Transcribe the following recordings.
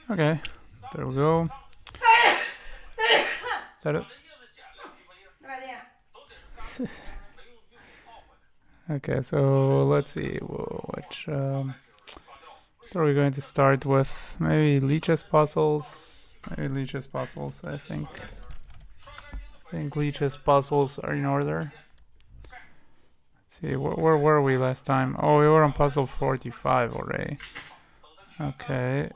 Okay, there we go. Is that it? Okay, so let's see which what are we going to start with? Maybe leeches puzzles. Maybe leeches puzzles. I think leeches puzzles are in order. Let's see, where were we last time? Oh, we were on puzzle 45 already. Okay.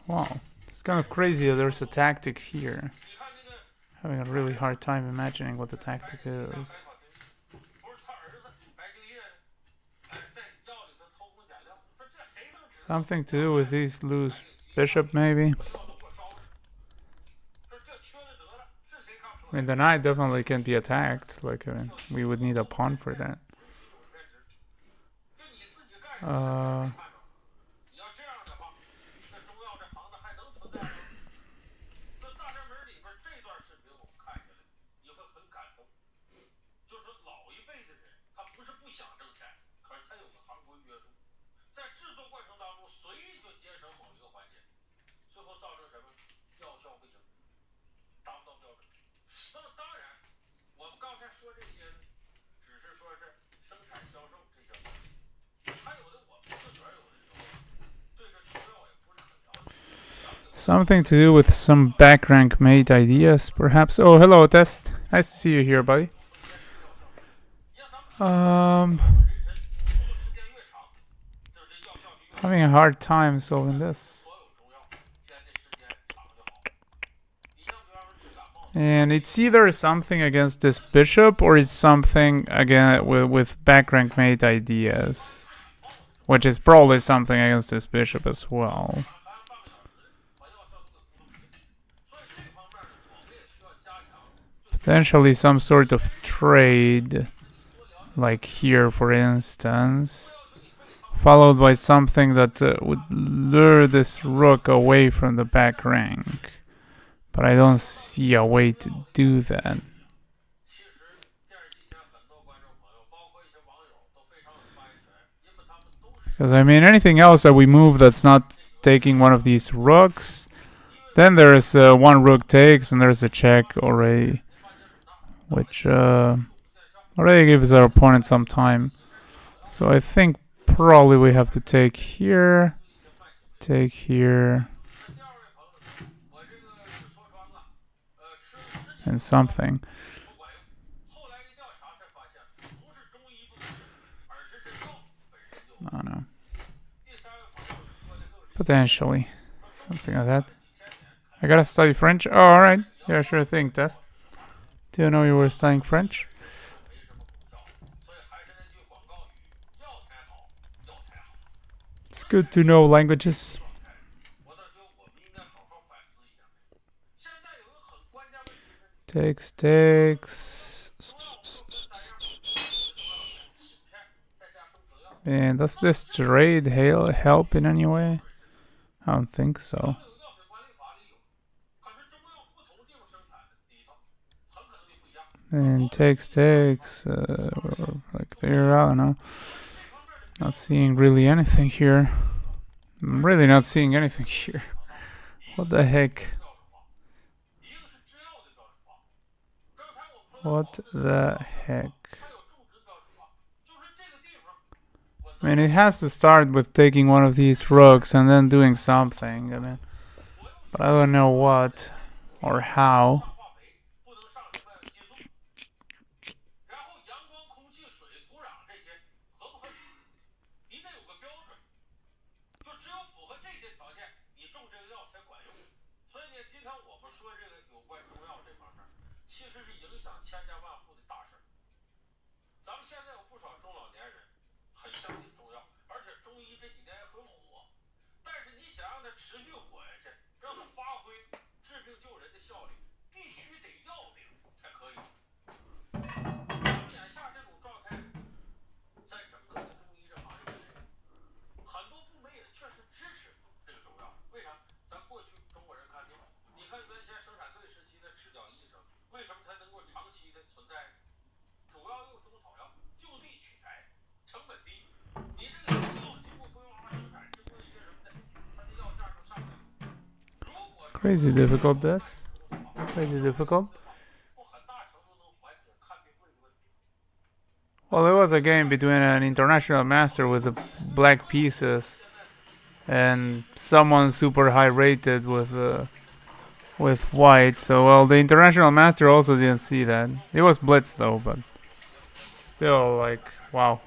Wow, it's kind of crazy that there's a tactic here. Having a really hard time imagining what the tactic is. Something to do with these loose bishop, maybe? I mean, the knight definitely can be attacked. Like, we would need a pawn for that. Something to do with some back rank mate ideas, perhaps. Oh, hello, Test. Nice to see you here, buddy. Having a hard time solving this. And it's either something against this bishop or it's something again with back rank mate ideas. Which is probably something against this bishop as well. Potentially some sort of trade, like here for instance, followed by something that would lure this rook away from the back rank. But I don't see a way to do that. Because I mean, anything else that we move that's not taking one of these rooks, then there's one rook takes and there's a check already, which already gives our opponent some time. So I think probably we have to take here, and something. I don't know. Potentially. Something like that. I gotta study French? Oh, alright. Yeah, sure thing, Test. Do you know you were studying French? It's good to know languages. Takes. And does this trade help in any way? I don't think so. And takes, like there, I don't know. Not seeing really anything here. I'm really not seeing anything here. What the heck? What the heck? I mean, it has to start with taking one of these rooks and then doing something. I mean, but I don't know what or how. Crazy difficult this. Crazy difficult. Well, it was a game between an international master with the black pieces and someone super high rated with white. So well, the international master also didn't see that. It was blitz though, but still, like, wow.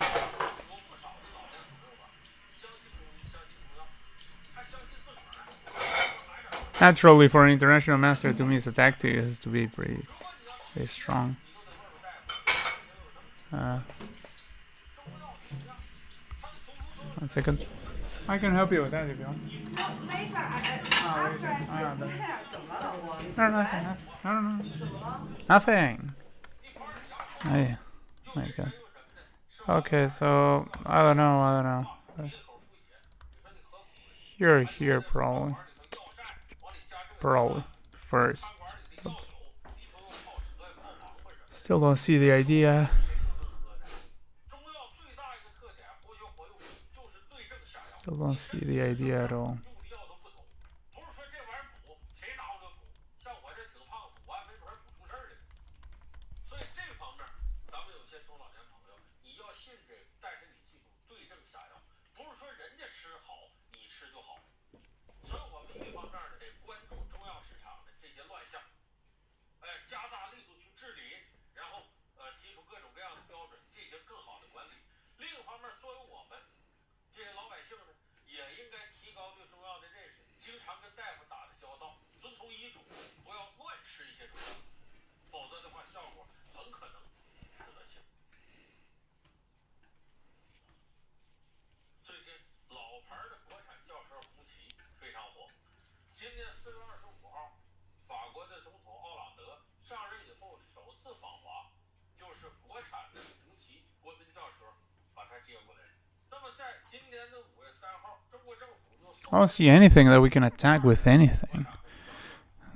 Naturally, for an international master, to me, his attack to has to be pretty strong. 1 second. I can help you with that if you want. No. Nothing. Hey, my God. Okay, so I don't know. Here, probably first. Still don't see the idea. Still don't see the idea at all. I don't see anything that we can attack with anything.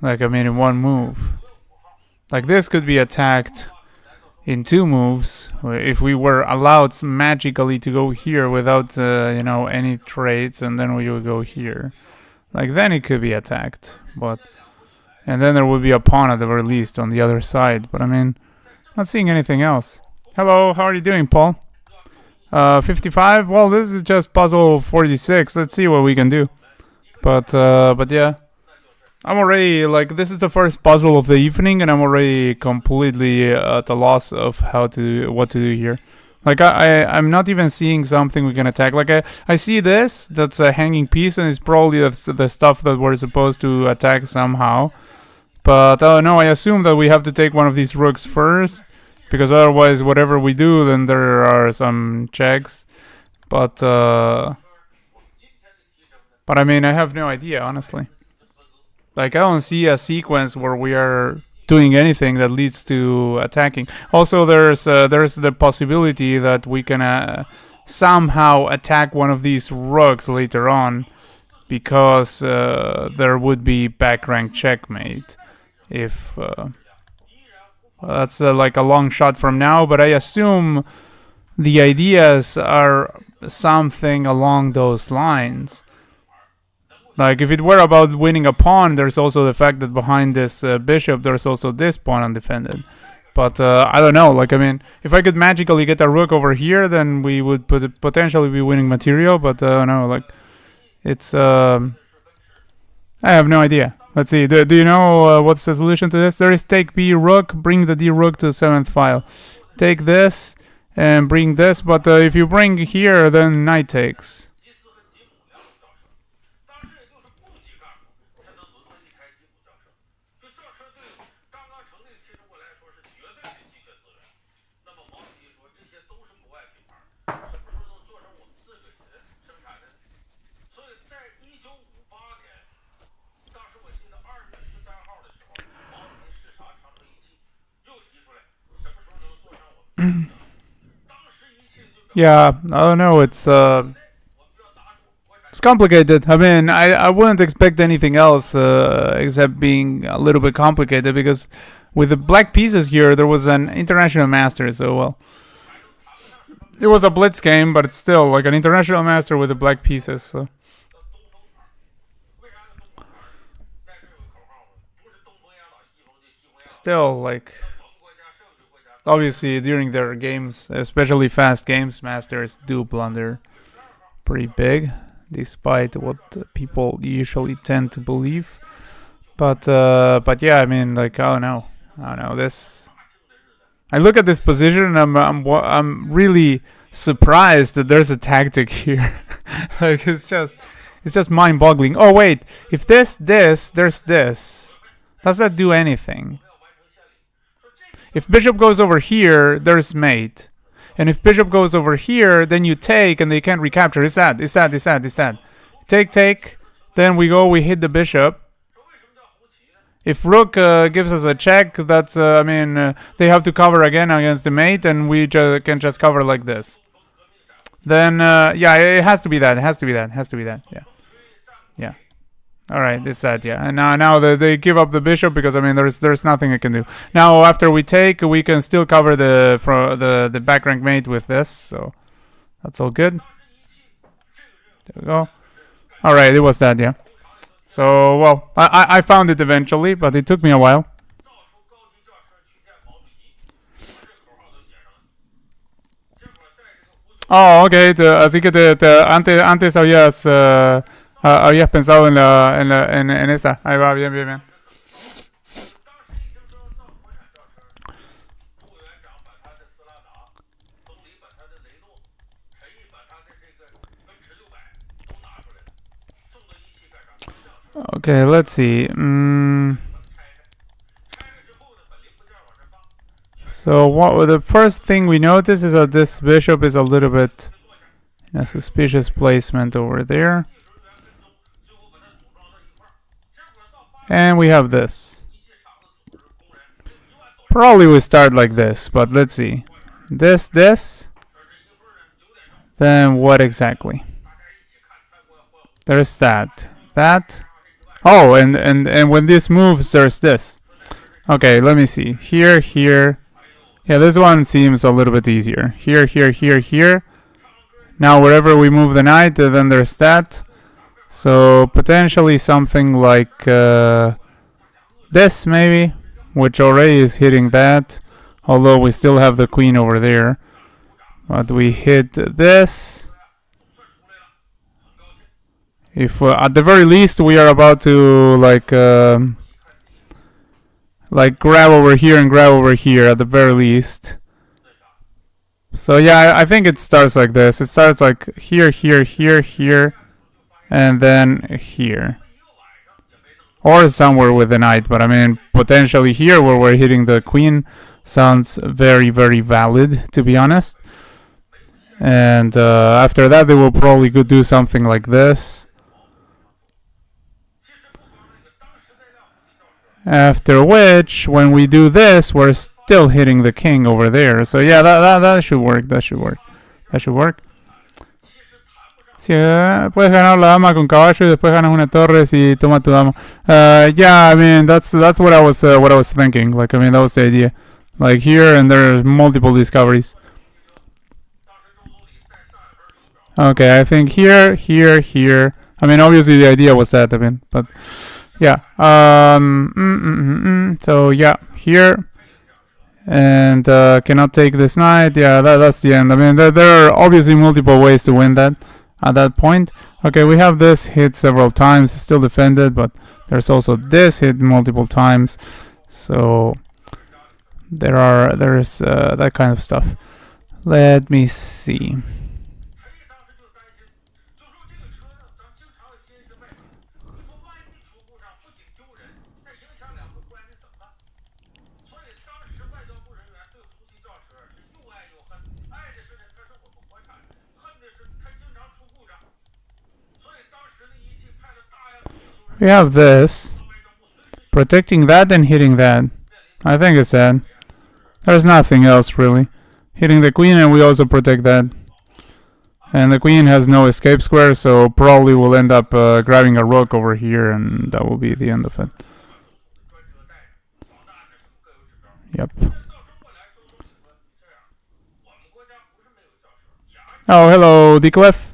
Like, I mean, in one move. Like, this could be attacked in 2 moves if we were allowed magically to go here without, any traits, and then we would go here. Like, then it could be attacked. And then there would be a pawn at the very least on the other side. But, I mean, not seeing anything else. Hello, how are you doing, Paul? 55? Well, this is just puzzle 46. Let's see what we can do. But yeah. I'm already, like, this is the first puzzle of the evening, and I'm already completely at a loss of what to do here. Like, I'm not even seeing something we can attack. Like, I see this, that's a hanging piece, and it's probably the stuff that we're supposed to attack somehow. But, no, I assume that we have to take one of these rooks first, because otherwise, whatever we do, then there are some checks. But I mean, I have no idea, honestly. Like, I don't see a sequence where we are doing anything that leads to attacking. Also, there's the possibility that we can somehow attack one of these rooks later on, because there would be back rank checkmate. If that's like a long shot from now, but I assume the ideas are something along those lines. Like, if it were about winning a pawn, there's also the fact that behind this bishop, there's also this pawn undefended. But I don't know. Like, I mean, if I could magically get a rook over here, then we would potentially be winning material. But no, like, it's I have no idea. Let's see. Do you know what's the solution to this? There is take b rook, bring the d rook to 7th file. Take this and bring this. But if you bring here, then knight takes. Yeah, I don't know. It's complicated. I mean, I wouldn't expect anything else except being a little bit complicated because with the black pieces here, there was an international master. So well, it was a blitz game, but it's still like an international master with the black pieces. So still like obviously during their games, especially fast games, masters do blunder pretty big, despite what people usually tend to believe. But yeah, I mean, like I don't know. This I look at this position and I'm really surprised that there's a tactic here. Like it's just mind-boggling. Oh wait, if there's this. Does that do anything? If bishop goes over here, there's mate. And if bishop goes over here, then you take and they can't recapture. It's that. Take. Then we hit the bishop. If rook gives us a check, that's, they have to cover again against the mate, and we can just cover like this. Then, yeah, it has to be that. Yeah. Yeah. All right, this that, yeah. And now they give up the bishop because I mean there's nothing I can do. Now after we take, we can still cover the back rank mate with this, so that's all good. There we go. All right, it was that, yeah. So well, I found it eventually, but it took me a while. Oh, ok. Así que antes habías pensado en esa. Ahí va, bien. Okay, let's see. So the first thing we notice is that this bishop is a little bit in a suspicious placement over there. And we have this. Probably we start like this, but let's see. This. Then what exactly? There's that. Oh, and when this moves, there's this. Okay, let me see. Here. Yeah, this one seems a little bit easier. Here. Now, wherever we move the knight, then there's that. So, potentially something like this, maybe, which already is hitting that. Although we still have the queen over there. But we hit this. If at the very least we are about to like grab over here and grab over here at the very least. So yeah, I think it starts like this. It starts like here, and then here. Or somewhere with the knight, but I mean potentially here where we're hitting the queen sounds very, very valid, to be honest. And after that they will probably go do something like this. After which, when we do this, we're still hitting the king over there. So yeah, that should work. Sí, puedes ganar la dama con caballo y después ganas una torre si toma tu dama. Yeah, I mean that's what I was thinking. Like I mean that was the idea. Like here and there's multiple discoveries. Okay, I think here. I mean obviously the idea was that, I mean, but yeah. So yeah, here. And cannot take this knight. Yeah, that's the end. I mean, there are obviously multiple ways to win that at that point. Okay, we have this hit several times, still defended, but there's also this hit multiple times. So there's that kind of stuff. Let me see. We have this. Protecting that and hitting that. I think it's that. There's nothing else really. Hitting the queen and we also protect that. And the queen has no escape square, so probably we'll end up grabbing a rook over here, and that will be the end of it. Yep. Oh, hello, Declef.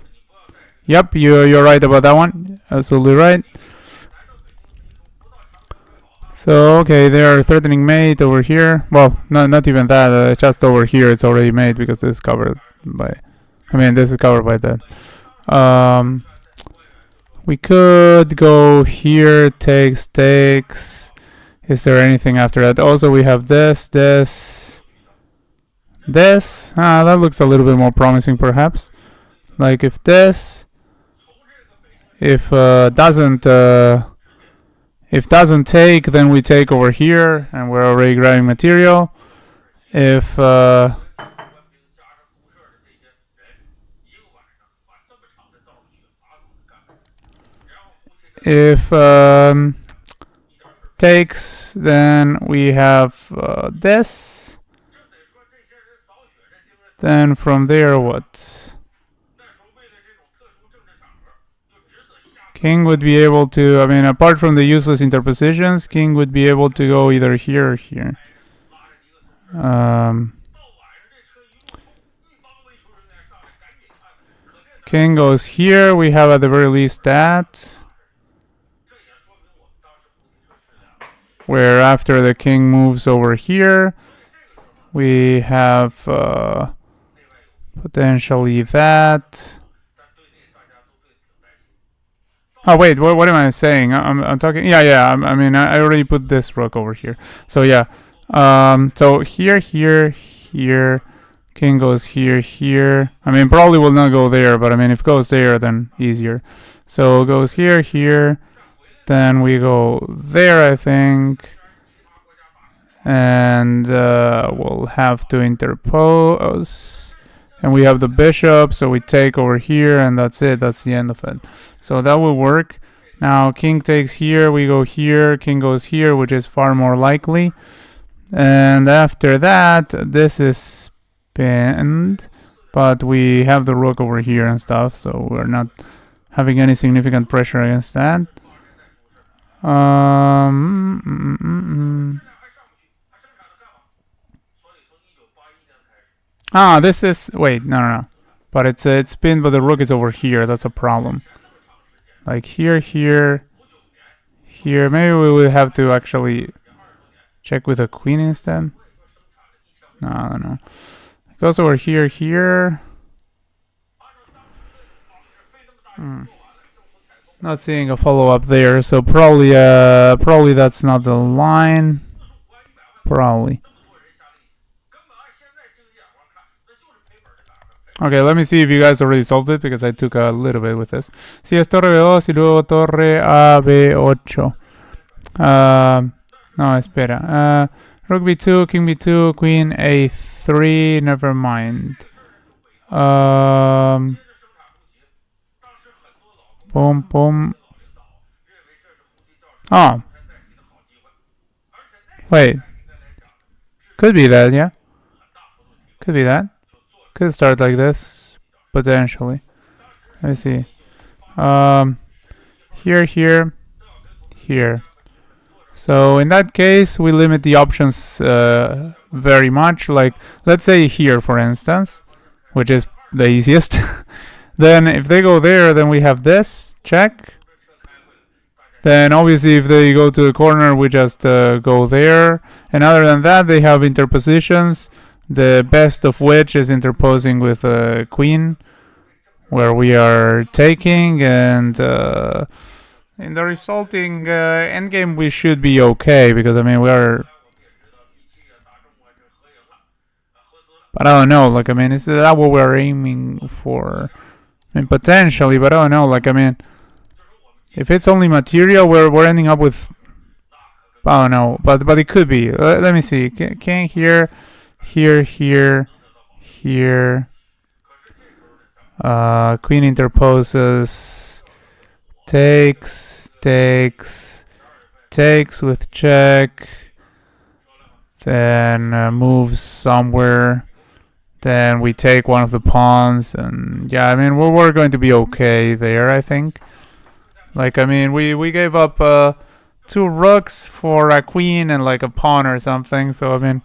Yep, you're right about that one. Absolutely right. So, okay, they are threatening mate over here. Well, not even that. Just over here, it's already made because this is covered by... I mean, this is covered by that. We could go here, takes. Is there anything after that? Also, we have this. That looks a little bit more promising, perhaps. Like if this... If doesn't take, then we take over here, and we're already grabbing material. If takes, then we have this. Then from there, what? King would be able to, I mean, apart from the useless interpositions, king would be able to go either here or here. King goes here, we have at the very least that. Where after the king moves over here, we have potentially that. Oh wait, what am I saying? I'm talking. Yeah. I mean, I already put this rook over here. So yeah. So here. King goes here. I mean, probably will not go there, but I mean, if it goes there, then easier. So it goes here. Then we go there, I think. And we'll have to interpose. And we have the bishop, so we take over here, and that's it. That's the end of it. So that will work. Now, king takes here, we go here, king goes here, which is far more likely. And after that, this is pinned, but we have the rook over here and stuff, so we're not having any significant pressure against that. This is... Wait, no. But it's pinned, but the rook is over here. That's a problem. Like here. Maybe we will have to actually check with a queen instead. No. It goes over here. Not seeing a follow-up there, so probably that's not the line. Probably. Okay, let me see if you guys already solved it, because I took a little bit with this. Si es torre B2 y luego torre a B8. No, espera. Rook B2, king B2, queen A3, never mind. Boom. Oh. Wait. Could be that, yeah. Could be that. Could start like this, potentially. Let's see. Here. So in that case, we limit the options very much. Like, let's say here, for instance, which is the easiest. Then if they go there, then we have this, check. Then obviously if they go to the corner, we just go there. And other than that, they have interpositions. The best of which is interposing with a queen, where we are taking, and in the resulting endgame we should be okay, because I mean we are... But I don't know, like, I mean, is that what we're aiming for? I mean, potentially, but I don't know, like, I mean, if it's only material, we're ending up with... I don't know, but it could be. Let me see, king here. Here. Queen interposes. Takes with check. Then moves somewhere. Then we take one of the pawns, and yeah, I mean, we're going to be okay there, I think. Like, I mean, we gave up 2 rooks for a queen and like a pawn or something. So I mean,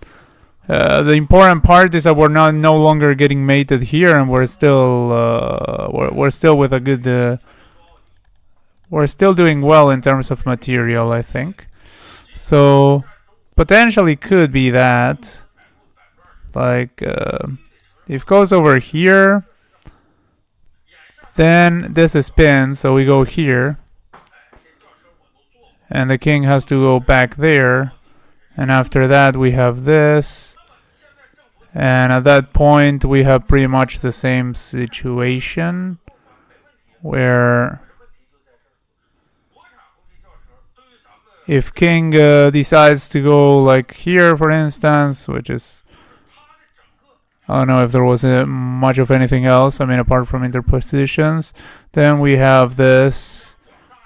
the important part is that we're no longer getting mated here, and we're still we're still with a good. We're still doing well in terms of material, I think. So potentially could be that. Like, if goes over here, then this is pinned, so we go here. And the king has to go back there. And after that, we have this. And at that point, we have pretty much the same situation. Where if king decides to go like here, for instance, which is... I don't know if there was much of anything else, I mean, apart from interpositions. Then we have this,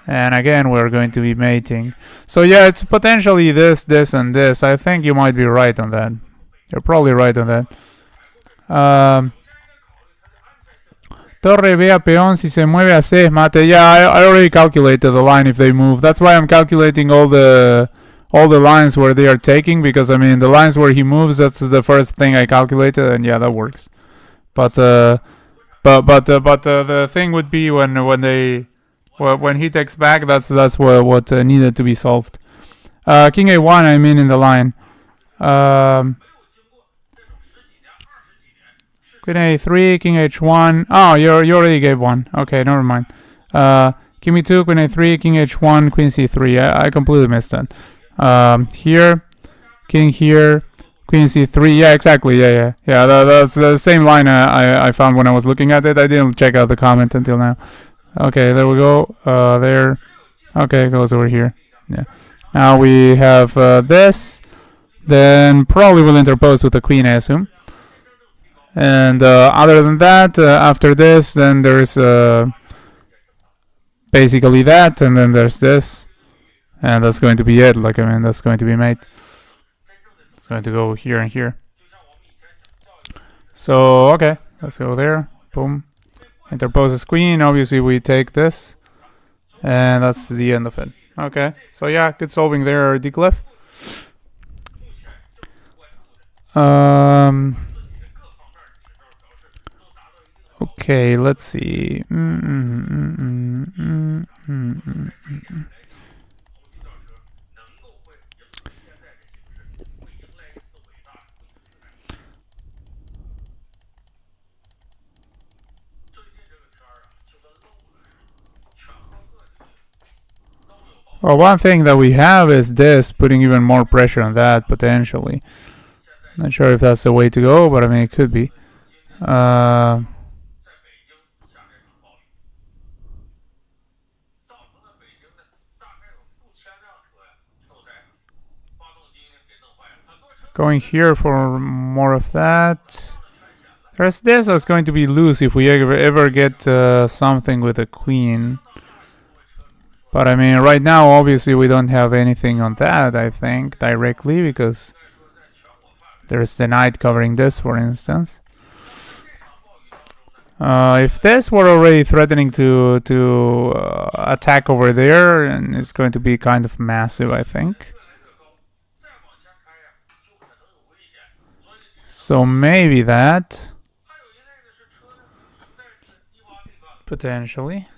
and again, we're going to be mating. So yeah, it's potentially this, this, and this. I think you might be right on that. You're probably right on that. Torre ve a peón, si se mueve a C es mate. Yeah, I already calculated the line if they move. That's why I'm calculating all the lines where they are taking, because I mean the lines where he moves, that's the first thing I calculated, and yeah, that works. But the thing would be when he takes back, that's what needed to be solved. King A1, I mean, in the line. Queen A3, King H1. Oh, you already gave one. Okay, never mind. King B2, Queen A3, King H1, Queen C3. I completely missed that. Here, King here, Queen C3. Yeah, exactly. Yeah. That's the same line I found when I was looking at it. I didn't check out the comment until now. Okay, there we go. There. Okay, it goes over here. Yeah. Now we have this. Then probably we'll interpose with the queen, I assume. And other than that, after this, then there's basically that, and then there's this, and that's going to be it. Like, I mean, that's going to be mate. It's going to go here and here. So okay, let's go there. Boom. Interposes queen. Obviously, we take this, and that's the end of it. Okay. So yeah, good solving there, Declef. Okay, let's see. Well, one thing that we have is this, putting even more pressure on that, potentially. Not sure if that's the way to go, but I mean, it could be. Going here for more of that. There's this that's going to be loose if we ever get something with a queen. But I mean, right now, obviously, we don't have anything on that, I think, directly, because there's the knight covering this, for instance. If this were already threatening to attack over there, and it's going to be kind of massive, I think. So maybe that. Potentially.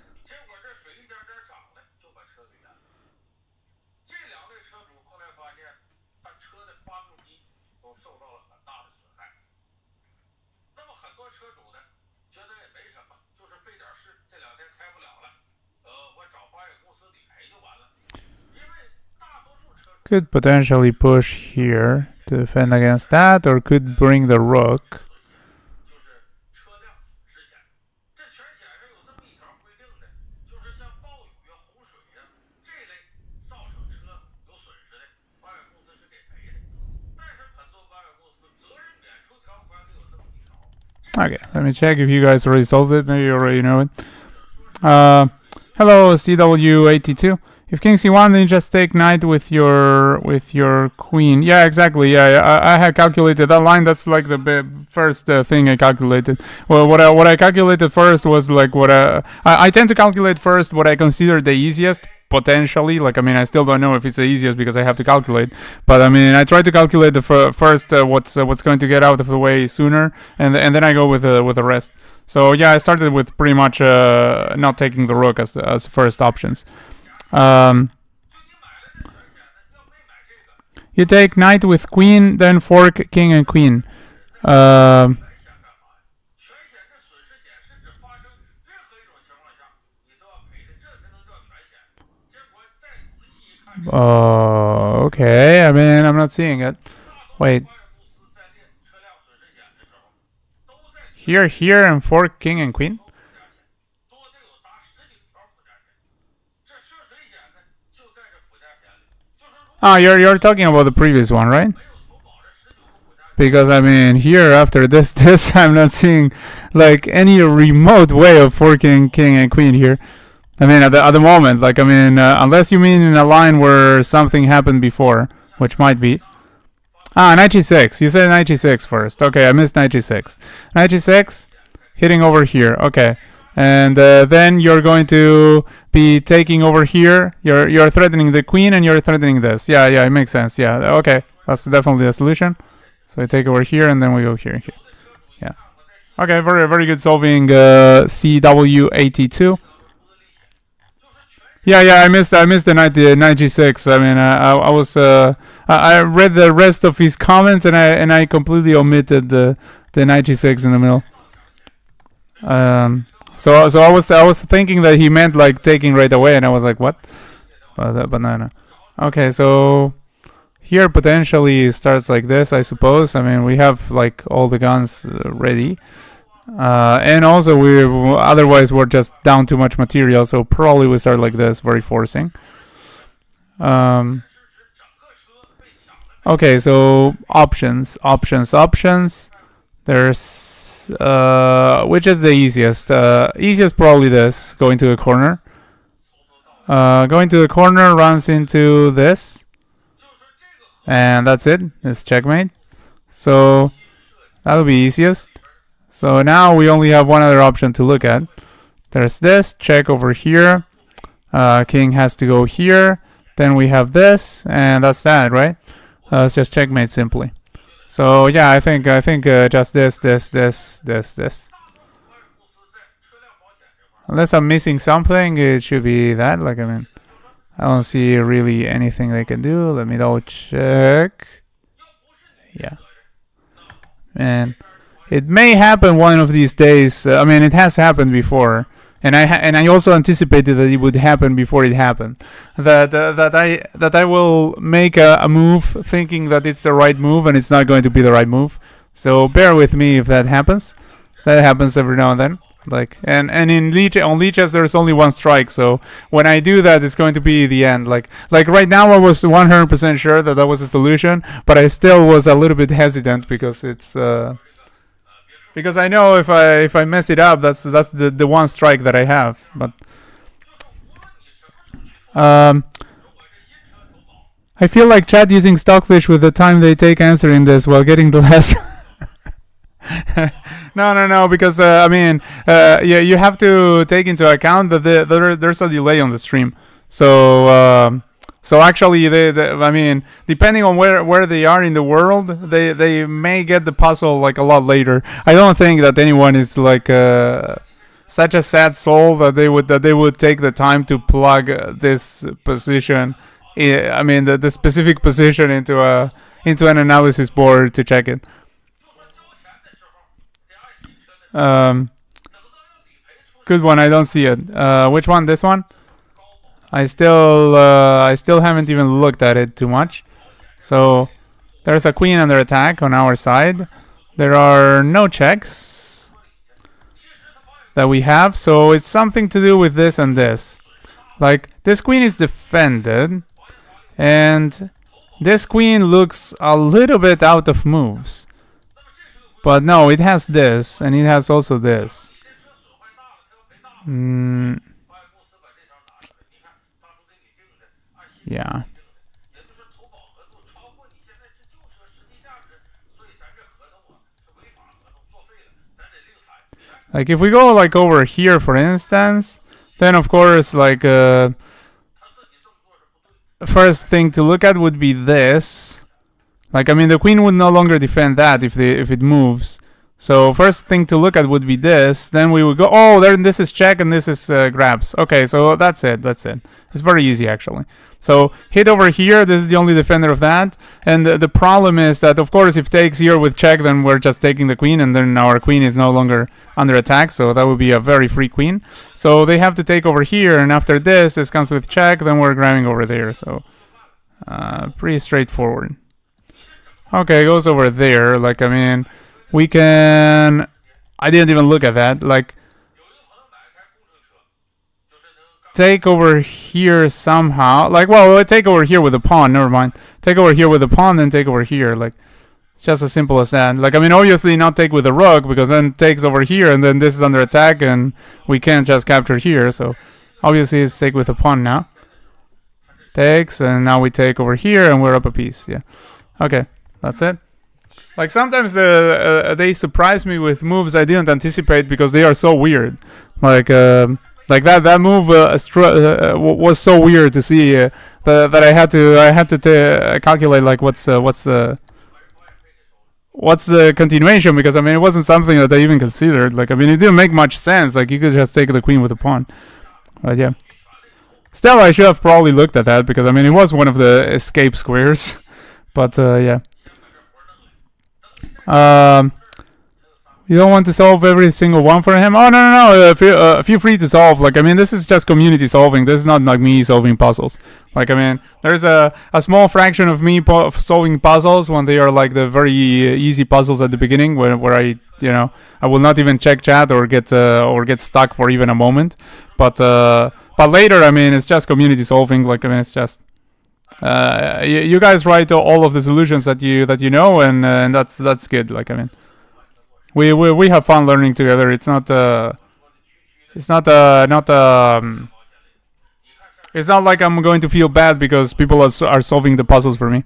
Could potentially push here to defend against that, or could bring the rook. Okay, let me check if you guys already solved it. Maybe you already know it. Hello, CW82. If king c1, then you just take knight with your queen. Yeah, exactly. Yeah, I had calculated that line. That's like the first thing I calculated. Well, what I calculated first was like I tend to calculate first what I consider the easiest potentially. Like, I mean, I still don't know if it's the easiest because I have to calculate. But I mean, I try to calculate the first what's going to get out of the way sooner, and then I go with the rest. So yeah, I started with pretty much not taking the rook as first options. You take knight with queen, then fork king and queen. Okay, I mean, I'm not seeing it. Wait. Here, and fork king and queen? Ah, you're talking about the previous one, right? Because I mean, here after this, I'm not seeing like any remote way of forking king and queen here. I mean, at the moment, like, I mean, unless you mean in a line where something happened before, which might be. Ah, knight g6. You said knight g6 first. Okay, I missed knight g6. Knight g6, hitting over here. Okay. And then you're going to be taking over here. You're threatening the queen and you're threatening this. Yeah, it makes sense. Yeah, okay. That's definitely a solution. So I take over here and then we go here and here. Yeah. Okay, very good solving CW82. Yeah, I missed the knight g6. I mean, I read the rest of his comments and I completely omitted the knight g6 in the middle. So I was thinking that he meant like taking right away, and I was like, what? But no. Okay, so here potentially starts like this, I suppose. I mean, we have like all the guns ready. And also otherwise we're just down too much material, so probably we start like this, very forcing. Okay, so options. There's which is the easiest? Easiest probably this, going to a corner. Going to the corner runs into this, and that's it. It's checkmate. So that'll be easiest. So now we only have one other option to look at. There's this, check over here. King has to go here. Then we have this, and that's that, right? It's just checkmate simply. So yeah, I think just this. Unless I'm missing something, it should be that. Like, I mean, I don't see really anything they can do. Let me double check. Yeah. And it may happen one of these days. I mean, it has happened before, and I also anticipated that it would happen before it happened. That I will make a move thinking that it's the right move, and it's not going to be the right move. So bear with me if that happens. That happens every now and then. Like, and in leeches there's only one strike, so when I do that, it's going to be the end. Like right now, I was 100% sure that was a solution, but I still was a little bit hesitant because it's because I know if I mess it up, that's the one strike that I have. But I feel like chat using stockfish with the time they take answering this while getting the last. No, because I mean, you have to take into account that there's a delay on the stream. So actually, I mean, depending on where they are in the world, they may get the puzzle like a lot later. I don't think that anyone is like such a sad soul that they would take the time to plug this position. I mean, the specific position into an analysis board to check it. Good one. I don't see it. Which one? This one? I still haven't even looked at it too much. So there's a queen under attack on our side. There are no checks that we have, so it's something to do with this and this. Like, this queen is defended, and this queen looks a little bit out of moves. But no, it has this, and it has also this. Yeah. Like if we go like over here, for instance, then of course like first thing to look at would be this. Like I mean, the queen would no longer defend that if it moves. So first thing to look at would be this. Then we would go. Oh, there. This is check and this is grabs. Okay, so that's it. That's it. It's very easy actually. So hit over here. This is the only defender of that. And the problem is that of course if takes here with check, then we're just taking the queen, and then our queen is no longer under attack. So that would be a very free queen. So they have to take over here, and after this comes with check. Then we're grabbing over there. So pretty straightforward. Okay, it goes over there. Like I mean, we can. I didn't even look at that. Like take over here somehow. Like, well, we'll take over here with a pawn. Never mind. Take over here with a pawn, then take over here. Like, it's just as simple as that. Like, I mean, obviously not take with a rook, because then takes over here, and then this is under attack, and we can't just capture here. So, obviously, it's take with a pawn now. Takes, and now we take over here, and we're up a piece. Yeah. Okay, that's it. Like, sometimes they surprise me with moves I didn't anticipate because they are so weird. Like that move was so weird to see that I had to calculate like what's the continuation, because I mean it wasn't something that I even considered. Like I mean it didn't make much sense. Like you could just take the queen with the pawn. But yeah, still I should have probably looked at that, because I mean it was one of the escape squares. But yeah. You don't want to solve every single one for him? Oh, no. Feel free to solve. Like, I mean, this is just community solving. This is not like me solving puzzles. Like, I mean, there's a small fraction of me solving puzzles when they are like the very easy puzzles at the beginning, where I will not even check chat or get stuck for even a moment. But later, I mean, it's just community solving. Like, I mean, it's just you guys write all of the solutions that you know, and that's good. Like, I mean. We have fun learning together. It's not like I'm going to feel bad because people are solving the puzzles for me.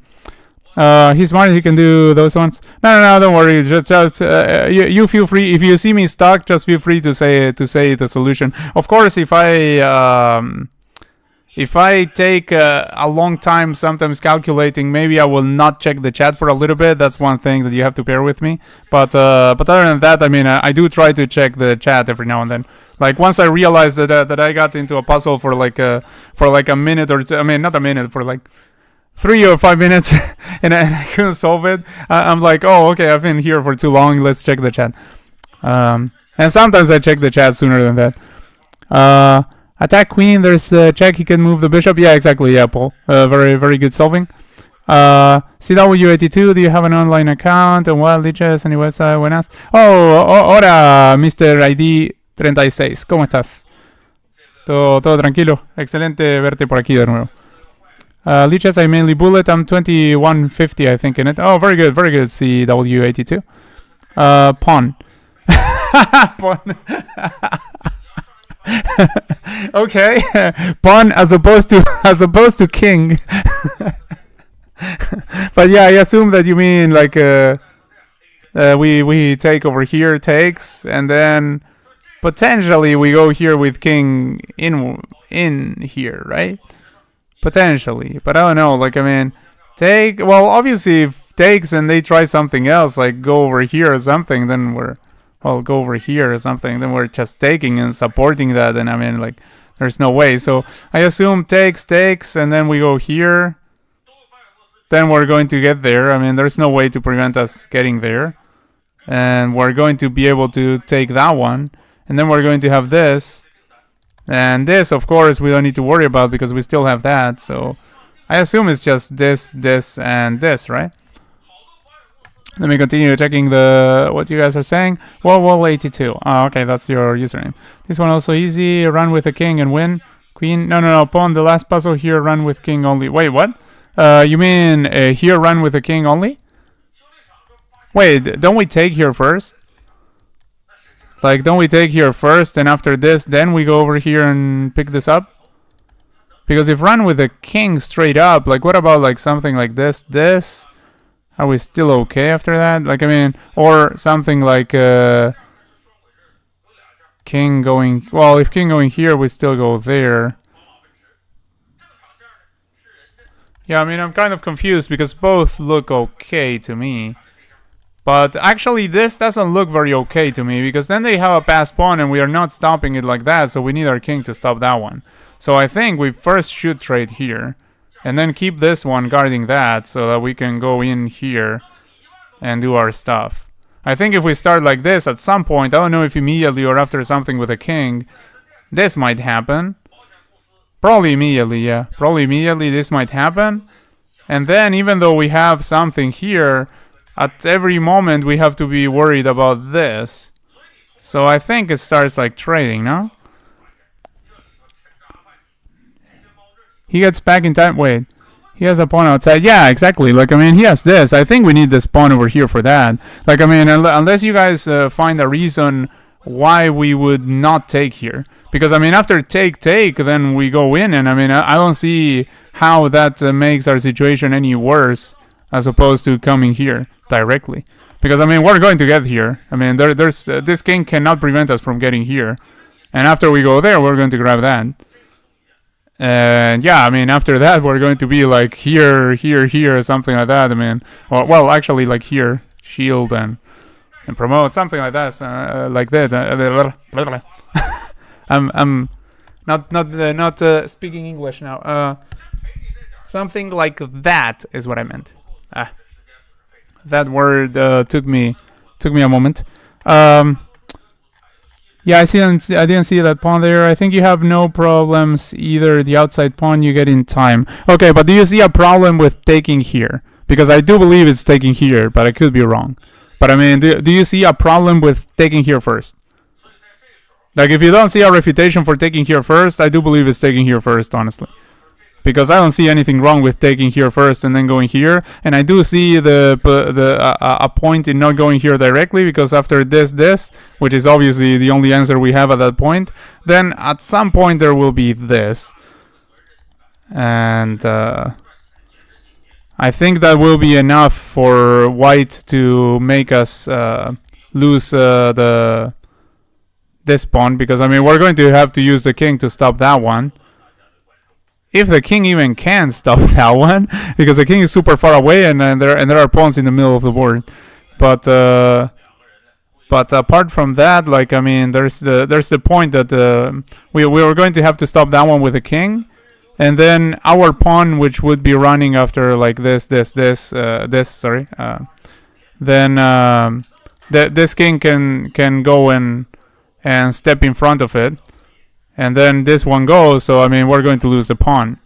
He's smart. He can do those ones. No, don't worry. Just you feel free. If you see me stuck, just feel free to say the solution. Of course, if I take a long time sometimes calculating, maybe I will not check the chat for a little bit. That's one thing that you have to bear with me. But other than that, I mean, I do try to check the chat every now and then. Like once I realized that I got into a puzzle for like a minute or two, I mean, not a minute, for like 3 or 5 minutes, and I couldn't solve it. I'm like, oh, okay, I've been here for too long. Let's check the chat. And sometimes I check the chat sooner than that. Attack queen, there's a check, he can move the bishop. Yeah, exactly, yeah, Paul. Very, very good solving. CW82, do you have an online account? And what, Liches, any website? Buenas. Hola, Mr. ID 36, ¿cómo estás? Todo tranquilo. Excelente verte por aquí de nuevo. Liches, I mainly bullet. I'm 2150, I think, in it. Oh, very good, CW82. Pawn. Pawn. Okay, pawn as opposed to king. But yeah, I assume that you mean like we take over here, takes, and then potentially we go here with king in here, right? Potentially, but I don't know. Like I mean, take. Well, obviously, if takes and they try something else, like go over here or something, then go over here or something, then we're just taking and supporting that, and I mean, like, there's no way. So I assume takes, and then we go here. Then we're going to get there. I mean, there's no way to prevent us getting there. And we're going to be able to take that one. And then we're going to have this. And this, of course, we don't need to worry about because we still have that. So I assume it's just this, and this, right? Let me continue checking what you guys are saying. Well, 82. Oh, okay, that's your username. This one also easy. Run with a king and win. Queen. No. Pawn. The last puzzle here. Run with king only. Wait, what? You mean here? Run with a king only? Wait, don't we take here first? Like, don't we take here first, and after this, then we go over here and pick this up? Because if run with the king straight up, like what about like something like this? Are we still okay after that? Like, I mean, or something like king going... Well, if king going here, we still go there. Yeah, I mean, I'm kind of confused because both look okay to me. But actually, this doesn't look very okay to me because then they have a passed pawn and we are not stopping it like that, so we need our king to stop that one. So I think we first should trade here and then keep this one guarding that so that we can go in here and do our stuff. I think if we start like this at some point, I don't know if immediately or after something with a king, this might happen. Probably immediately, yeah. Probably immediately this might happen. And then even though we have something here, at every moment we have to be worried about this. So I think it starts like trading, no? He gets back in time. Wait. He has a pawn outside. Yeah, exactly. Like, I mean, he has this. I think we need this pawn over here for that. Like, I mean, unless you guys find a reason why we would not take here. Because, I mean, after take, then we go in. And, I mean, I don't see how that makes our situation any worse as opposed to coming here directly. Because, I mean, we're going to get here. I mean, there's this king cannot prevent us from getting here. And after we go there, we're going to grab that. And yeah, I mean, after that, we're going to be like here, something like that. I mean, well, actually, like here, shield and promote, something like that, like that. I'm not speaking English now. Something like that is what I meant. That word took me a moment. Yeah, I didn't see that pawn there. I think you have no problems either. The outside pawn you get in time. Okay, but do you see a problem with taking here? Because I do believe it's taking here, but I could be wrong. But I mean, do you see a problem with taking here first? Like, if you don't see a refutation for taking here first, I do believe it's taking here first, honestly. Because I don't see anything wrong with taking here first and then going here. And I do see a point in not going here directly, because after this, which is obviously the only answer we have at that point, then at some point there will be this. And I think that will be enough for white to make us lose this pawn. Because, I mean, we're going to have to use the king to stop that one. If the king even can stop that one, because the king is super far away, and there are pawns in the middle of the board. But apart from that, like, I mean, there's the point that we were going to have to stop that one with the king, and then our pawn, which would be running after like this, sorry, then this king can go and step in front of it. And then this one goes, so I mean, we're going to lose the pawn.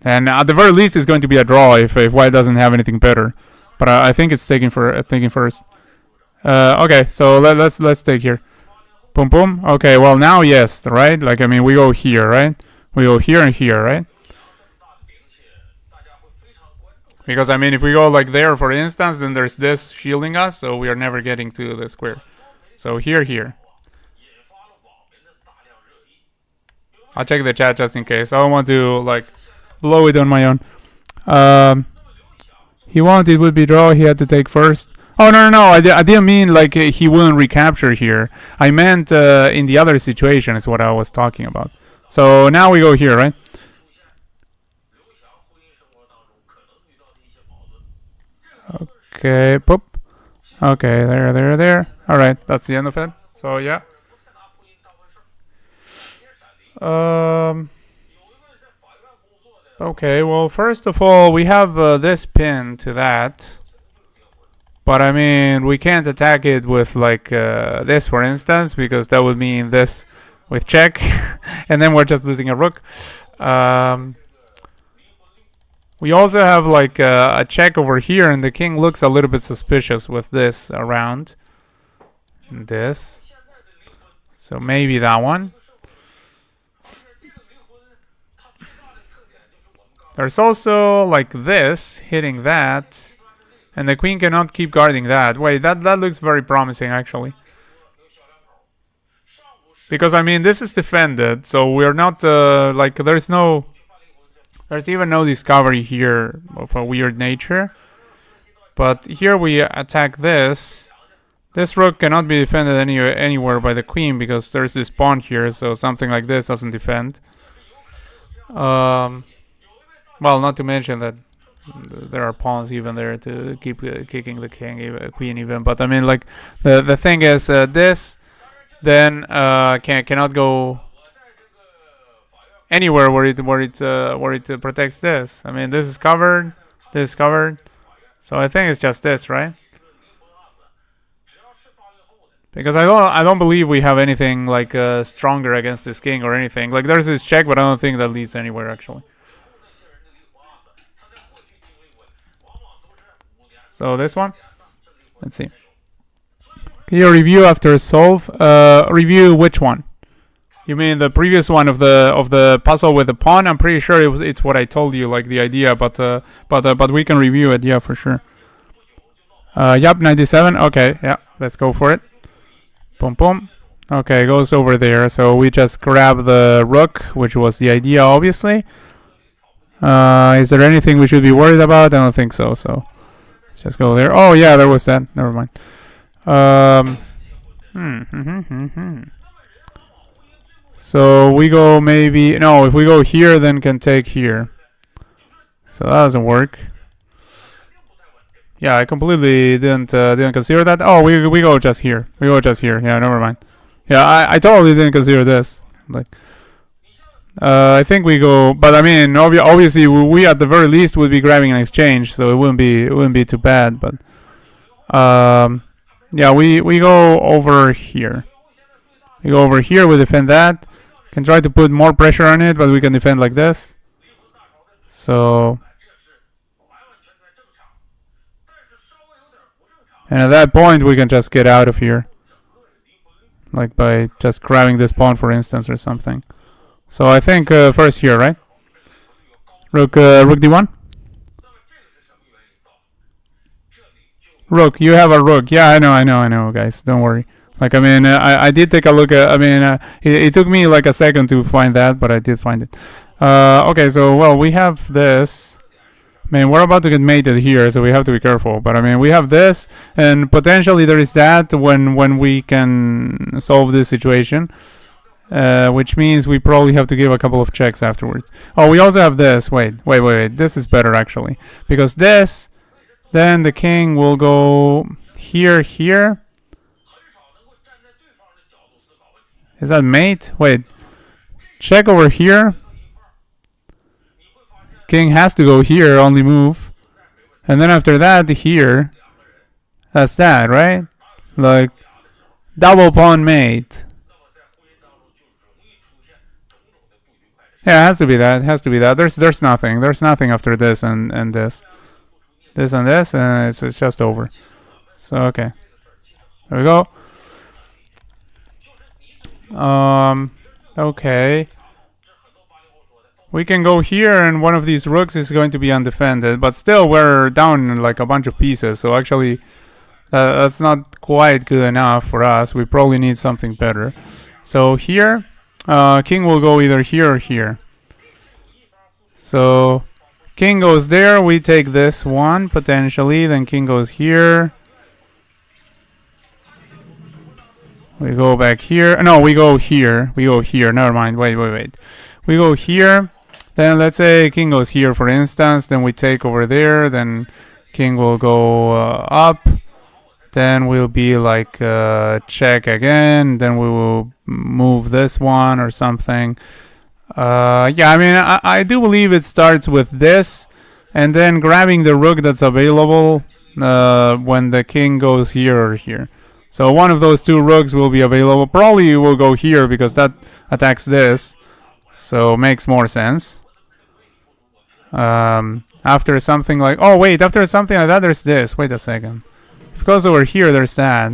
And at the very least, it's going to be a draw if white doesn't have anything better. But I think it's taking first. Okay, so let's take here. Boom, boom. Okay, well now, yes, right? Like, I mean, we go here, right? We go here and here, right? Because, I mean, if we go like there, for instance, then there's this shielding us, so we are never getting to the square. So here. I'll check the chat just in case. I don't want to like blow it on my own. He wanted it would be draw. He had to take first. Oh no! I didn't mean like he wouldn't recapture here. I meant in the other situation is what I was talking about. So now we go here, right? Okay, poop. Okay, there. All right, that's the end of it. So yeah. Okay, well, first of all, we have this pin to that. But, I mean, we can't attack it with, like, this, for instance, because that would mean this with check. And then we're just losing a rook. We also have, like, a check over here, and the king looks a little bit suspicious with this around. This. So maybe that one. There's also like this hitting that, and the queen cannot keep guarding that. Wait, that looks very promising actually. Because I mean, this is defended, so we're not like there's even no discovery here of a weird nature. But here we attack this. This rook cannot be defended anywhere by the queen because there's this pawn here, so something like this doesn't defend. Well, not to mention that there are pawns even there to keep kicking the queen even. But I mean, like the thing is, this then cannot go anywhere where it protects this. I mean, this is covered, this is covered. So I think it's just this, right? Because I don't believe we have anything like stronger against this king or anything. Like there's this check, but I don't think that leads anywhere actually. So this one, let's see. Can you review after solve? Review which one? You mean the previous one of the puzzle with the pawn? I'm pretty sure it's what I told you, like the idea, but we can review it, yeah, for sure. Yup, 97. Okay, yeah, let's go for it. Boom, boom. Okay, it goes over there. So we just grab the rook, which was the idea, obviously. Is there anything we should be worried about? I don't think so. So let's just go there. Oh yeah, there was that. Never mind. So we go maybe no. If we go here, then can take here. So that doesn't work. Yeah, I completely didn't consider that. Oh, we go just here. We go just here. Yeah, never mind. Yeah, I totally didn't consider this. Like, I think we go. But I mean, obviously, we at the very least would be grabbing an exchange, so it wouldn't be too bad. But yeah, we go over here. We go over here. We defend that. Can try to put more pressure on it, but we can defend like this. So. And at that point, we can just get out of here. Like by just grabbing this pawn, for instance, or something. So I think first here, right? Rook d1? Rook, you have a rook. Yeah, I know, guys. Don't worry. Like, I mean, I did take a look at, I mean, it took me like a second to find that, but I did find it. Okay, so, well, we have this. I mean, we're about to get mated here, so we have to be careful. But I mean, we have this, and potentially there is that when we can solve this situation, which means we probably have to give a couple of checks afterwards. Oh, we also have this. Wait. This is better actually, because this, then the king will go here. Is that mate? Wait, check over here. King has to go here, only move. And then after that, here. That's that, right? Like, double pawn mate. Yeah, it has to be that. There's nothing. There's nothing after this and this. This and this, and it's just over. So, okay. There we go. Okay. We can go here, and one of these rooks is going to be undefended, but still we're down like a bunch of pieces, so actually that's not quite good enough for us. We probably need something better. So here, king will go either here or here. So king goes there, we take this one potentially, then king goes here. We go back here. No, we go here. Never mind. Wait. We go here. Then let's say king goes here, for instance. Then we take over there. Then king will go up. Then we'll be like check again. Then we will move this one or something. Yeah, I mean, I do believe it starts with this. And then grabbing the rook that's available when the king goes here or here. So one of those two rooks will be available. Probably will go here because that attacks this. So makes more sense. After something like... Oh, wait. After something like that, there's this. Wait a second. If it goes over here, there's that.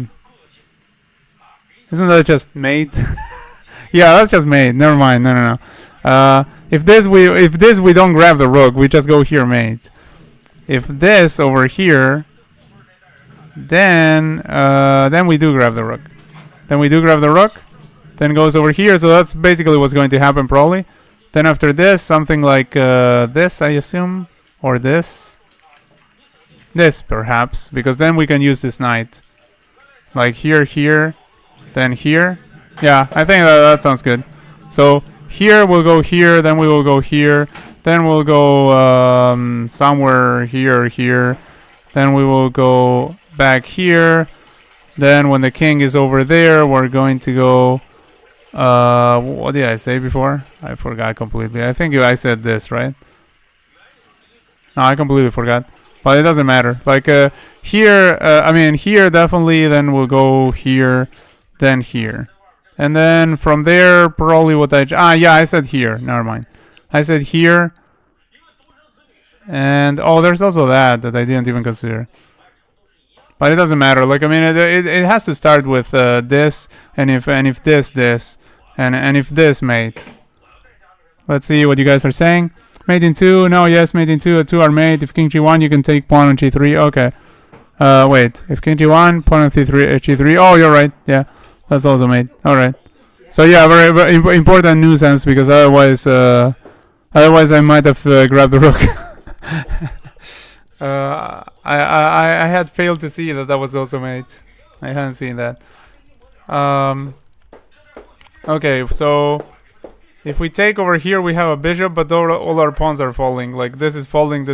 Isn't that just mate? Yeah, that's just mate. Never mind. No. If this we don't grab the rook, we just go here, mate. If this over here... Then we do grab the rook. then goes over here. So that's basically what's going to happen probably. Then after this, something like this, I assume, or this perhaps, because then we can use this knight. Like here, then here. Yeah, I think that sounds good. So here we'll go here, then we will go here, then we'll go somewhere here. Then we will go back here. Then when the king is over there, we're going to go... what did I say before? I forgot completely. I think I said this, right? No, I completely forgot. But it doesn't matter. Like here, I mean here definitely, then we'll go here, then here. And then from there, probably what yeah, I said here. Never mind. I said here. And, oh, there's also that I didn't even consider. But it doesn't matter. Like, I mean, it has to start with this, and if this, and if this mate. Let's see what you guys are saying. Mate in 2, no, yes, mate in 2, 2 are mate. If king g1, you can take pawn on g3, okay. Wait, if king g1, pawn on g3, oh, you're right, yeah, that's also mate, alright. So yeah, very, very important nuisance, because otherwise I might have grabbed the rook. I had failed to see that was also mate. I hadn't seen that. Okay, so if we take over here, we have a bishop, but all our pawns are falling. Like this is falling,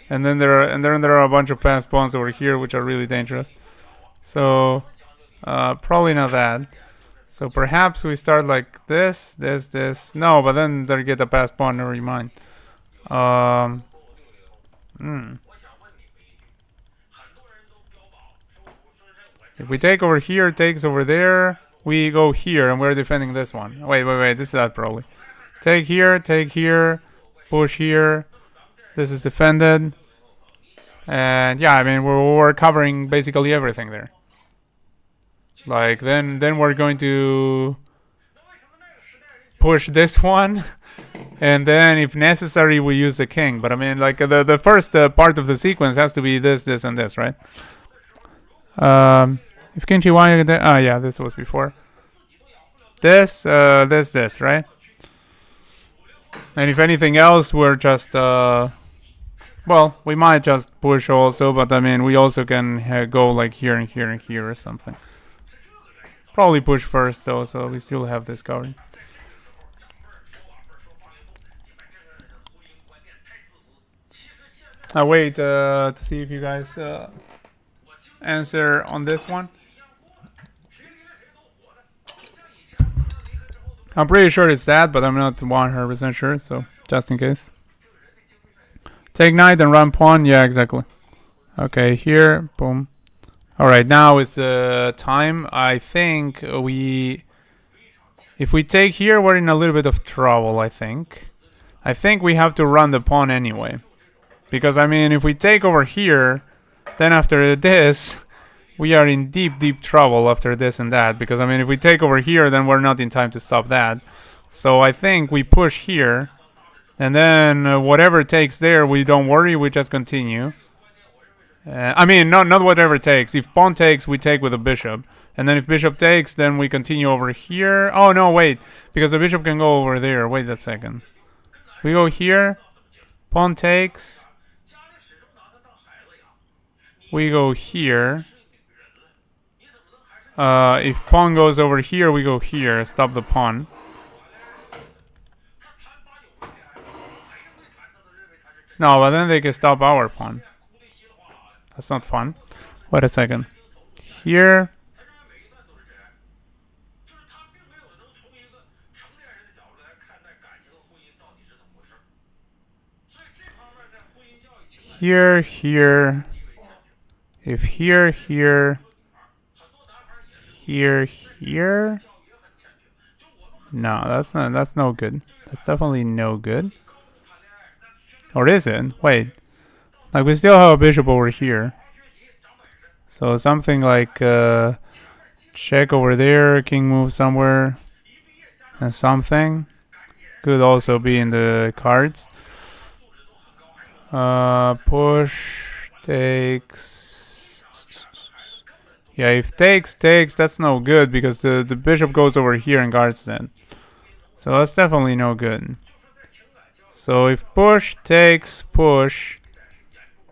and then there are a bunch of passed pawns over here, which are really dangerous. So probably not that. So perhaps we start like this. No, but then they get a passed pawn. Never mind. If we take over here, takes over there, we go here, and we're defending this one. Wait, this is that probably. Take here, push here. This is defended. And yeah, I mean, we're covering basically everything there. Like, then we're going to push this one. And then, if necessary, we use the king. But I mean, like, the first part of the sequence has to be this, and this, right? If king g1, you can... oh, yeah, this was before. This, right? And if anything else, we're just... well, we might just push also, but I mean, we also can go like here and here and here or something. Probably push first, though, so we still have this covered. I wait to see if you guys answer on this one. I'm pretty sure it's that, but I'm not 100% sure, so just in case. Take knight and run pawn. Yeah, exactly. Okay, here, boom. Alright, now it's time. I think if we take here, we're in a little bit of trouble, I think. I think we have to run the pawn anyway. Because, I mean, if we take over here, then after this, we are in deep trouble after this and that. Because, I mean, if we take over here, then we're not in time to stop that. So I think we push here. And then whatever takes there, we don't worry, we just continue. I mean, not whatever takes. If pawn takes, we take with a bishop. And then if bishop takes, then we continue over here. Oh, no, wait. Because the bishop can go over there. Wait a second. We go here. Pawn takes. We go here. If pawn goes over here, we go here. Stop the pawn. No, but then they can stop our pawn. That's not fun. Wait a second. Here. Here. If here. Here. No, that's no good. That's definitely no good. Or is it? Wait. Like, we still have a bishop over here. So something like check over there, king move somewhere, and something could also be in the cards. Push takes Yeah, if takes, that's no good because the bishop goes over here and guards then. So that's definitely no good. So if push takes push,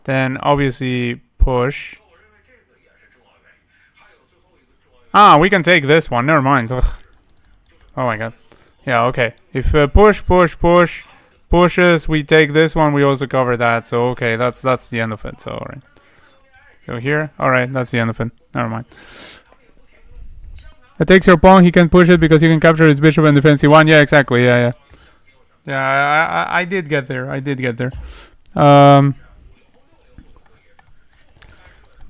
then obviously push. Ah, we can take this one. Never mind. Ugh. Oh my god. Yeah, okay. If pushes, we take this one. We also cover that. So okay, that's the end of it. So alright. So here, alright, that's the end of it. Never mind. It takes your pawn. He can push it because you can capture his bishop and defend c1. Yeah, exactly. Yeah. Yeah, I did get there.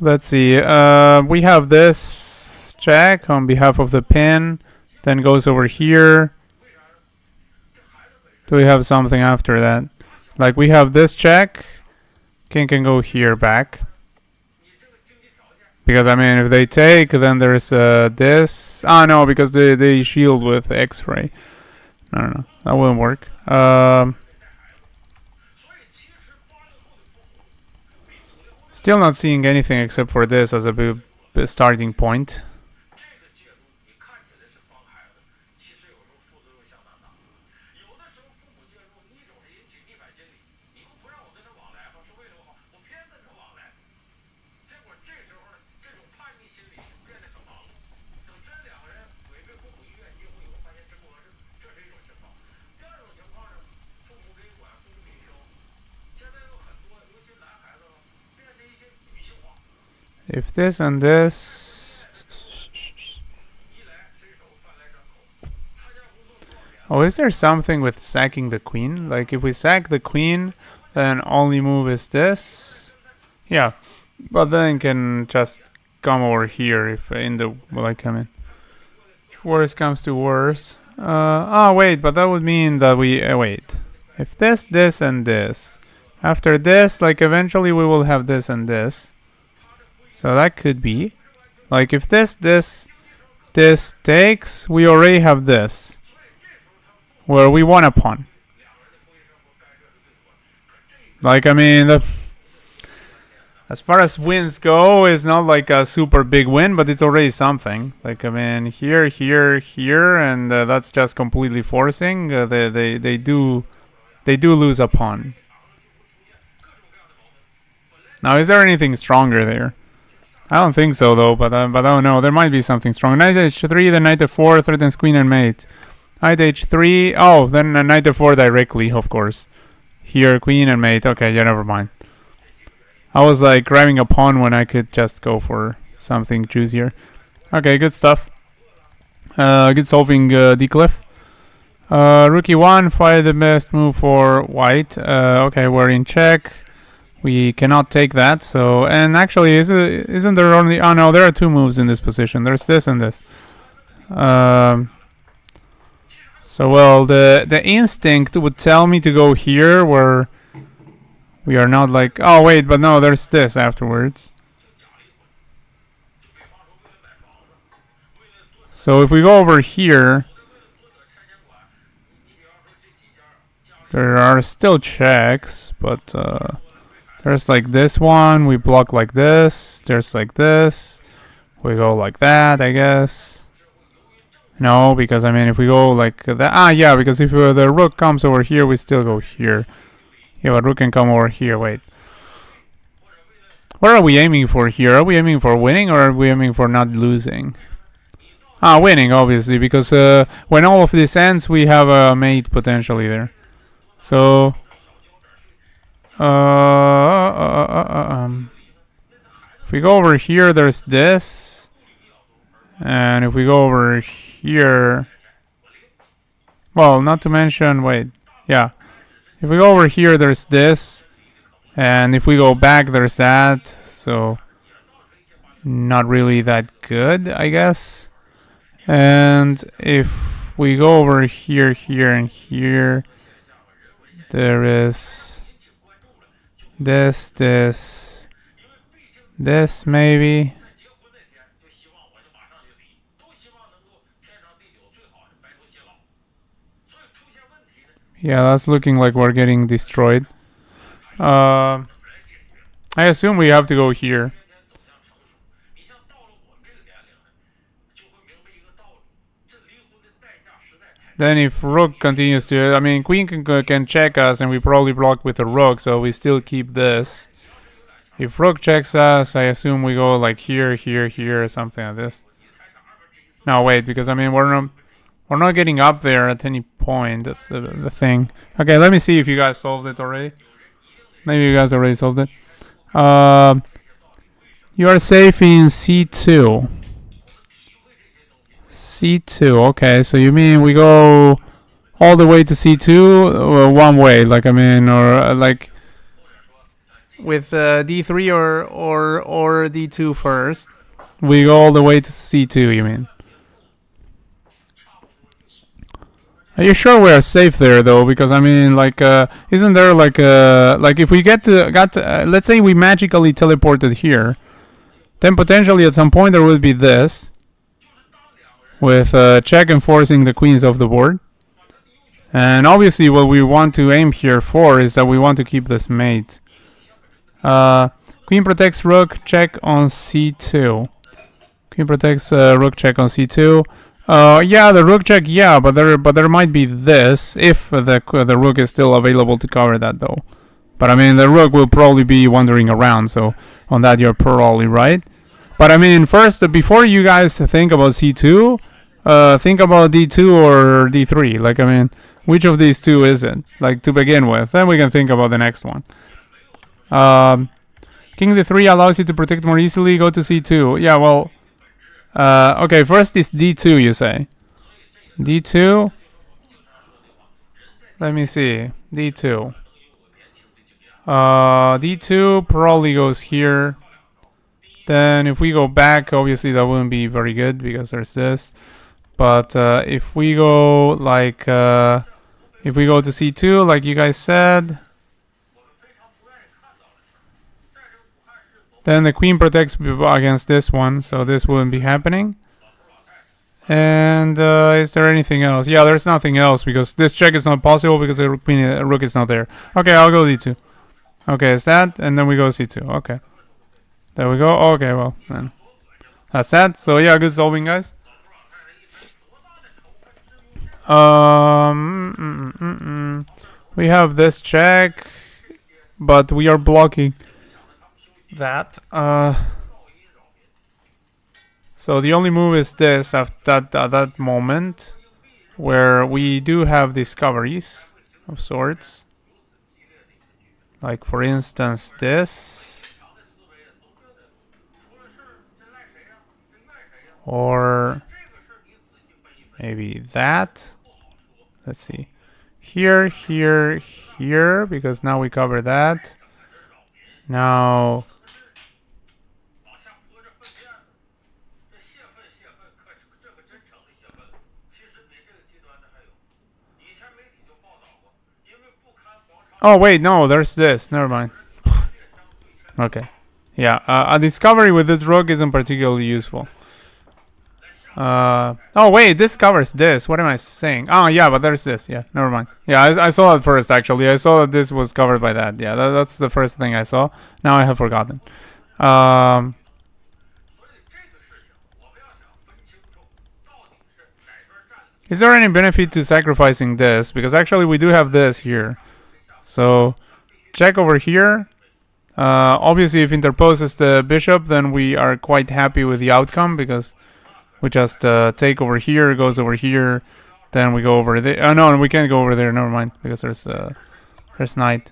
Let's see. We have this check on behalf of the pin. Then goes over here. Do we have something after that? Like we have this check. King can go here back. Because I mean, if they take, then there's this. Ah, no, because they shield with X-ray. No, that wouldn't work. Still not seeing anything except for this as a starting point. If this and this... Oh, is there something with sacking the queen? Like, if we sack the queen, then only move is this. Yeah, but then can just come over here if in the... Like, I mean... If worse comes to worse... wait, but that would mean that we... wait. If this, and this... After this, like, eventually we will have this and this. So that could be. Like, if this takes, we already have this. Where we want a pawn. Like, I mean, as far as wins go, it's not like a super big win, but it's already something. Like, I mean, here, and that's just completely forcing. They do lose a pawn. Now, is there anything stronger there? I don't think so though, but I don't know. There might be something strong. Knight h3, then knight f4, threatens queen and mate. Knight h3. Oh, then knight f4 directly, of course. Here, queen and mate. Okay, yeah, never mind. I was like grabbing a pawn when I could just go for something juicier. Okay, good stuff. Good solving, Decliff. Rook e1, probably the best move for white. Okay, we're in check. We cannot take that, so... And actually, isn't there only... Oh, no, there are two moves in this position. There's this and this. So, well, the instinct would tell me to go here, where we are not like... Oh, wait, but no, there's this afterwards. So, if we go over here... There are still checks, but... There's like this one, we block like this, there's like this, we go like that, I guess. No, because I mean, if we go like that, yeah, because if the rook comes over here, we still go here. Yeah, but rook can come over here, wait. What are we aiming for here? Are we aiming for winning or are we aiming for not losing? Winning, obviously, because when all of this ends, we have a mate potentially there. So... if we go over here, there's this, and if we go over here, well, not to mention, wait, yeah, if we go over here, there's this, and if we go back, there's that, so not really that good, I guess. And if we go over here, and here, there is this maybe. Yeah, that's looking like we're getting destroyed. I assume we have to go here. Then if rook continues to, I mean, queen can check us, and we probably block with a rook, so we still keep this. If rook checks us, I assume we go like here, here, here, or something like this. No, wait, because I mean we're not getting up there at any point. That's the thing. Okay, let me see if you guys solved it already. Maybe you guys already solved it. You are safe in C2. C2. Okay, so you mean we go all the way to C2 one way, like I mean, or like with D3 or D2 first. We go all the way to C2. You mean? Are you sure we are safe there though? Because I mean, like, isn't there like if we got to let's say we magically teleported here, then potentially at some point there would be this with check enforcing the queens off the board. And obviously what we want to aim here for is that we want to keep this mate. Queen protects rook, check on c2. Queen protects rook, check on c2. Yeah, the rook check, yeah, but there might be this if the rook is still available to cover that though. But I mean, the rook will probably be wandering around, so on that you're probably right. But I mean, first, before you guys think about c2, think about d2 or d3. Like, I mean, which of these two is it? Like, to begin with. Then we can think about the next one. King d3 allows you to protect more easily. Go to c2. Yeah, well... okay, first is d2, you say. d2? Let me see. d2. d2 probably goes here. Then if we go back, obviously that wouldn't be very good because there's this. But if we go like... if we go to c2, like you guys said... Then the queen protects against this one, so this wouldn't be happening. And is there anything else? Yeah, there's nothing else because this check is not possible because the rook is not there. Okay, I'll go d2. Okay, it's that, and then we go c2. Okay, there we go. Okay, well then that's that. So yeah, good solving, guys. We have this check, but we are blocking that. So the only move is this at that moment, where we do have discoveries of sorts. Like for instance this. Or maybe that. Let's see. Here, here, here, because now we cover that. Now... Oh, wait, no, there's this. Never mind. Okay. Yeah, a discovery with this rook isn't particularly useful. Oh, wait, this covers this. What am I saying? Oh, yeah, but there's this. Yeah, never mind. Yeah, I saw it first, actually. I saw that this was covered by that. Yeah, that's the first thing I saw. Now I have forgotten. Is there any benefit to sacrificing this? Because actually we do have this here. So, check over here. Obviously, if interposes the bishop, then we are quite happy with the outcome because we just take over here, goes over here, then we go over there. Oh no, we can't go over there. Never mind, because there's knight.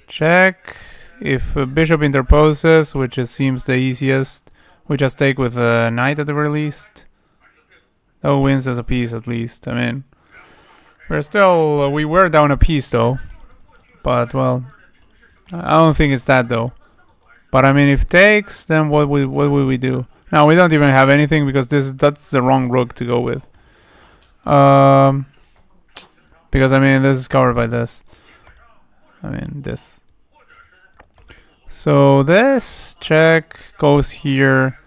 Check. If bishop interposes, which seems the easiest, we just take with knight at the very least. That wins as a piece at least. I mean, we were down a piece though, but well, I don't think it's that though. But I mean, if takes, then what will we do? Now we don't even have anything because that's the wrong rook to go with. Because I mean, this is covered by this. I mean, this. So this check goes here.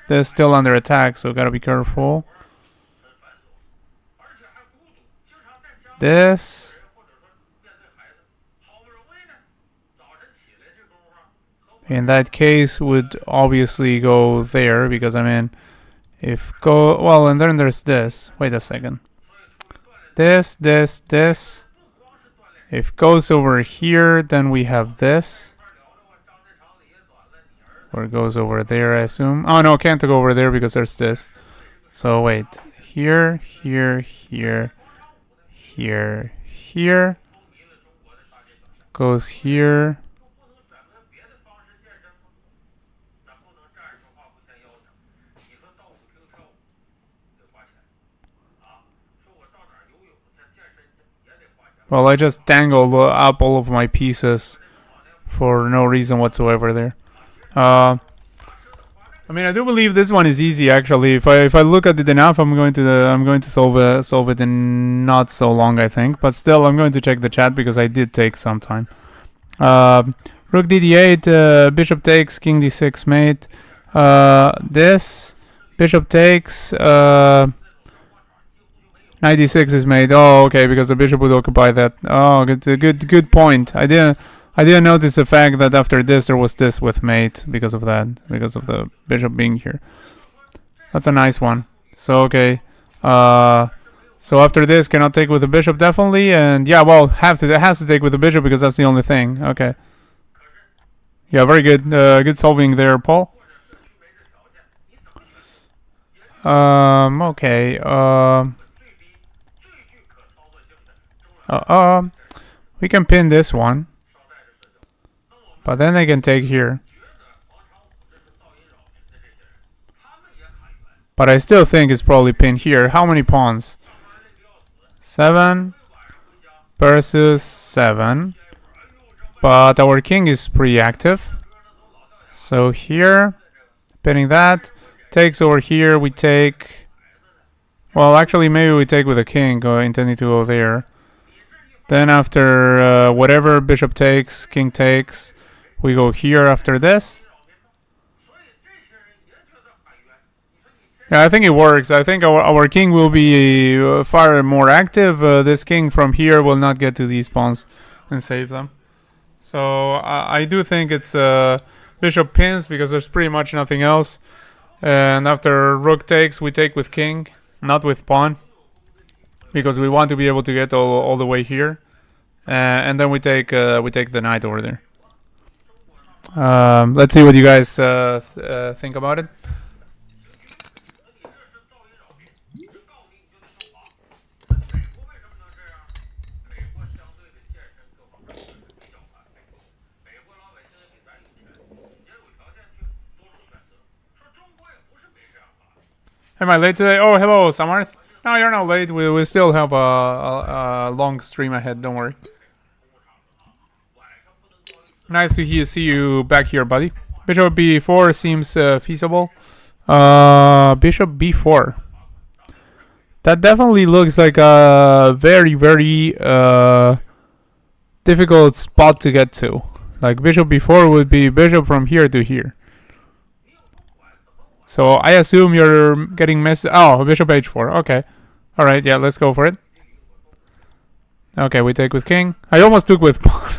They're still under attack, so gotta be careful. This. In that case, would obviously go there because I mean, if go well, and then there's this. Wait a second. This. If goes over here, then we have this. Or it goes over there, I assume. Oh no, can't go over there because there's this. So wait, here. Goes here. Well, I just dangled up all of my pieces for no reason whatsoever there. I mean, I do believe this one is easy. Actually, if I look at it enough, I'm going to solve it in not so long, I think. But still, I'm going to check the chat because I did take some time. Rook d8, bishop takes, king d6 mate. This bishop takes. Knight d6 is made. Oh, okay, because the bishop would occupy that. Oh, good point. I didn't notice the fact that after this there was this with mate because of that, because of the bishop being here. That's a nice one. So okay, so after this cannot take with the bishop definitely, and yeah, well, it has to take with the bishop because that's the only thing. Okay. Yeah, very good. Good solving there, Paul. Okay. We can pin this one, but then they can take here. But I still think it's probably pinned here. How many pawns? 7 versus 7. But our king is pretty active. So here, pinning that, takes over here. We take. Well, actually, maybe we take with a king, intending to go there. Then after whatever bishop takes, king takes, we go here after this. Yeah, I think it works. I think our king will be far more active. This king from here will not get to these pawns and save them. So I do think it's bishop pins because there's pretty much nothing else. And after rook takes, we take with king, not with pawn. Because we want to be able to get all the way here, and then we take the knight over there. Let's see what you guys think about it. Am I late today? Oh, hello, Samarth. No, you're not late. We still have a long stream ahead. Don't worry. Nice to see you back here, buddy. Bishop b4 seems feasible. Bishop b4. That definitely looks like a very difficult spot to get to. Like bishop b4 would be bishop from here to here. So I assume you're getting messed. Oh, bishop h4. Okay. All right. Yeah, let's go for it. Okay, we take with king. I almost took with pawn.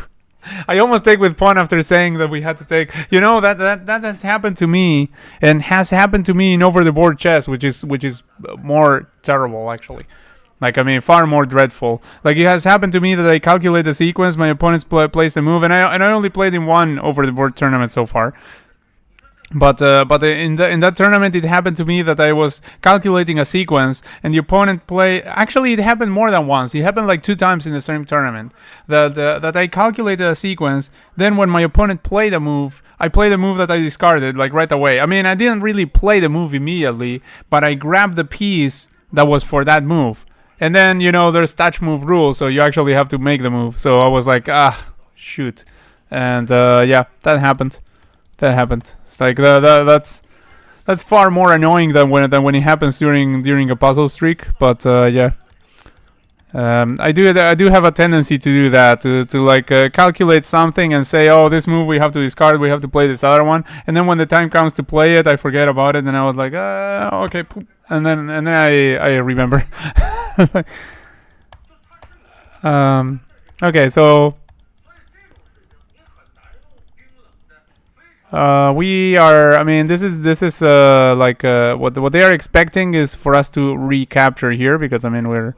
I almost take with pawn after saying that we had to take. You know that has happened to me and has happened to me in over the board chess, which is more terrible actually. Like I mean, far more dreadful. Like it has happened to me that I calculate the sequence, my opponent's place the move, and I only played in one over the board tournament so far. But in that tournament, it happened to me that I was calculating a sequence, and the opponent play. Actually, it happened more than once. It happened like 2 times in the same tournament. That I calculated a sequence. Then when my opponent played a move, I played a move that I discarded like right away. I mean, I didn't really play the move immediately, but I grabbed the piece that was for that move. And then there's touch move rule, so you actually have to make the move. So I was like, shoot, and yeah, that happened. That happened. It's like that's far more annoying than when it happens during a puzzle streak. But yeah, I do have a tendency to do that to like calculate something and say, oh, this move we have to discard, we have to play this other one, and then when the time comes to play it, I forget about it, and I was like, okay, poop. and then I remember. Okay, so. We are. I mean, this is like what they are expecting is for us to recapture here because I mean we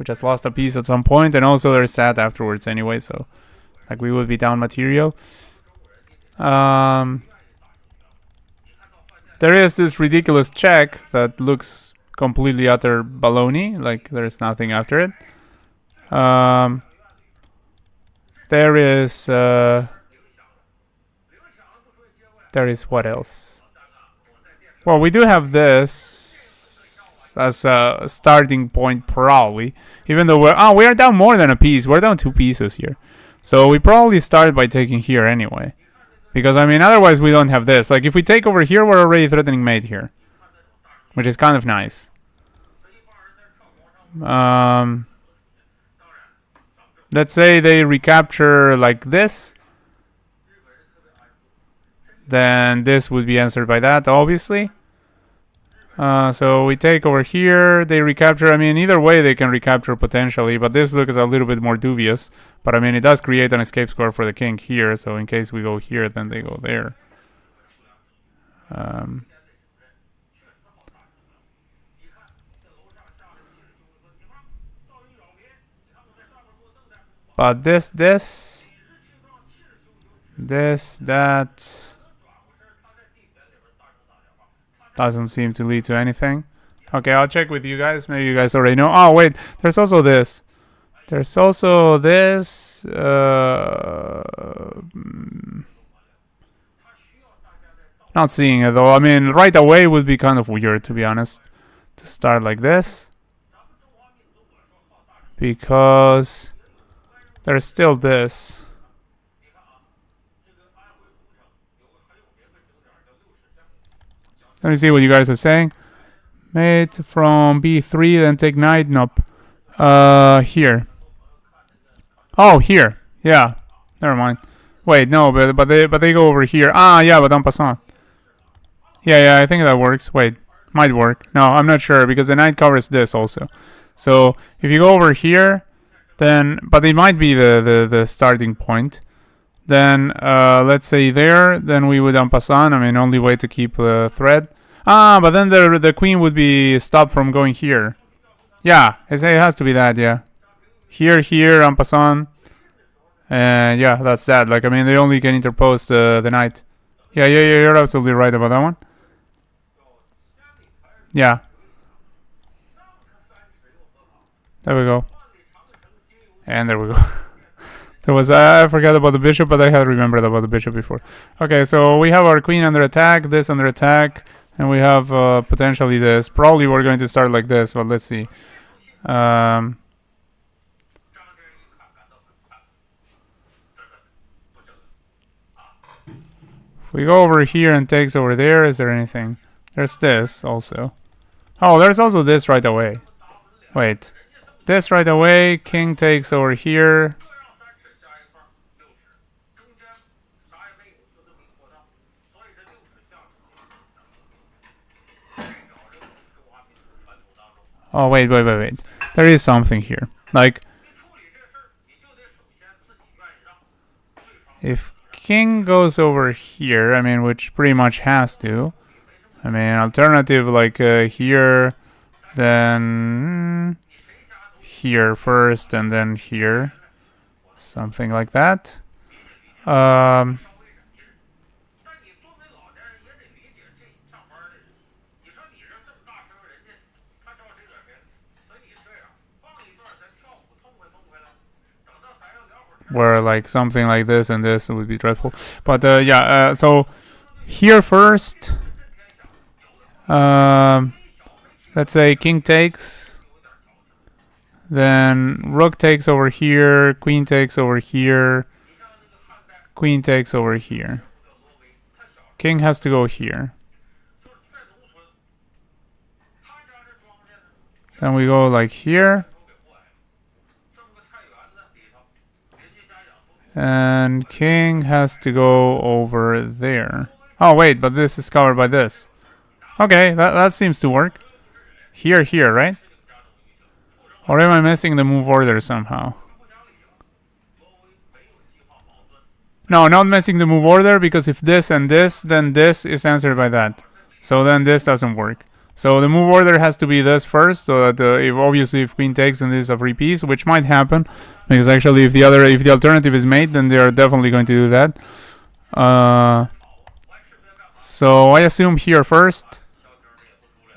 just lost a piece at some point, and also they're sad afterwards anyway. So like we would be down material. Um, there is this ridiculous check that looks completely utter baloney. Like there's nothing after it. There is what else? Well, we do have this as a starting point probably. Even though we are down more than a piece. We're down 2 pieces here. So we probably start by taking here anyway. Because I mean otherwise we don't have this. Like if we take over here we're already threatening mate here. Which is kind of nice. Let's say they recapture like this. Then this would be answered by that, obviously. So we take over here, they recapture. I mean, either way they can recapture potentially, but this looks a little bit more dubious. But I mean, it does create an escape square for the king here, so in case we go here, then they go there. But that doesn't seem to lead to anything. Okay, I'll check with you guys. Maybe you guys already know. Oh, wait. There's also this. There's also this. Not seeing it, though. I mean, right away would be kind of weird, to be honest. To start like this. Because there's still this. Let me see what you guys are saying. Mate from B3, then take knight. Nope. Here. Oh, here. Yeah. Never mind. Wait, no, but they go over here. Ah, yeah, but en passant. Yeah, I think that works. Wait, might work. No, I'm not sure because the knight covers this also. So if you go over here, then but it might be the starting point. Then let's say there, then we would en passant. I mean, only way to keep the thread. Ah, but then the queen would be stopped from going here. Yeah, it has to be that. Yeah, here, en passant. And yeah, that's that. Like I mean, they only can interpose the knight. Yeah, you're absolutely right about that one. Yeah. There we go. And there we go. There was I forgot about the bishop, but I had remembered about the bishop before. Okay, so we have our queen under attack, this under attack, and we have potentially this. Probably we're going to start like this, but let's see. If we go over here and takes over there, is there anything? There's this also. Oh, there's also this right away. Wait. This right away, king takes over here. Oh, wait. There is something here. Like, if king goes over here, I mean, which pretty much has to. I mean, alternative like here, then here first, and then here. Something like that. Where like something like this and this would be dreadful. But yeah, so here first. Let's say king takes. Then rook takes over here, queen takes over here, queen takes over here. King has to go here. Then we go like here. And king has to go over there. Oh wait, but this is covered by this. Okay, that seems to work. Here, right? Or am I missing the move order somehow? No, not messing the move order, because if this and this, then this is answered by that. So then this doesn't work. So the move order has to be this first, so that if obviously if queen takes, then this is a free piece, which might happen, because actually if the alternative is mate, then they are definitely going to do that. So I assume here first.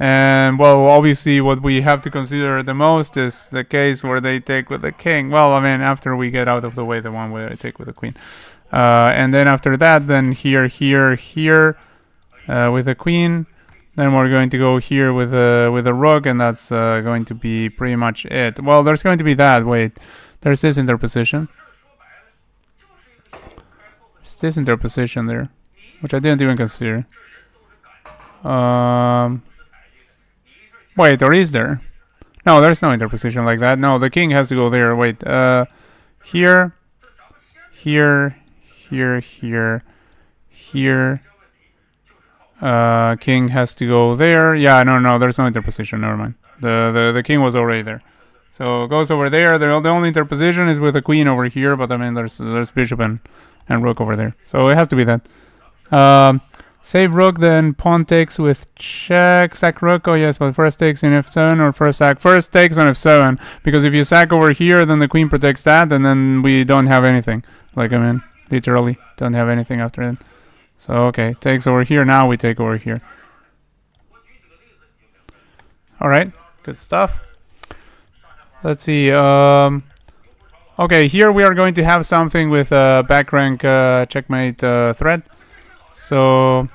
And well, obviously what we have to consider the most is the case where they take with the king. Well, I mean, after we get out of the way, the one where I take with the queen. And then after that, then here, with the queen. Then we're going to go here with a rook, and that's going to be pretty much it. Well, there's going to be that. Wait, there's this interposition. There's this interposition there, which I didn't even consider. Wait, or is there? No, there's no interposition like that. No, the king has to go there. Wait, here, here, king has to go there. Yeah, no, there's no interposition. Never mind. The king was already there, so it goes over there. The only interposition is with the queen over here, but I mean there's bishop and rook over there, so it has to be that. Save rook, then pawn takes with check, sack rook. Oh yes, but first takes in f7 or first sack. First takes on f7, because if you sack over here, then the queen protects that, and then we don't have anything. Like, I mean, literally don't have anything after it. So okay, takes over here. Now we take over here. All right, good stuff. Let's see. Okay, here we are going to have something with back rank checkmate threat. So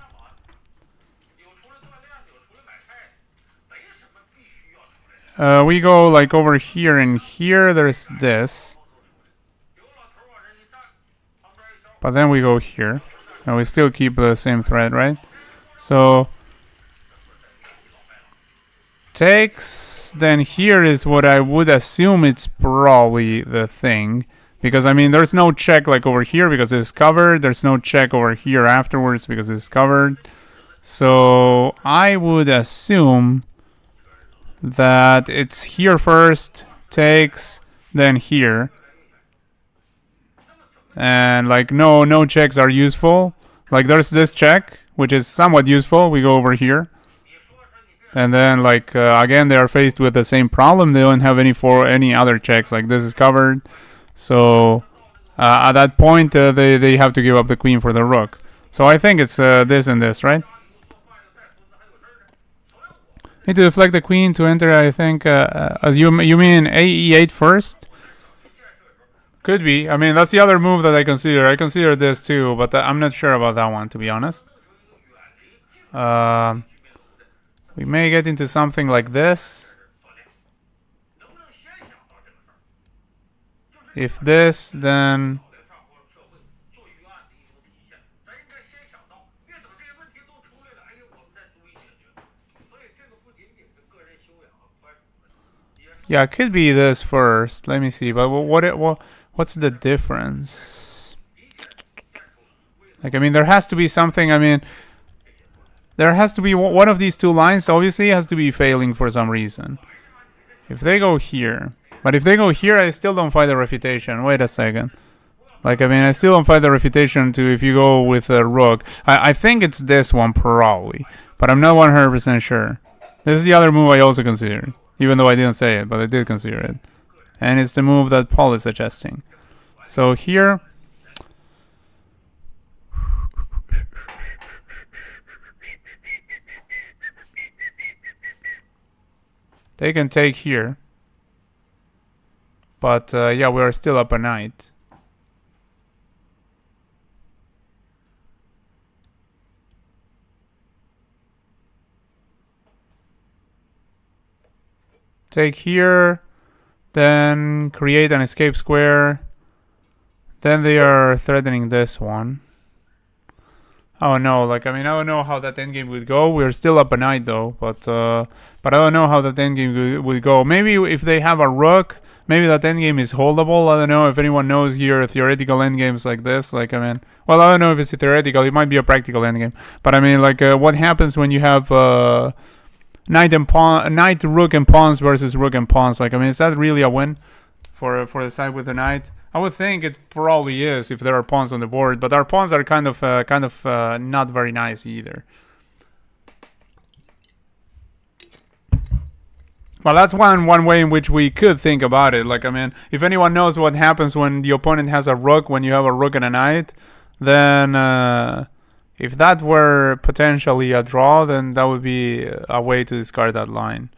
we go like over here and here. There's this, but then we go here, and we still keep the same thread, right? So takes. Then here is what I would assume it's probably the thing. Because, I mean, there's no check like over here because it's covered. There's no check over here afterwards because it's covered. So I would assume that it's here first, takes, then here. And like no checks are useful. Like there's this check, which is somewhat useful. We go over here. And then like again they are faced with the same problem. They don't have any other checks. Like this is covered. So at that point, they have to give up the queen for the rook. So I think it's this and this, right? Need to deflect the queen to enter. I think as you mean e8 first? Could be. I mean that's the other move that I consider. I consider this too, but I'm not sure about that one, to be honest. We may get into something like this. If this, then yeah, it could be this first. Let me see. But what's the difference? Like, I mean, there has to be something. I mean, there has to be one of these two lines. Obviously, has to be failing for some reason. If they go here. But if they go here, I still don't find the refutation. Wait a second. Like, I mean, I still don't find the refutation to if you go with a rook. I think it's this one, probably. But I'm not 100% sure. This is the other move I also considered. Even though I didn't say it, but I did consider it. And it's the move that Paul is suggesting. So here... they can take here. But yeah, we are still up a knight. Take here, then create an escape square. Then they are threatening this one. Oh no, like I mean I don't know how that endgame would go. We're still up a knight though, but I don't know how that endgame would go. Maybe if they have a rook, maybe that endgame is holdable. I don't know if anyone knows here theoretical endgames like this. Like I mean, well I don't know if it's a theoretical. It might be a practical endgame. But I mean like what happens when you have knight and pawn, knight, rook and pawns versus rook and pawns? Like I mean, is that really a win for the side with the knight? I would think it probably is if there are pawns on the board, but our pawns are kind of not very nice either. Well, that's one way in which we could think about it. Like, I mean, if anyone knows what happens when the opponent has a rook, when you have a rook and a knight, then if that were potentially a draw, then that would be a way to discard that line.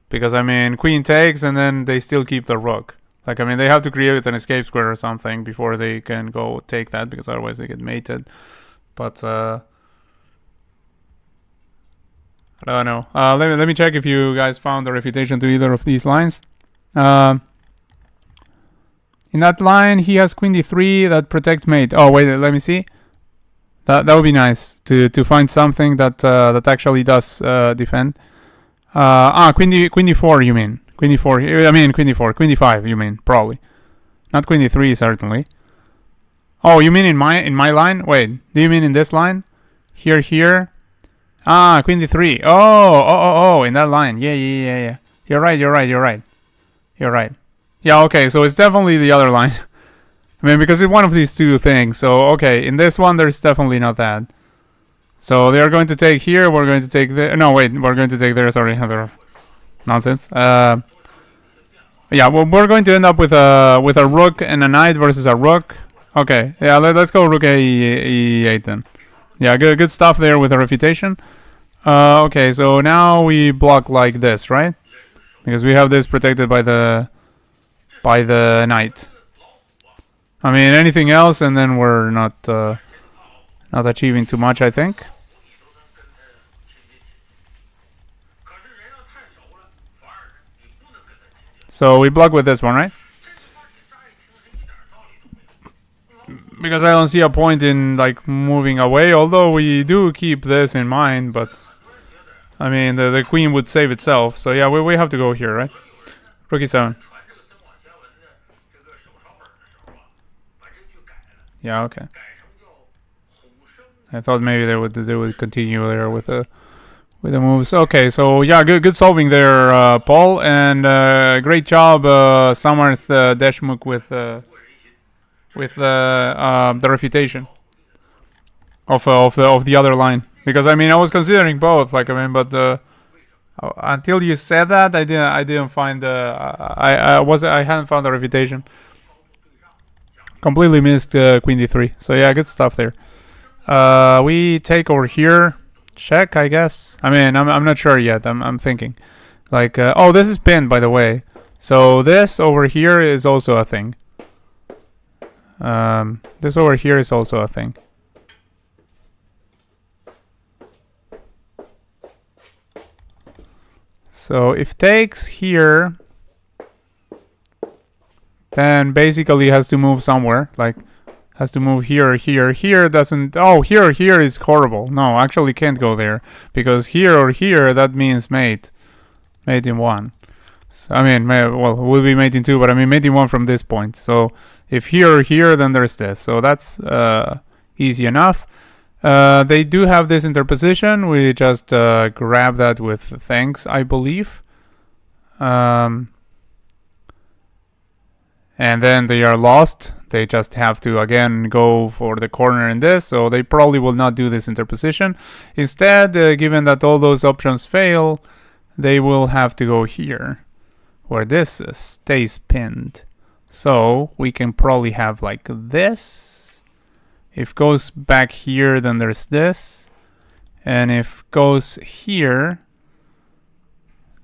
Because, I mean, queen takes and then they still keep the rook. Like, I mean, they have to create an escape square or something before they can go take that, because otherwise they get mated. But, I don't know. Let me check if you guys found a refutation to either of these lines. In that line, he has queen d3 that protect mate. Oh, wait, let me see. That would be nice to find something that that actually does defend. Queen d4, you mean? Queen d4. I mean queen d4. Queen d5, you mean? Probably. Not queen d3, certainly. Oh, you mean in my line? Wait, do you mean in this line? Here. Queen d3. Oh, in that line. Yeah. You're right. Yeah, okay, so it's definitely the other line. I mean, because it's one of these two things. So, okay, in this one, there's definitely not that. So they are going to take here. We're going to take there. No, wait, we're going to take there. Sorry, other nonsense. Yeah, well, we're going to end up with a rook and a knight versus a rook. Okay, yeah, let's go rook e8 then. Yeah, good stuff there with a refutation. Okay, so now we block like this, right? Because we have this protected by the knight. I mean, anything else, and then we're not achieving too much, I think. So we block with this one, right? Because I don't see a point in like moving away, although we do keep this in mind, but I mean the queen would save itself, so yeah, we have to go here, right? Rook e7. Yeah, okay. I thought maybe they would continue there with the moves. Okay, so yeah, good solving there, Paul, and great job, Samarth Deshmukh with the refutation of the other line. Because I mean, I was considering both. Like, I mean, but until you said that, I didn't find I hadn't found the refutation. Completely missed queen d3. So yeah, good stuff there. We take over here. Check, I guess. I mean, I'm not sure yet. I'm thinking. Like, oh, this is pinned, by the way. So this over here is also a thing. This over here is also a thing. So if takes here, then basically has to move somewhere. Like, has to move here. Here doesn't. Oh, here is horrible. No, actually can't go there, because here or here, that means mate in one. So, I mean, well, we'll be mate in two, but I mean mate in one from this point. So if here or here, then there's this. So that's easy enough. They do have this interposition. We just grab that with thanks, I believe. And then they are lost. They just have to again go for the corner in this, so they probably will not do this interposition. Instead, given that all those options fail, they will have to go here, where this stays pinned. So we can probably have like this. If goes back here, then there's this. And if goes here,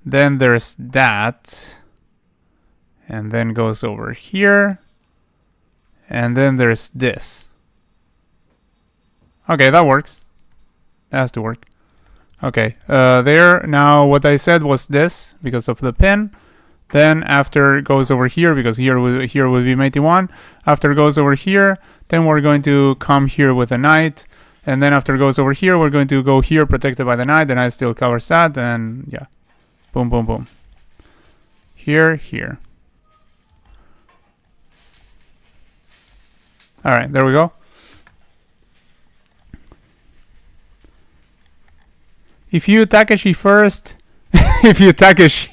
then there's that. And then goes over here. And then there's this. Okay, that works. That has to work. Okay, there. Now what I said was this, because of the pin. Then after it goes over here, because here will be mate one. After it goes over here, then we're going to come here with a knight. And then after it goes over here, we're going to go here protected by the knight. The knight still covers that. And yeah, boom, boom, boom. Here. All right, there we go. If you Takeshi first, if you Takeshi,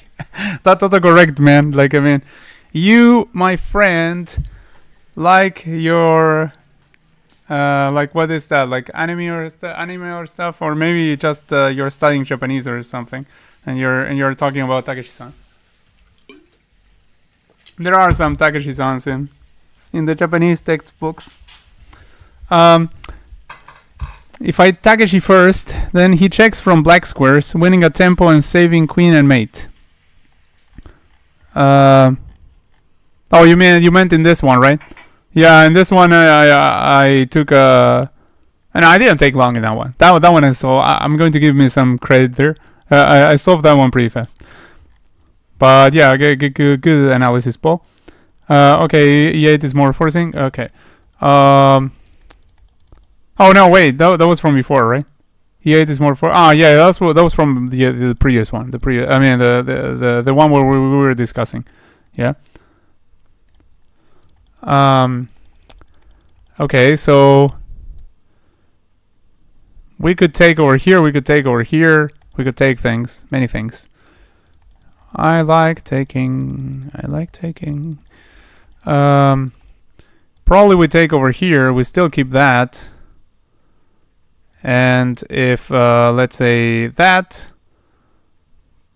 that's autocorrect, man. Like, I mean, You, my friend, like your like what is that? Like anime or stuff, or maybe just you're studying Japanese or something, and you're talking about Takeshi-san. There are some Takeshi-sans in the Japanese textbooks. If I Takeshi first, then he checks from black squares, winning a tempo and saving queen and mate. Oh, you meant in this one, right? Yeah, in this one I took a. And I didn't take long in that one. That one is so. I'm going to give me some credit there. I solved that one pretty fast. But yeah, good analysis, Paul. Okay, E8 is more forcing. Okay. Oh no, wait, that was from before, right? E8 is more for. Ah, yeah, that was from the previous one. I mean the one where we were discussing. Yeah. Okay, so we could take over here. We could take over here. We could take things, many things. I like taking. Probably we take over here. We still keep that. And if let's say that,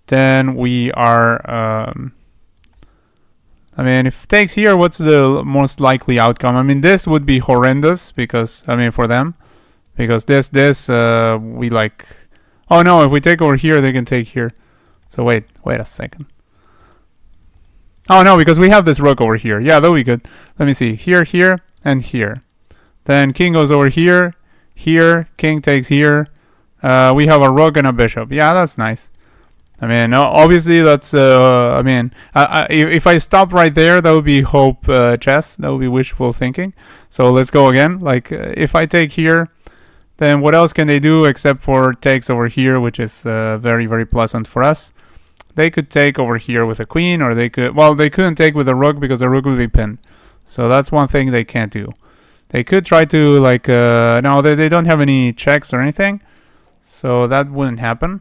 then we are. I mean, if takes here, what's the most likely outcome? I mean, this would be horrendous because I mean for them, because this we like. Oh no! If we take over here, they can take here. So wait a second. Oh no, because we have this rook over here. Yeah, that'll be good. Let me see. Here, and here. Then king goes over here. Here, king takes here. We have a rook and a bishop. Yeah, that's nice. I mean, obviously that's. I mean, if I stop right there, that would be hope chess. That would be wishful thinking. So let's go again. Like if I take here, then what else can they do except for takes over here, which is very very pleasant for us. They could take over here with a queen, or they could. Well, they couldn't take with a rook because the rook would be pinned. So that's one thing they can't do. They could try to like no, they don't have any checks or anything, so that wouldn't happen.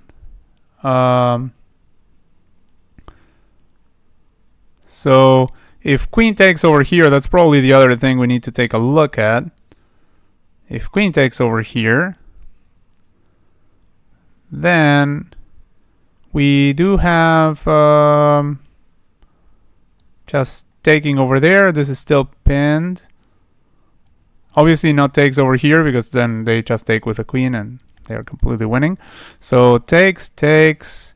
So if queen takes over here, that's probably the other thing we need to take a look at. If queen takes over here, then we do have just taking over there. This is still pinned. Obviously not takes over here because then they just take with a queen and they're completely winning. So takes,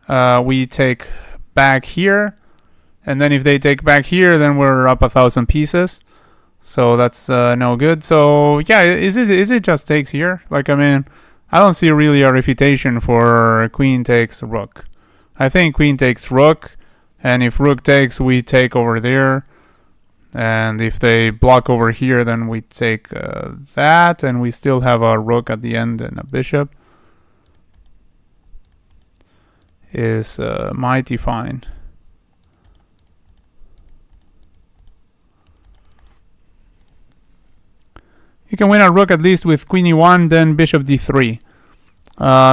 we take back here. And then if they take back here, then we're up 1,000 pieces. So that's no good. So yeah, is it just takes here? Like, I mean, I don't see really a refutation for queen takes rook. I think queen takes rook. And if rook takes, we take over there. And if they block over here, then we take that, and we still have a rook at the end and a bishop. Is mighty fine. You can win a rook at least with queen e1, then bishop d3.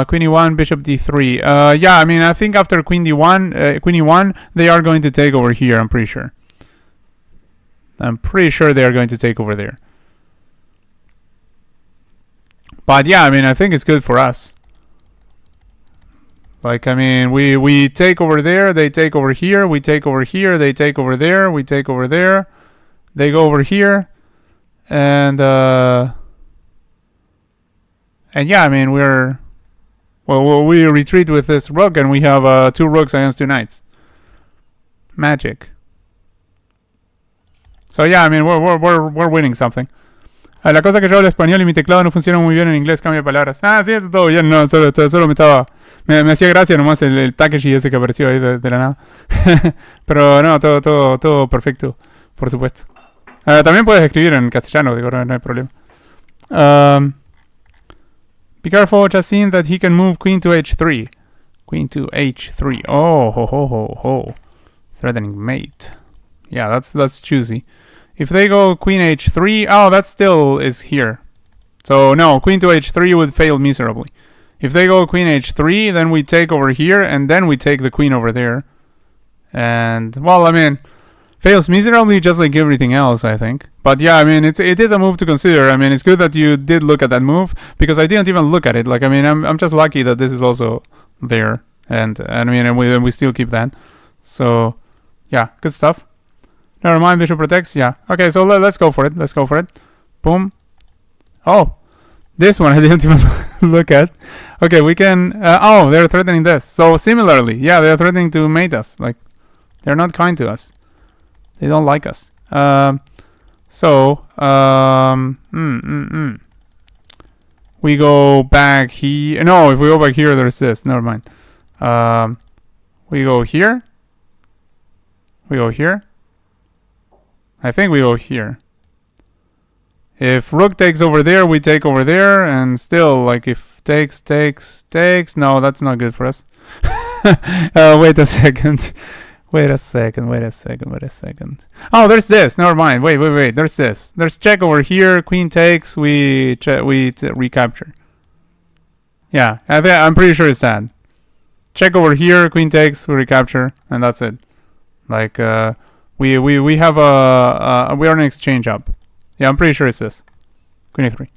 Queen e1, bishop d3. Yeah, I mean, I think after queen e1, they are going to take over here, I'm pretty sure. I'm pretty sure they are going to take over there. But yeah, I mean, I think it's good for us. Like, I mean, we take over there, they take over here, we take over here, they take over there, we take over there, they go over here, and yeah, I mean, we retreat with this rook, and we have 2 rooks against 2 knights. Magic. So yeah, I mean, we're winning something. La cosa que yo hablo español y mi teclado no funciona muy bien en inglés, cambia palabras. Ah, sí, está todo bien, no, solo me hacía gracia nomás el Takeshi ese que apareció ahí de la nada. Pero no, todo perfecto, por supuesto. También puedes escribir en castellano, digo, no hay problema. Be careful, just seen that he can move queen to h3. Queen to h3. Oh, ho. Threatening mate. Yeah, that's choosy. If they go queen h3, oh, that still is here. So no, queen to h3 would fail miserably. If they go queen h3, then we take over here, and then we take the queen over there. And, well, I mean, Fails miserably, just like everything else, I think. But yeah, I mean, it is a move to consider. I mean, it's good that you did look at that move, because I didn't even look at it. Like, I mean, I'm just lucky that this is also there, and I mean, and we still keep that. So yeah, good stuff. Never mind, bishop protects. Yeah. Okay, so let's go for it. Let's go for it. Boom. Oh, this one I didn't even look at. Okay, we can. Oh, they're threatening this. So similarly, yeah, they're threatening to mate us. Like, they're not kind to us. They don't like us. We go back here. No, if we go back here, there's this. Never mind. We go here. We go here. I think we go here. If rook takes over there, we take over there, and still, like, if takes, no, that's not good for us. Wait a second. Wait a second. Oh, there's this. Never mind. Wait. There's this. There's check over here. Queen takes. We recapture. Yeah, I'm pretty sure it's that. Check over here. Queen takes. We recapture, and that's it. Like, we have we are an exchange up. Yeah, I'm pretty sure it's this. Queen a3.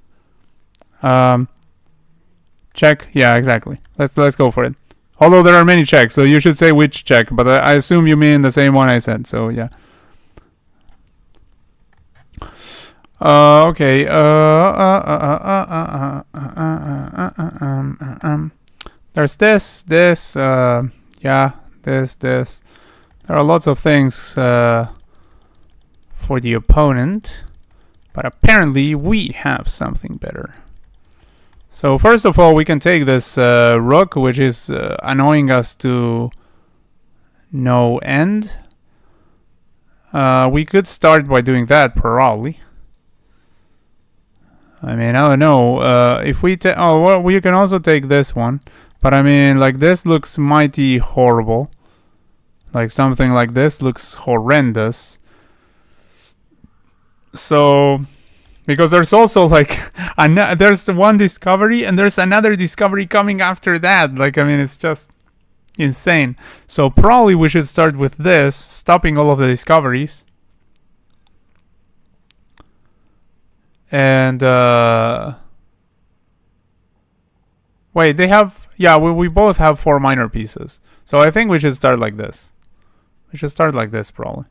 Check. Yeah, exactly. Let's go for it. Although there are many checks, so you should say which check, but I assume you mean the same one I said, so yeah. Okay. There's this, yeah, this. There are lots of things for the opponent, but apparently we have something better. So first of all, we can take this rook, which is annoying us to no end. We could start by doing that, probably. I mean, I don't know. If we take... Oh, well, we can also take this one. But I mean, like, this looks mighty horrible. Like, something like this looks horrendous. So... Because there's also, like, there's one discovery, and there's another discovery coming after that. Like, I mean, it's just insane. So probably we should start with this, stopping all of the discoveries. And, wait, they have... Yeah, we both have 4 minor pieces. So I think we should start like this. We should start like this, probably.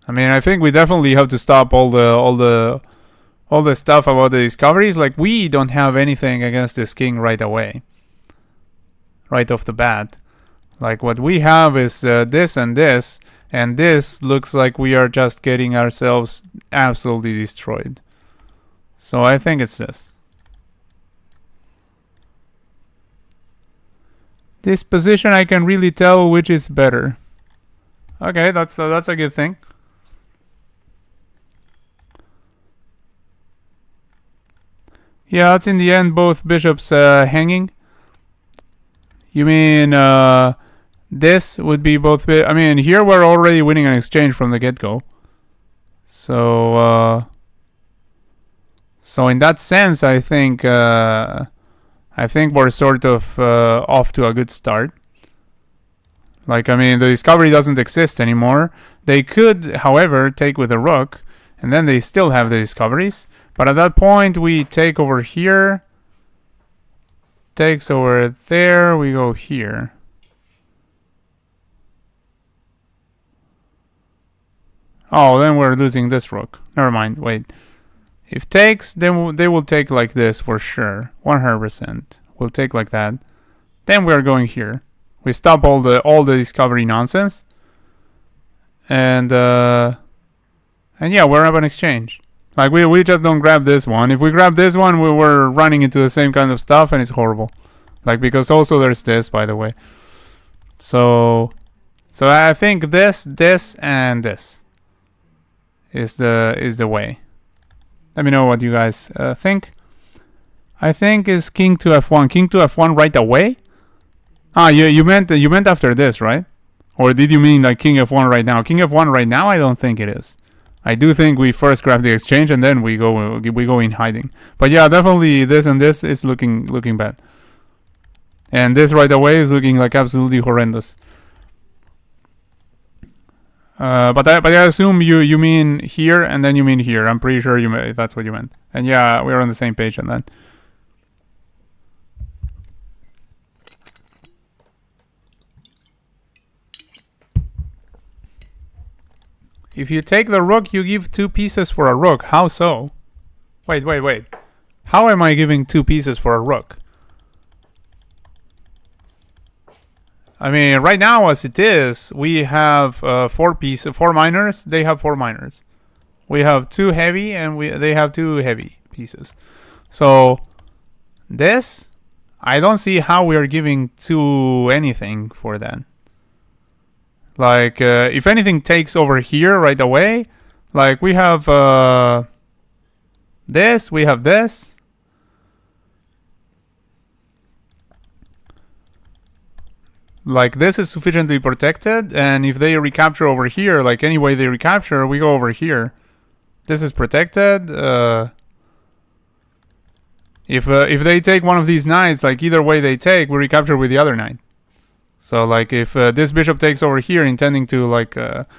I mean, I think we definitely have to stop all the stuff about the discoveries. Like, we don't have anything against this king right away, right off the bat. Like, what we have is this, and this looks like we are just getting ourselves absolutely destroyed. So I think it's this. This position, I can really tell which is better. Okay, that's a good thing. Yeah, that's in the end both bishops hanging. You mean this would be both... I mean, here we're already winning an exchange from the get-go. So in that sense, I think we're sort of off to a good start. Like, I mean, the discovery doesn't exist anymore. They could, however, take with a rook, and then they still have the discoveries. But at that point, we take over here, takes over there, we go here. Oh, then we're losing this rook. Never mind, wait. If takes, then they will take like this for sure. 100%. We'll take like that. Then we're going here. We stop all the discovery nonsense. And yeah, we're up an exchange. Like, we just don't grab this one. If we grab this one, we're running into the same kind of stuff, and it's horrible. Like, because also there's this, by the way. So I think this, and this is the way. Let me know what you guys think. I think is king to f1. King to f1 right away? Ah, you meant after this, right? Or did you mean like king f1 right now? King f1 right now? I don't think it is. I do think we first grab the exchange and then we go in hiding. But yeah, definitely this and this is looking bad. And this right away is looking like absolutely horrendous. But I assume you mean here and then you mean here. I'm pretty sure that's what you meant. And yeah, we're on the same page and then. If you take the rook, you give 2 pieces for a rook. How so? Wait. How am I giving 2 pieces for a rook? I mean, right now as it is, we have 4 minors. They have 4 minors. We have 2 heavy and they have 2 heavy pieces. So this, I don't see how we are giving 2 anything for that. Like, if anything takes over here right away, like we have this, we have this. Like, this is sufficiently protected, and if they recapture over here, like any way they recapture, we go over here. This is protected. If they take one of these knights, like either way they take, we recapture with the other knight. So like if this bishop takes over here, intending to like,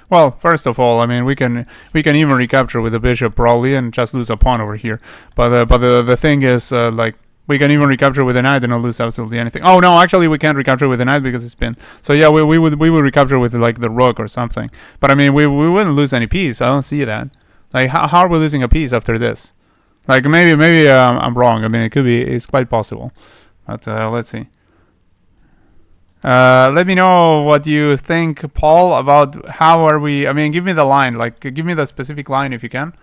well, first of all, I mean we can even recapture with the bishop probably and just lose a pawn over here. But the thing is like we can even recapture with a knight and not lose absolutely anything. Oh no, actually we can't recapture with a knight because it's pinned. So yeah, we would recapture with like the rook or something. But I mean we wouldn't lose any piece. I don't see that. Like how are we losing a piece after this? Like maybe I'm wrong. I mean it's quite possible. But let's see. Let me know what you think, Paul, about how are we. I mean, give me the line, like give me the specific line if you can,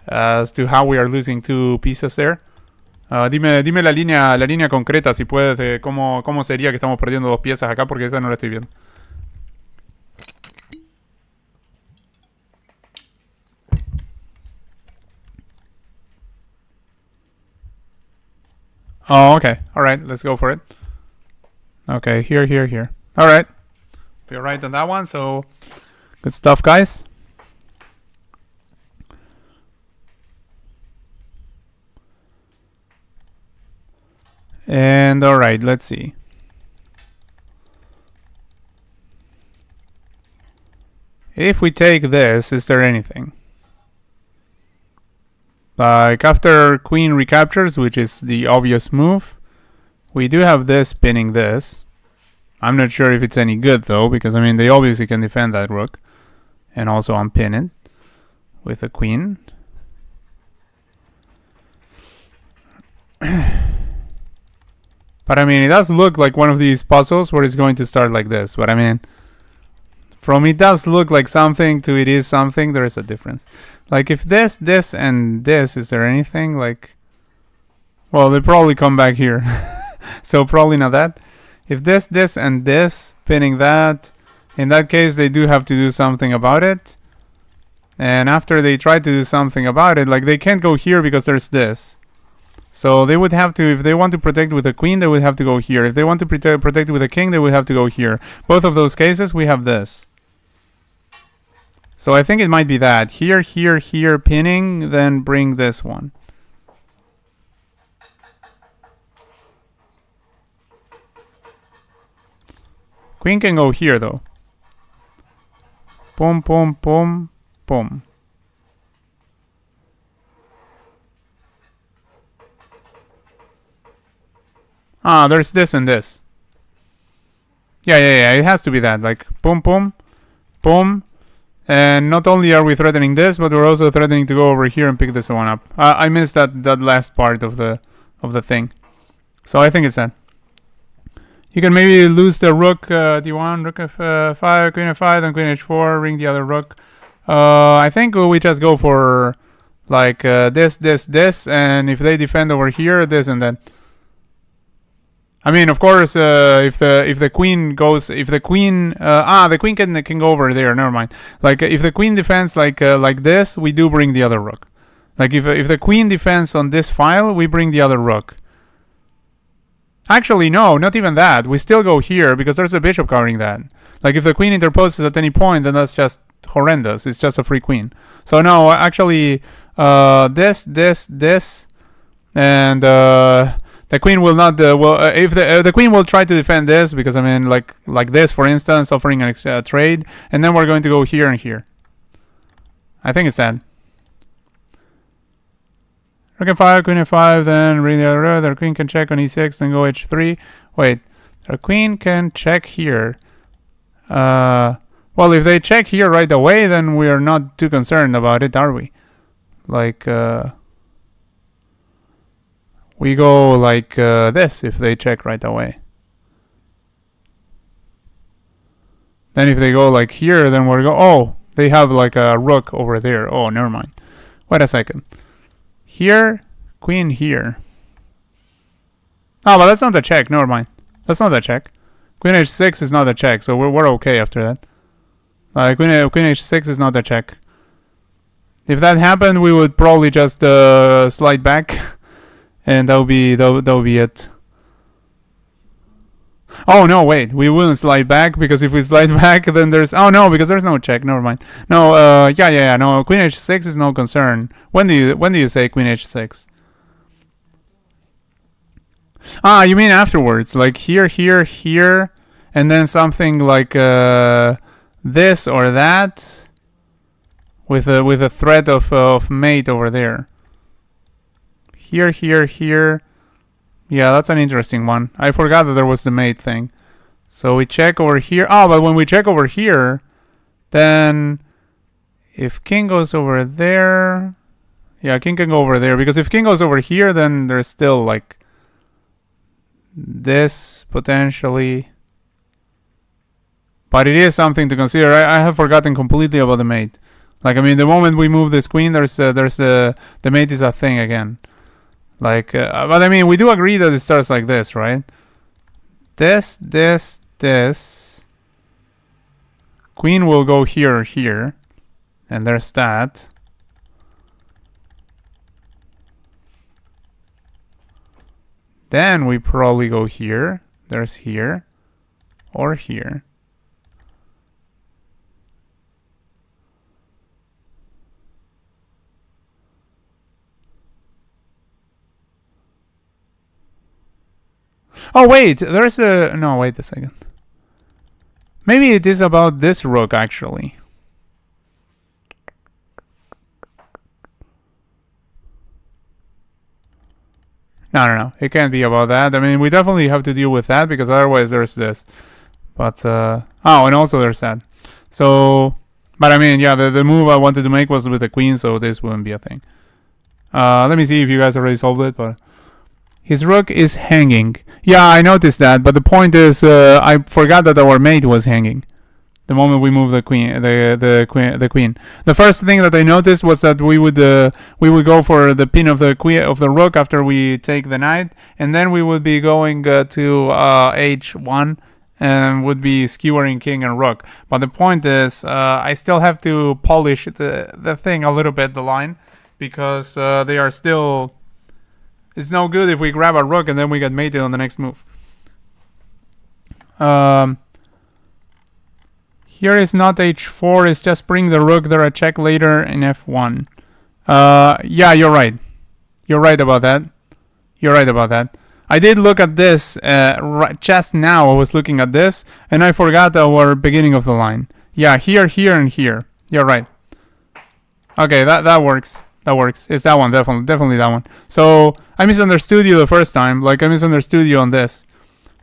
as to how we are losing 2 pieces there. Dime la línea concreta si puedes de cómo sería que estamos perdiendo 2 piezas acá porque esa no la estoy viendo. Oh, okay. All right, let's go for it. Okay, here. All right, we're right on that one. So, good stuff, guys. And all right, let's see. If we take this, is there anything? Like after queen recaptures, which is the obvious move, we do have this pinning this. I'm not sure if it's any good though, because I mean they obviously can defend that rook, and also unpin it with a queen. But I mean it does look like one of these puzzles where it's going to start like this. But I mean, from it does look like something to it is something, there is a difference. Like if this, and this, is there anything? Like, well, they probably come back here. So probably not that. If this, and this, pinning that, in that case they do have to do something about it. And after they try to do something about it, like they can't go here because there's this. So they would have to, if they want to protect with a queen, they would have to go here. If they want to protect with a king, they would have to go here. Both of those cases, we have this. So I think it might be that. Here, pinning, then bring this one. Queen can go here, though. Boom, boom, boom, boom. Ah, there's this and this. Yeah, it has to be that. Like, boom, boom, boom. And not only are we threatening this, but we're also threatening to go over here and pick this one up. I missed that last part of the thing. So I think it's that. You can maybe lose the rook d1, rook f5, queen f5, then queen h4, ring the other rook. I think we just go for like this, and if they defend over here, this and that. I mean, of course, if the queen goes, the queen can go over there. Never mind. Like if the queen defends like this, we do bring the other rook. Like if the queen defends on this file, we bring the other rook. Actually, no, not even that. We still go here because there's a bishop covering that. Like if the queen interposes at any point, then that's just horrendous. It's just a free queen. So no, actually, this, and The queen will not. If the queen will try to defend this, because I mean, like this, for instance, offering a trade, and then we're going to go here and here. I think it's sad. Rook f5, queen f5, then read the other row. Their queen can check on e6, then go h3. Wait, their queen can check here. Well, if they check here right away, then we are not too concerned about it, are we? Like, we go like this if they check right away. Then if they go like here, then we're go. Oh, they have like a rook over there. Oh, never mind. Wait a second. Here, queen here. Oh, but that's not the check. Never mind. That's not the check. Queen h6 is not a check, so we're okay after that. Queen h6 is not a check. If that happened, we would probably just slide back, and that'll be it. Oh no, wait, we wouldn't slide back, because if we slide back, then there's because there's no check. Never mind. No, yeah. No, queen h6 is no concern. When do you say queen h6? Ah, you mean afterwards, like here, and then something like this or that, with a threat of mate over there. Here. Yeah, that's an interesting one. I forgot that there was the mate thing. So we check over here. Oh, but when we check over here, then if king goes over there, yeah, king can go over there, because if king goes over here, then there's still like this potentially. But it is something to consider. I have forgotten completely about the mate. Like, I mean, the moment we move this queen, the mate is a thing again. Like, but I mean, we do agree that it starts like this, right? This. Queen will go here, and there's that. Then we probably go here. There's here, or here. Oh wait, there's a... No, wait a second. Maybe it is about this rook, actually. No. It can't be about that. I mean, we definitely have to deal with that, because otherwise there's this. But, oh, and also there's that. So... But I mean, yeah, the move I wanted to make was with the queen, so this wouldn't be a thing. Let me see if you guys already solved it, but... His rook is hanging. Yeah, I noticed that, but the point is, I forgot that our mate was hanging. The moment we moved the queen, the queen. The first thing that I noticed was that we would go for the pin of the queen of the rook after we take the knight, and then we would be going to h1 and would be skewering king and rook. But the point is, I still have to polish the thing a little bit, the line, because they are still. It's no good if we grab a rook and then we get mated on the next move. Here is not h4, it's just bring the rook there, a check later in f1. Yeah, you're right. You're right about that. I did look at this just now. I was looking at this and I forgot our beginning of the line. Yeah, here, and here. You're right. Okay, that works. That works. It's that one, definitely that one. So I misunderstood you the first time. Like I misunderstood you on this.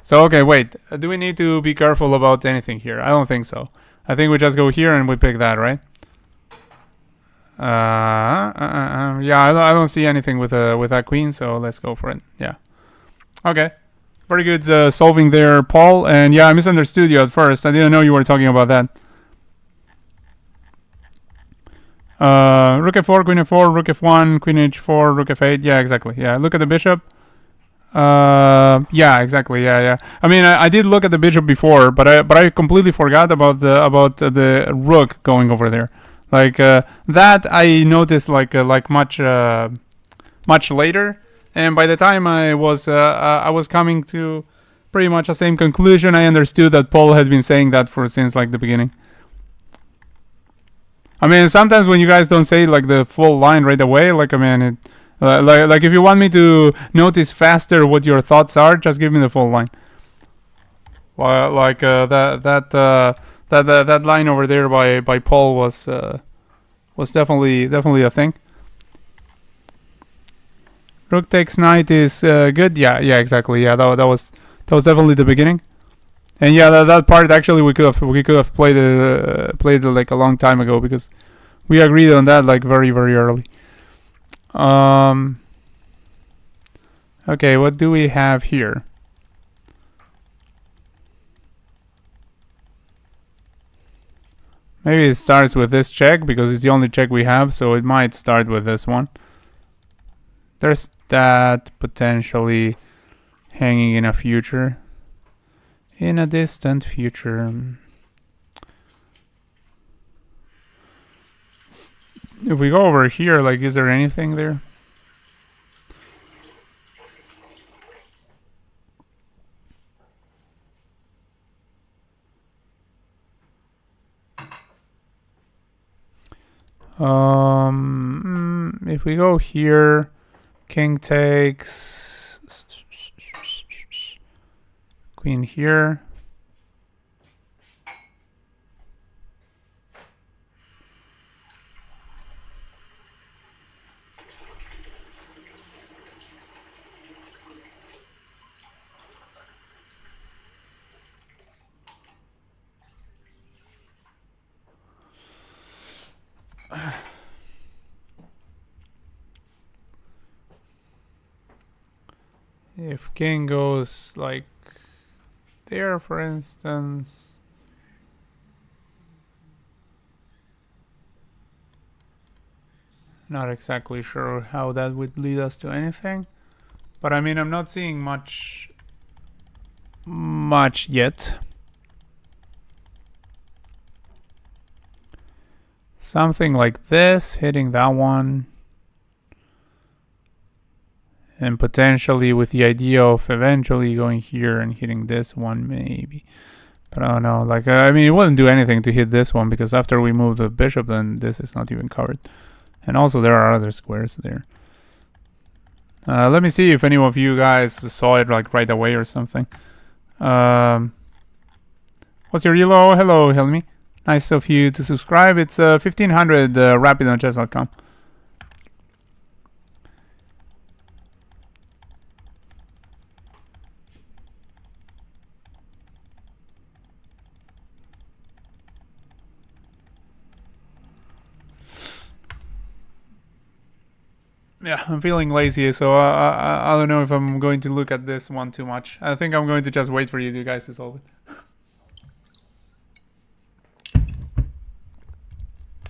So okay, wait. Do we need to be careful about anything here? I don't think so. I think we just go here and we pick that, right? Yeah, I don't see anything with that queen, so let's go for it. Yeah. Okay. Very good solving there, Paul. And yeah, I misunderstood you at first. I didn't know you were talking about that. Rook f4, queen f4, rook f1, queen h4, rook f8. Yeah, exactly. Yeah, look at the bishop. Yeah, exactly. Yeah. I mean, I did look at the bishop before, but I completely forgot about the rook going over there. Like that I noticed like much later, and by the time I was coming to pretty much the same conclusion, I understood that Paul had been saying that since like the beginning. I mean, sometimes when you guys don't say like the full line right away, like I mean, Like if you want me to notice faster what your thoughts are, just give me the full line. Like that line over there by Paul was definitely a thing. Rook takes knight is good. Yeah, exactly. Yeah, that was definitely the beginning. And yeah, that part actually we could have played it like a long time ago, because we agreed on that like very early. Okay, what do we have here? Maybe it starts with this check because it's the only check we have, so it might start with this one. There's that potentially hanging in a future. In a distant future. If we go over here, like, is there anything there? If we go here, king takes, queen here. If king goes like there, for instance. Not exactly sure how that would lead us to anything. But I mean, I'm not seeing much yet. Something like this, hitting that one. And potentially with the idea of eventually going here and hitting this one, maybe. But I don't know. Like, I mean, it wouldn't do anything to hit this one, because after we move the bishop, then this is not even covered. And also, there are other squares there. Let me see if any of you guys saw it like right away or something. What's your yellow? Hello, Helmi. Nice of you to subscribe. It's 1500 rapid on chess.com. Yeah, I'm feeling lazy, so I don't know if I'm going to look at this one too much. I think I'm going to just wait for you guys to solve it.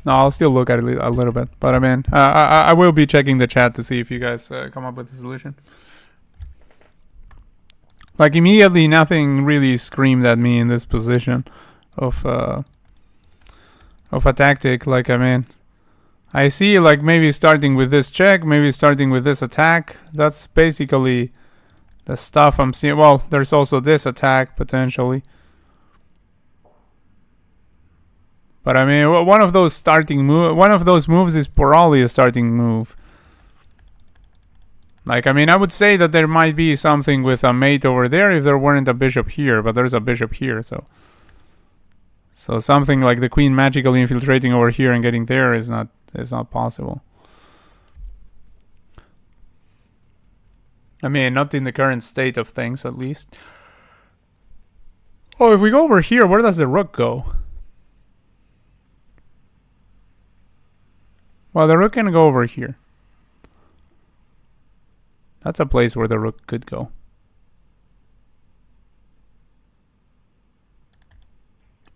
No, I'll still look at it a little bit, but I mean, I will be checking the chat to see if you guys come up with a solution. Like, immediately, nothing really screamed at me in this position of a tactic. Like, I mean, I see like maybe starting with this check, maybe starting with this attack. That's basically the stuff I'm seeing. Well, there's also this attack potentially. But I mean, one of those moves is probably a starting move. Like, I mean, I would say that there might be something with a mate over there if there weren't a bishop here, but there's a bishop here, so something like the queen magically infiltrating over here and getting there is not possible. I mean, not in the current state of things, at least. Oh, if we go over here, where does the rook go? Well, the rook can go over here. That's a place where the rook could go.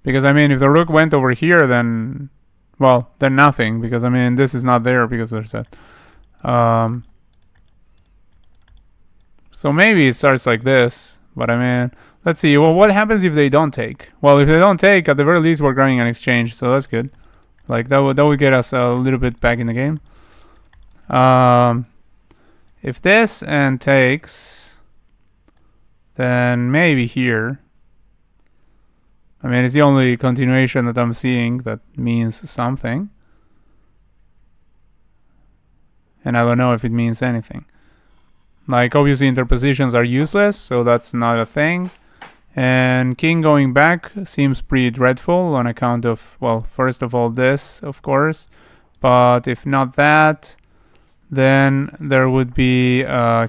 Because, I mean, if the rook went over here, then... Well, then nothing. Because, I mean, this is not there because there's that. So maybe it starts like this. But, I mean... Let's see. Well, what happens if they don't take? Well, if they don't take, at the very least, we're growing an exchange. So that's good. Like, that would get us a little bit back in the game. If this and takes, then maybe here. I mean, it's the only continuation that I'm seeing that means something. and I don't know if it means anything. Like, obviously interpositions are useless, so that's not a thing. And king going back seems pretty dreadful on account of, well, first of all this, of course. But if not that, then there would be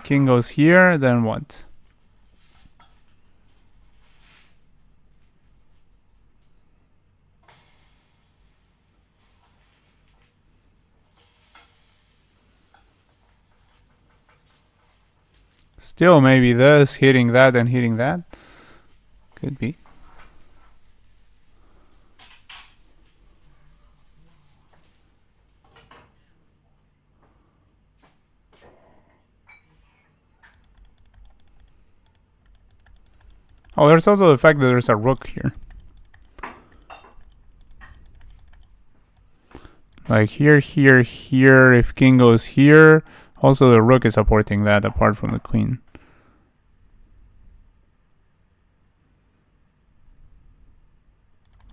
king goes here, then what? Still maybe this, hitting that and hitting that. Could be. Oh, there's also the fact that there's a rook here. Like here, here, here, if king goes here. Also the rook is supporting that apart from the queen.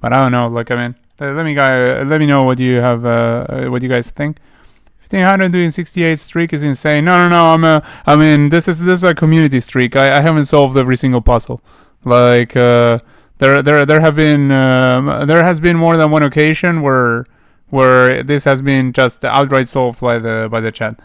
But I don't know, like, I mean, let me know what you have, what you guys think. 1500 doing 68 streak is insane. No, I mean, this is a community streak. I haven't solved every single puzzle. Like, there has been more than one occasion where this has been just outright solved by the chat.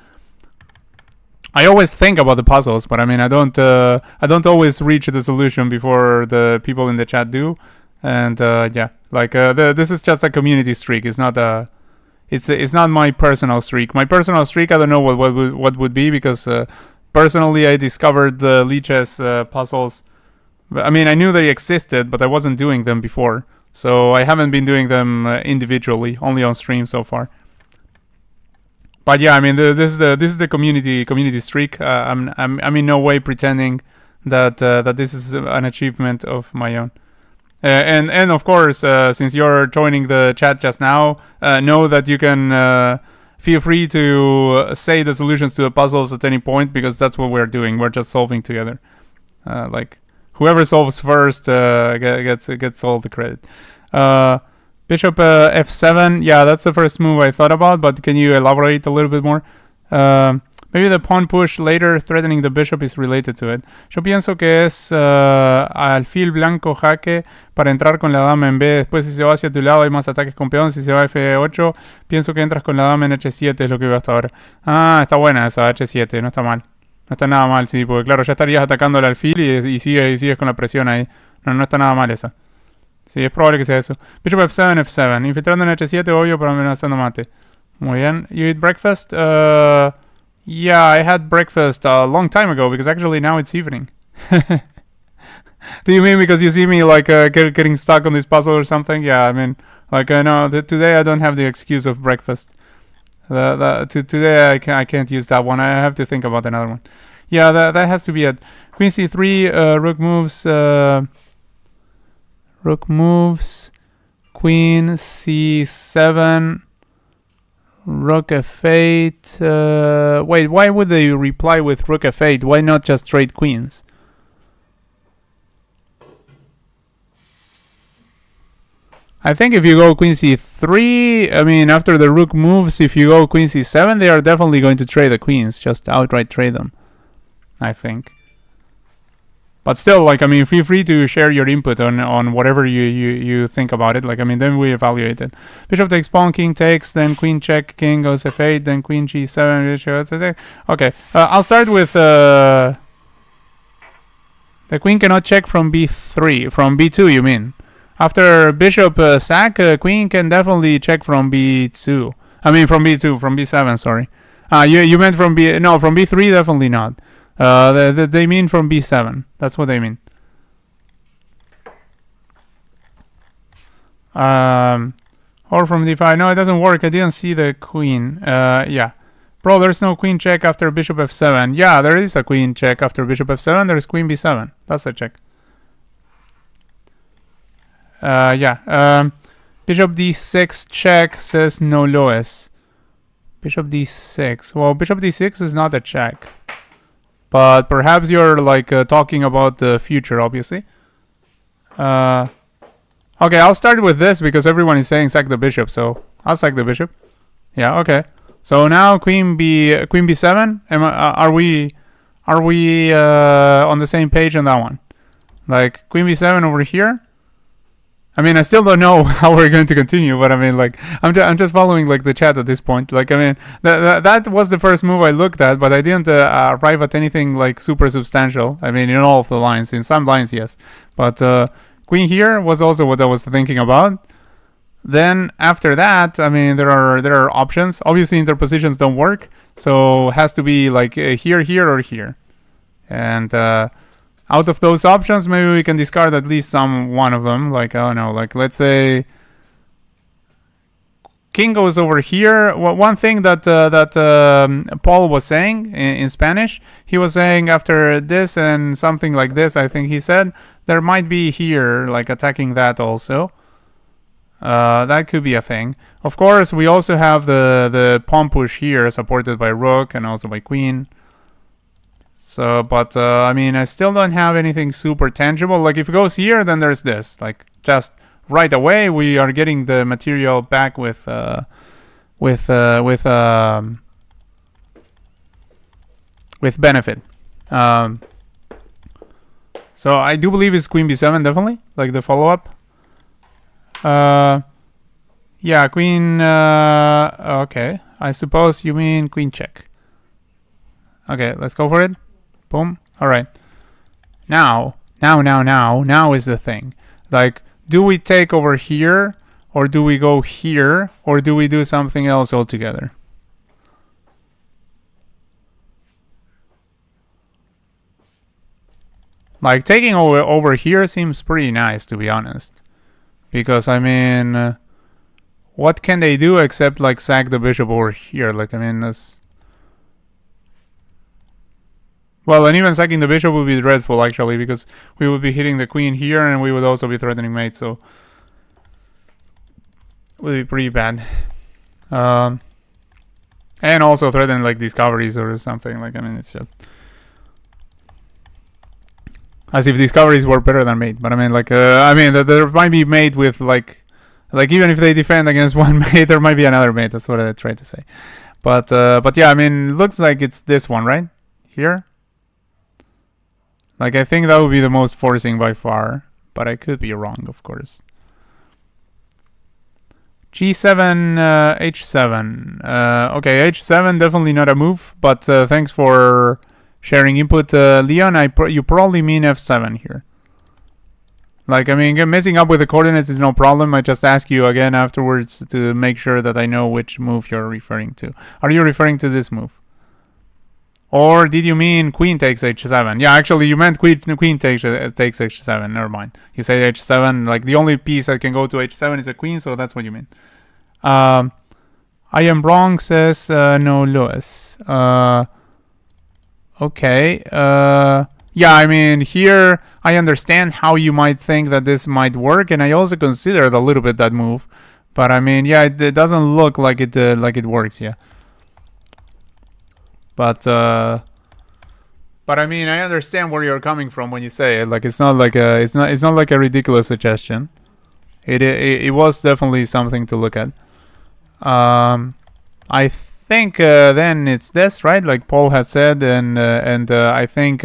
I always think about the puzzles, but I mean, I don't always reach the solution before the people in the chat do. And yeah, like this is just a community streak. It's not a, it's not my personal streak. My personal streak, I don't know what would be, because personally I discovered the Lichess puzzles. I mean, I knew they existed, but I wasn't doing them before, so I haven't been doing them individually, only on stream so far. But yeah, I mean, this is the community streak. I'm in no way pretending that this is an achievement of my own. And of course, since you're joining the chat just now, know that you can feel free to say the solutions to the puzzles at any point, because that's what we're doing. We're just solving together. Like, whoever solves first gets all the credit. Bishop f7. Yeah, that's the first move I thought about, but can you elaborate a little bit more? Maybe the pawn push later threatening the bishop is related to it. Yo pienso que es alfil blanco jaque para entrar con la dama en B. Después, si se va hacia tu lado hay más ataques con peón. Si se va a F8, pienso que entras con la dama en H7, es lo que veo hasta ahora. Ah, está buena esa H7, no está mal. No está nada mal, sí, porque claro, ya estarías atacando el alfil y sigues con la presión ahí. No está nada mal esa. Sí, es probable que sea eso. Bishop F7, F7. Infiltrando en H7, obvio, pero amenazando mate. Muy bien. You eat breakfast? Yeah, I had breakfast a long time ago, because actually now it's evening. Do you mean because you see me like getting stuck on this puzzle or something? Yeah, I mean, like no, today I don't have the excuse of breakfast. Today I can't use that one. I have to think about another one. Yeah, that has to be it. Queen C3, rook moves. Rook moves. Queen C7. Rook F8. Wait, why would they reply with Rook F8? Why not just trade queens? I think if you go Queen C3, I mean, after the rook moves, if you go Queen C7, they are definitely going to trade the queens. Just outright trade them, I think. But still, like, I mean, feel free to share your input on whatever you think about it. Like, I mean, then we evaluate it. Bishop takes pawn, king takes, then queen check, king goes f8, then queen g7. Okay, I'll start with the queen cannot check from b3, from b2. You mean after bishop sack, queen can definitely check from b2. I mean, from b2, from b7. Sorry. You meant from b? No, from b3 definitely not. They mean from b7. That's what they mean. Or from d5. No, it doesn't work. I didn't see the queen. Yeah. Bro, there's no queen check after bishop f7. Yeah, there is a queen check after bishop f7. There's queen b7. That's a check. Yeah. Bishop d6 check says no loes. Bishop d6. Well, bishop d6 is not a check. But perhaps you're like talking about the future, obviously. Okay, I'll start with this because everyone is saying sack the bishop, so I'll sack the bishop. Yeah, okay. So now queen b7. Are we on the same page on that one? Like queen b7 over here. I mean, I still don't know how we're going to continue, but I mean, like, I'm just following like the chat at this point. Like, I mean, that was the first move I looked at, but I didn't arrive at anything like super substantial. I mean, in all of the lines, in some lines, yes, but queen here was also what I was thinking about. Then after that, I mean, there are options. Obviously, interpositions don't work, so it has to be like here, here, or here, and out of those options, maybe we can discard at least one of them. Like, I don't know, like let's say king goes over here. Well, one thing that Paul was saying in Spanish, he was saying after this and something like this, I think he said, there might be here, like attacking that also. That could be a thing. Of course, we also have the pawn push here, supported by rook and also by queen. So, but I mean, I still don't have anything super tangible. Like if it goes here, then there's this. Like just right away, we are getting the material back with benefit. So I do believe it's queen b7 definitely, like the follow up. Yeah, queen. Okay, I suppose you mean queen check. Okay, let's go for it. Boom. All right. Now is the thing. Like, do we take over here, or do we go here, or do we do something else altogether? Like, taking over here seems pretty nice, to be honest. Because, I mean, what can they do except, like, sack the bishop over here? Like, I mean, that's... Well, and even sacking the bishop would be dreadful, actually, because we would be hitting the queen here, and we would also be threatening mate, so... It would be pretty bad. And also threatening, like, discoveries or something. Like, I mean, it's just... As if discoveries were better than mate. But, I mean, like, there might be mate with, like, even if they defend against one mate, there might be another mate. That's what I tried to say. But yeah, I mean, it looks like it's this one, right? Here? Like, I think that would be the most forcing by far, but I could be wrong, of course. G7, H7. Okay, H7, definitely not a move, but thanks for sharing input, Leon. You probably mean F7 here. Like, I mean, messing up with the coordinates is no problem. I just ask you again afterwards to make sure that I know which move you're referring to. Are you referring to this move? Or did you mean queen takes h7? Yeah, actually, you meant queen takes h7. Never mind. You say h7. Like, the only piece that can go to h7 is a queen, so that's what you mean. I am wrong, says no Lewis. Okay. Yeah, I mean, here I understand how you might think that this might work, and I also considered a little bit that move. But I mean, yeah, it doesn't look like it works. Yeah. But I mean, I understand where you're coming from when you say it. Like, it's not like a ridiculous suggestion. It was definitely something to look at. I think then it's this, right? Like Paul has said, and I think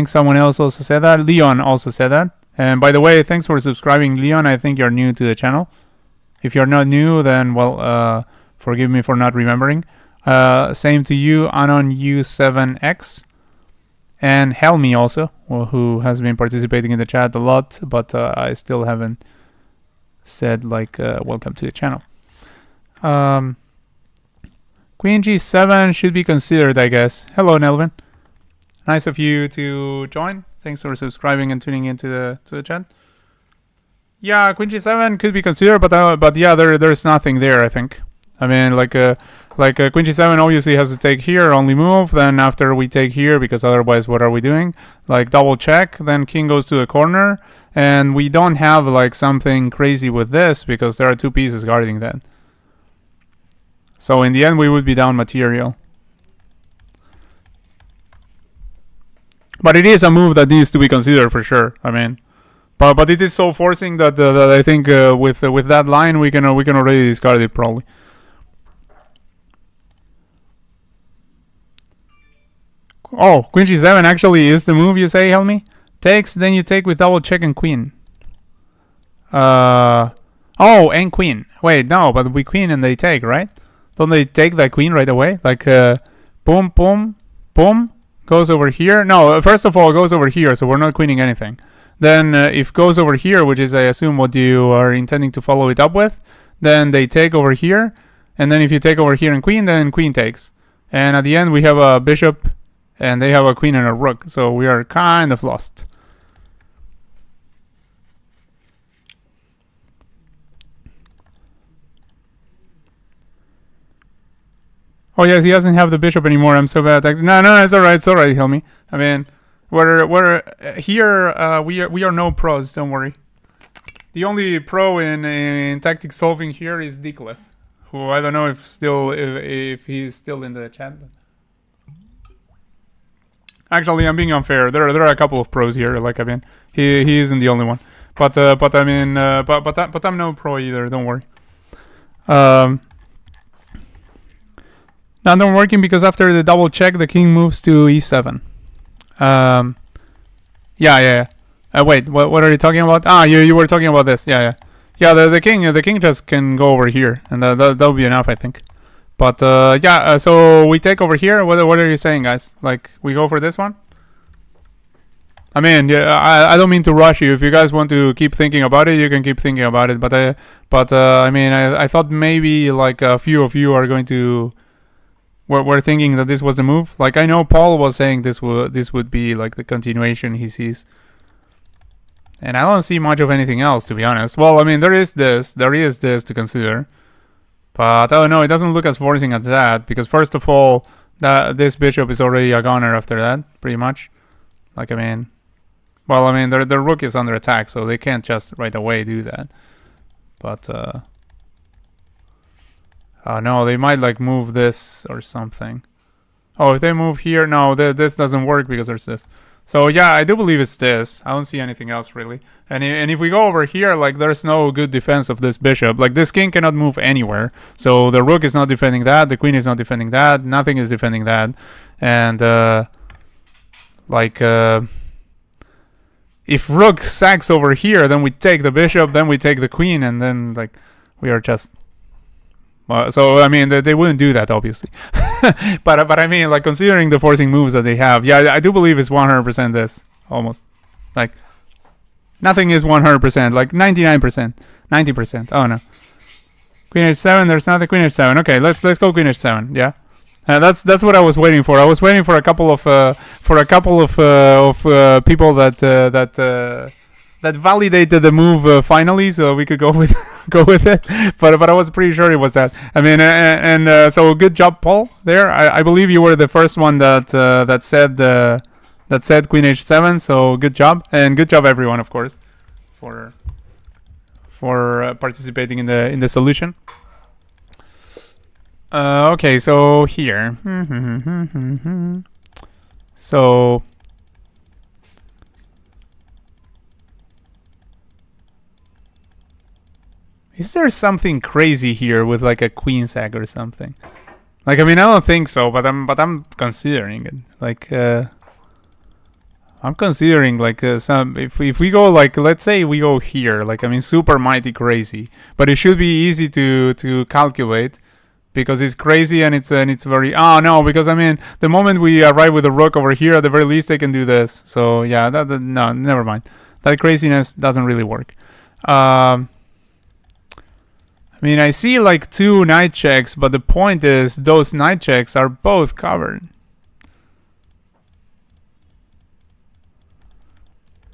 someone else also said that. Leon also said that. And by the way, thanks for subscribing, Leon. I think you're new to the channel. If you're not new, then well, forgive me for not remembering. Same to you, Anon U7X, and Helmi also, who has been participating in the chat a lot, but I still haven't said like welcome to the channel. Queen G7 should be considered, I guess. Hello, Nelvin. Nice of you to join. Thanks for subscribing and tuning into the chat. Yeah, Queen G7 could be considered, but yeah, there's nothing there, I think. I mean, like Queen G7 obviously has to take here, only move. Then after we take here, because otherwise, what are we doing? Like double check. Then king goes to a corner, and we don't have like something crazy with this because there are two pieces guarding that. So in the end, we would be down material. But it is a move that needs to be considered for sure. I mean, but it is so forcing that I think with that line we can already discard it probably. Oh, queen g7 actually is the move, you say, Helmi? Takes, then you take with double check and queen. Oh, and queen. Wait, no, but we queen and they take, right? Don't they take that queen right away? Like, boom, boom, boom, goes over here. No, first of all, it goes over here, so we're not queening anything. Then, if goes over here, which is, I assume, what you are intending to follow it up with, then they take over here. And then if you take over here and queen, then queen takes. And at the end, we have a bishop, and they have a queen and a rook. So we are kind of lost. Oh yes, he doesn't have the bishop anymore. I'm so bad. No, it's all right, Helmi. I mean, we're here. We are no pros. Don't worry. The only pro in tactic solving here is Declef, who I don't know if he's still in the chat. Actually, I'm being unfair. There are a couple of pros here. Like, I mean, he isn't the only one. But I mean, but I'm no pro either. Don't worry. Now not working because after the double check, the king moves to e7. Yeah. Wait, what are you talking about? Ah, you were talking about this. Yeah. The king just can go over here, and that'll be enough, I think. But yeah, so we take over here. What are you saying, guys? Like, we go for this one? I mean, yeah, I don't mean to rush you. If you guys want to keep thinking about it, you can keep thinking about it. But I mean, I thought maybe like a few of you are going to were thinking that this was the move. Like, I know Paul was saying this would be like the continuation he sees. And I don't see much of anything else, to be honest. Well, I mean, there is this to consider. But I don't know, it doesn't look as forcing as that, because first of all, this bishop is already a goner after that, pretty much. Like, I mean, well, I mean, their rook is under attack, so they can't just right away do that. But, oh no, they might like move this or something. Oh, if they move here, no, this doesn't work because there's this. So yeah, I do believe it's this. I don't see anything else really. And if we go over here, like, there's no good defense of this bishop. Like, this king cannot move anywhere. So the rook is not defending that. The queen is not defending that. Nothing is defending that. And if rook sacks over here, then we take the bishop, then we take the queen, and then like we are just. So I mean, they wouldn't do that, obviously. but I mean, like, considering the forcing moves that they have, yeah, I do believe it's 100% this, almost. Like, nothing is 100%, like 99%, 90%. Oh no, queen h7. There's not the queen h7. Okay, let's go queen h7. Yeah, that's what I was waiting for. I was waiting for a couple of people that validated the move finally, so we could go with it. But I was pretty sure it was that. I mean, so good job, Paul. There, I believe you were the first one that said queen h7. So good job, and good job everyone, of course, for participating in the solution. Okay, so here, so. Is there something crazy here with like a queen sack or something? Like, I mean, I don't think so, but I'm considering it. Like, I'm considering like some if we go, like, let's say we go here, like, I mean, super mighty crazy, but it should be easy to calculate because it's crazy and it's very no, because I mean, the moment we arrive with a rook over here, at the very least they can do this. So yeah, no, never mind. That craziness doesn't really work. I mean, I see like 2 knight checks, but the point is those knight checks are both covered.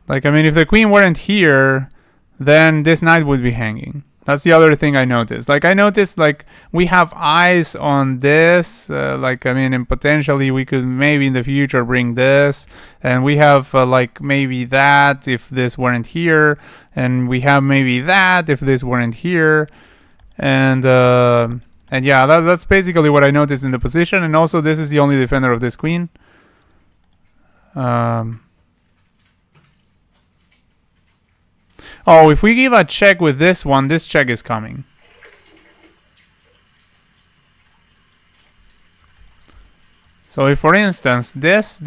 Like, I mean, if the queen weren't here, then this knight would be hanging. That's the other thing I noticed. Like, I noticed, like, we have eyes on this. Like, I mean, and potentially we could maybe in the future bring this. And we have, like, maybe that if this weren't here. And we have maybe that if this weren't here. And yeah, that's basically what I noticed in the position. And also, this is the only defender of this queen. Oh, if we give a check with this one, this check is coming. So if, for instance, this.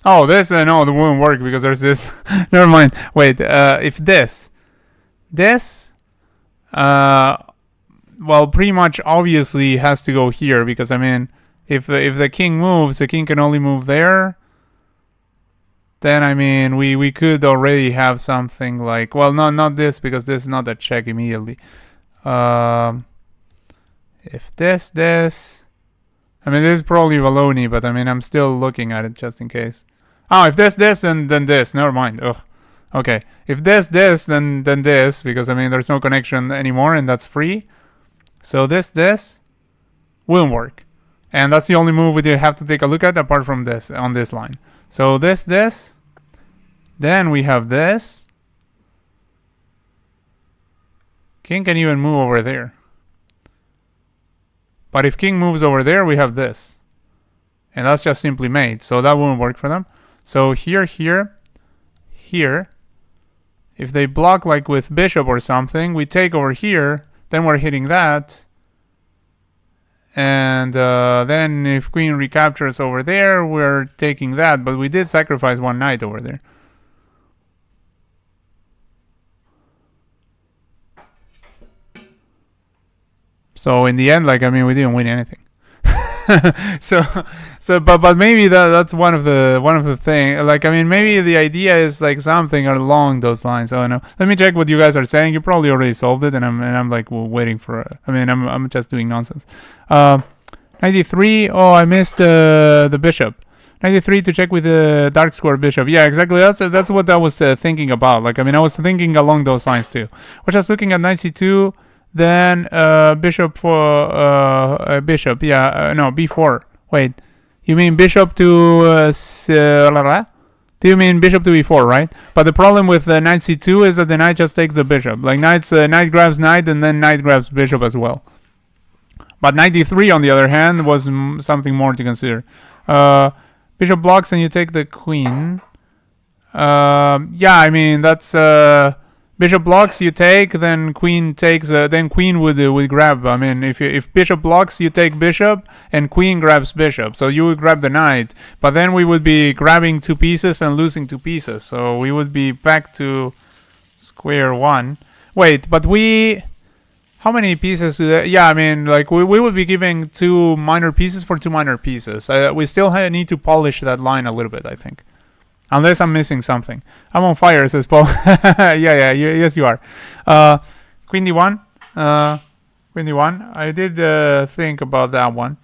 Oh, this, no, it won't work because there's this. Never mind. Wait, if this, well, pretty much obviously has to go here because, I mean, if the king moves, the king can only move there. Then, I mean, we could already have something like, well, not this because this is not a check immediately. If this, I mean, this is probably baloney, but I mean, I'm still looking at it just in case. Oh, if this, then this. Never mind. Ugh. Okay. If this, then this, because I mean, there's no connection anymore, and that's free. So this won't work, and that's the only move we have to take a look at apart from this on this line. So this, then we have this. King can even move over there. But if king moves over there, we have this. And that's just simply mate, so that won't work for them. So here. If they block like with bishop or something, we take over here, then we're hitting that. And then if queen recaptures over there, we're taking that. But we did sacrifice one knight over there. So in the end, like, I mean, we didn't win anything. but maybe that's one of the thing. Like, I mean, maybe the idea is like something along those lines. Oh no, let me check what you guys are saying. You probably already solved it, and I'm like waiting for. I mean, I'm just doing nonsense. 93. Oh, I missed the bishop. 93 to check with the dark square bishop. Yeah, exactly. That's what I was thinking about. Like, I mean, I was thinking along those lines too. We're just looking at 92. Then bishop for bishop. Yeah, no, b4. Wait, you mean bishop to do you mean bishop to e4, right? But the problem with knight c2 is that the knight just takes the bishop. Like knight grabs knight and then knight grabs bishop as well. But knight d3 on the other hand was something more to consider. Bishop blocks and you take the queen. Yeah, I mean that's bishop blocks, you take, then queen takes, then queen would grab. I mean, if bishop blocks, you take bishop, and queen grabs bishop. So you would grab the knight, but then we would be grabbing 2 pieces and losing 2 pieces. So we would be back to square one. Wait, but how many pieces? Yeah, I mean, like we would be giving 2 minor pieces for 2 minor pieces. We still need to polish that line a little bit, I think. Unless I'm missing something. I'm on fire, says Paul. yeah, yes you are. Queen d1. Queen d1. I did think about that one.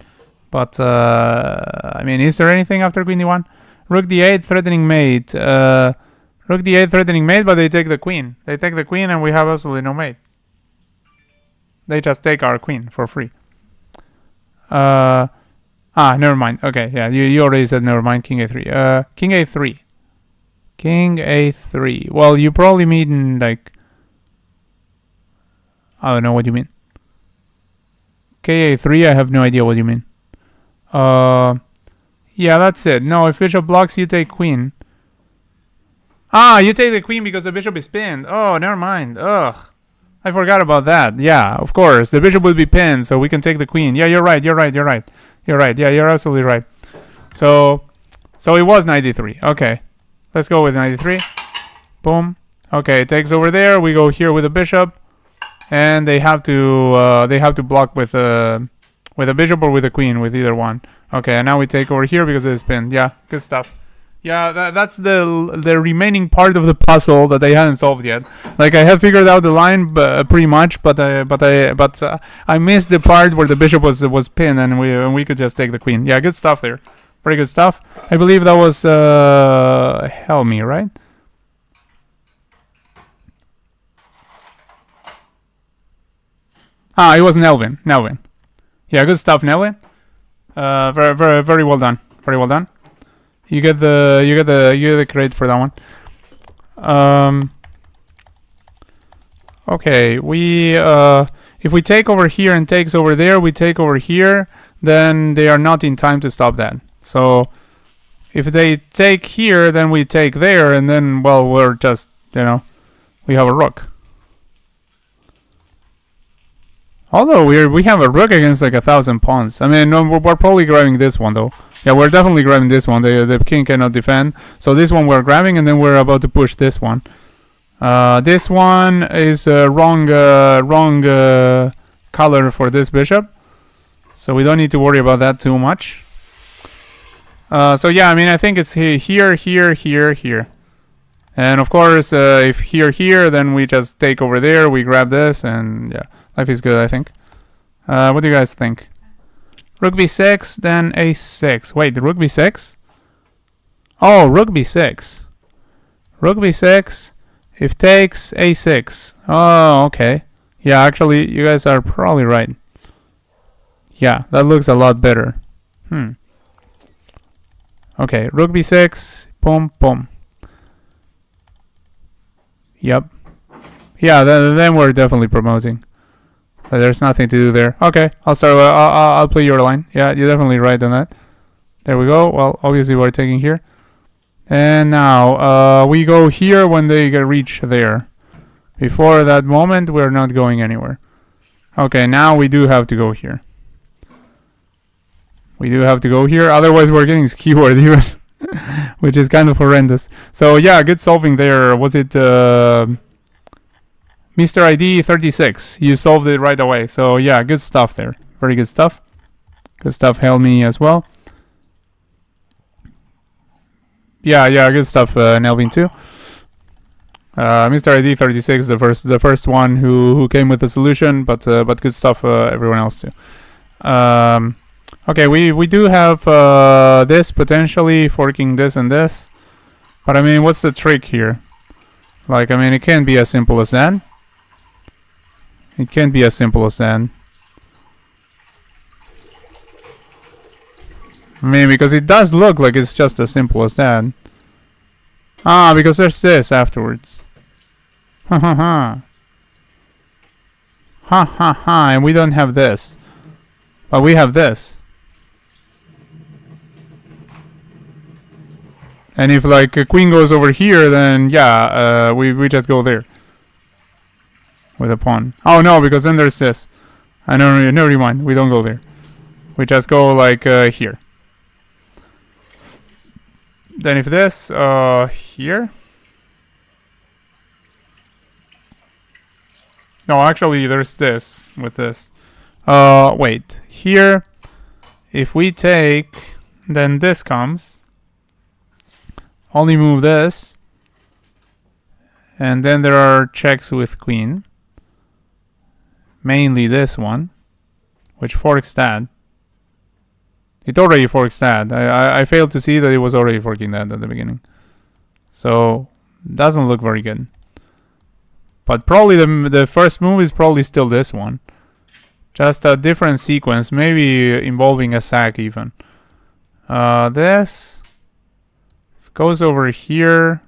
But, I mean, is there anything after queen d1? Rook d8, threatening mate. Rook d8, threatening mate, but they take the queen. They take the queen and we have absolutely no mate. They just take our queen for free. Never mind. Okay, yeah, you already said never mind. King a3. King a3. King a3. Well, you probably mean like, I don't know what you mean. K a3, I have no idea what you mean. Yeah, that's it. No, if bishop blocks, you take queen. You take the queen because the bishop is pinned. Oh, never mind. Ugh. I forgot about that. Yeah, of course. The bishop would be pinned, so we can take the queen. Yeah, you're right. You're right. Yeah, you're absolutely right. So it was 93. Okay. Let's go with 93. Boom. Okay, it takes over there. We go here with a bishop, and they have to block with a bishop or with a queen, with either one. Okay, and now we take over here because it's pinned. Yeah, good stuff. Yeah, that's the remaining part of the puzzle that I hadn't solved yet. Like I have figured out the line pretty much, but I missed the part where the bishop was pinned and we could just take the queen. Yeah, good stuff there. Pretty good stuff. I believe that was Helmi, right? It was Nelvin. Yeah, good stuff, Nelvin. Very well done. Very well done. You get the credit for that one. Okay, if we take over here and takes over there, we take over here, then they are not in time to stop that. So if they take here, then we take there, and then, well, we're just, we have a rook. Although we have a rook against like 1,000 pawns. I mean, no, we're probably grabbing this one though. Yeah, we're definitely grabbing this one. The king cannot defend. So this one we're grabbing, and then we're about to push this one. This one is wrong color for this bishop. So we don't need to worry about that too much. So yeah, I mean, I think it's here, here, here, here. And of course, if here, then we just take over there, we grab this, and yeah, life is good, I think. What do you guys think? Rook b6, then a6. Wait, rook b6? Oh, rook b6. Rook b6, if takes, a6. Oh, okay. Yeah, actually, you guys are probably right. Yeah, that looks a lot better. Okay, rook b6, boom, boom. Yep. Yeah, then we're definitely promoting. But there's nothing to do there. Okay, I'll start. I'll play your line. Yeah, you're definitely right on that. There we go. Well, obviously we're taking here. And now we go here when they reach there. Before that moment, we're not going anywhere. Okay, now we do have to go here. We do have to go here. Otherwise, we're getting skewered even. Which is kind of horrendous. So yeah, good solving there. Was it Mr. ID 36? You solved it right away. So yeah, good stuff there. Very good stuff. Good stuff, Helmi as well. Yeah, good stuff, Nelvin too. Mr. ID 36, the first one who came with the solution, but good stuff, everyone else too. Okay, we do have this potentially forking this and this, but I mean, what's the trick here? Like, I mean, it can't be as simple as that. It can't be as simple as that. I mean, because it does look like it's just as simple as that. Ah, because there's this afterwards. Ha ha ha. Ha ha ha, and we don't have this. But we have this. And if like a queen goes over here, then yeah, we just go there. With a pawn. Oh no, because then there's this. I know, never mind, we don't go there. We just go like here. Then if this, here. No, actually there's this with this. Wait, here, if we take, then this comes. Only move this. And then there are checks with queen. Mainly this one, which forks that. It already forks that. I failed to see that it was already forking that at the beginning. So, doesn't look very good. But probably the first move is probably still this one. Just a different sequence, maybe involving a sack even. This goes over here.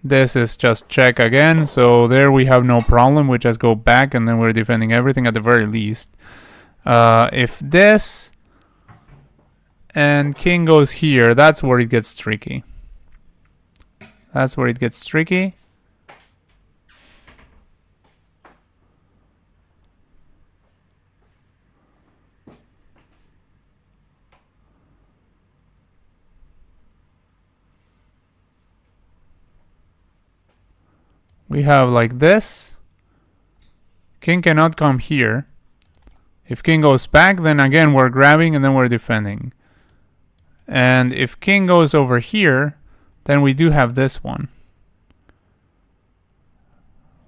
This is just check again, so there we have no problem. We just go back and then we're defending everything at the very least. If this and king goes here, that's where it gets tricky. That's where it gets tricky. We have like this. King cannot come here. If king goes back, then again we're grabbing and then we're defending. And if king goes over here, then we do have this one.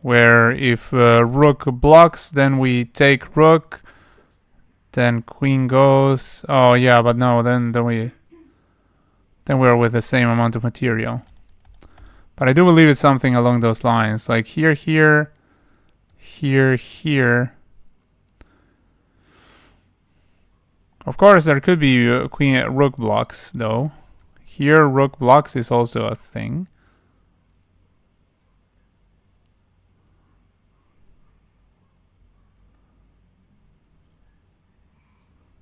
Where if rook blocks, then we take rook. Then queen goes. Oh yeah, but no, then we're with the same amount of material. But I do believe it's something along those lines. Like here, here, here, here. Of course, there could be queen rook blocks, though. Here, rook blocks is also a thing.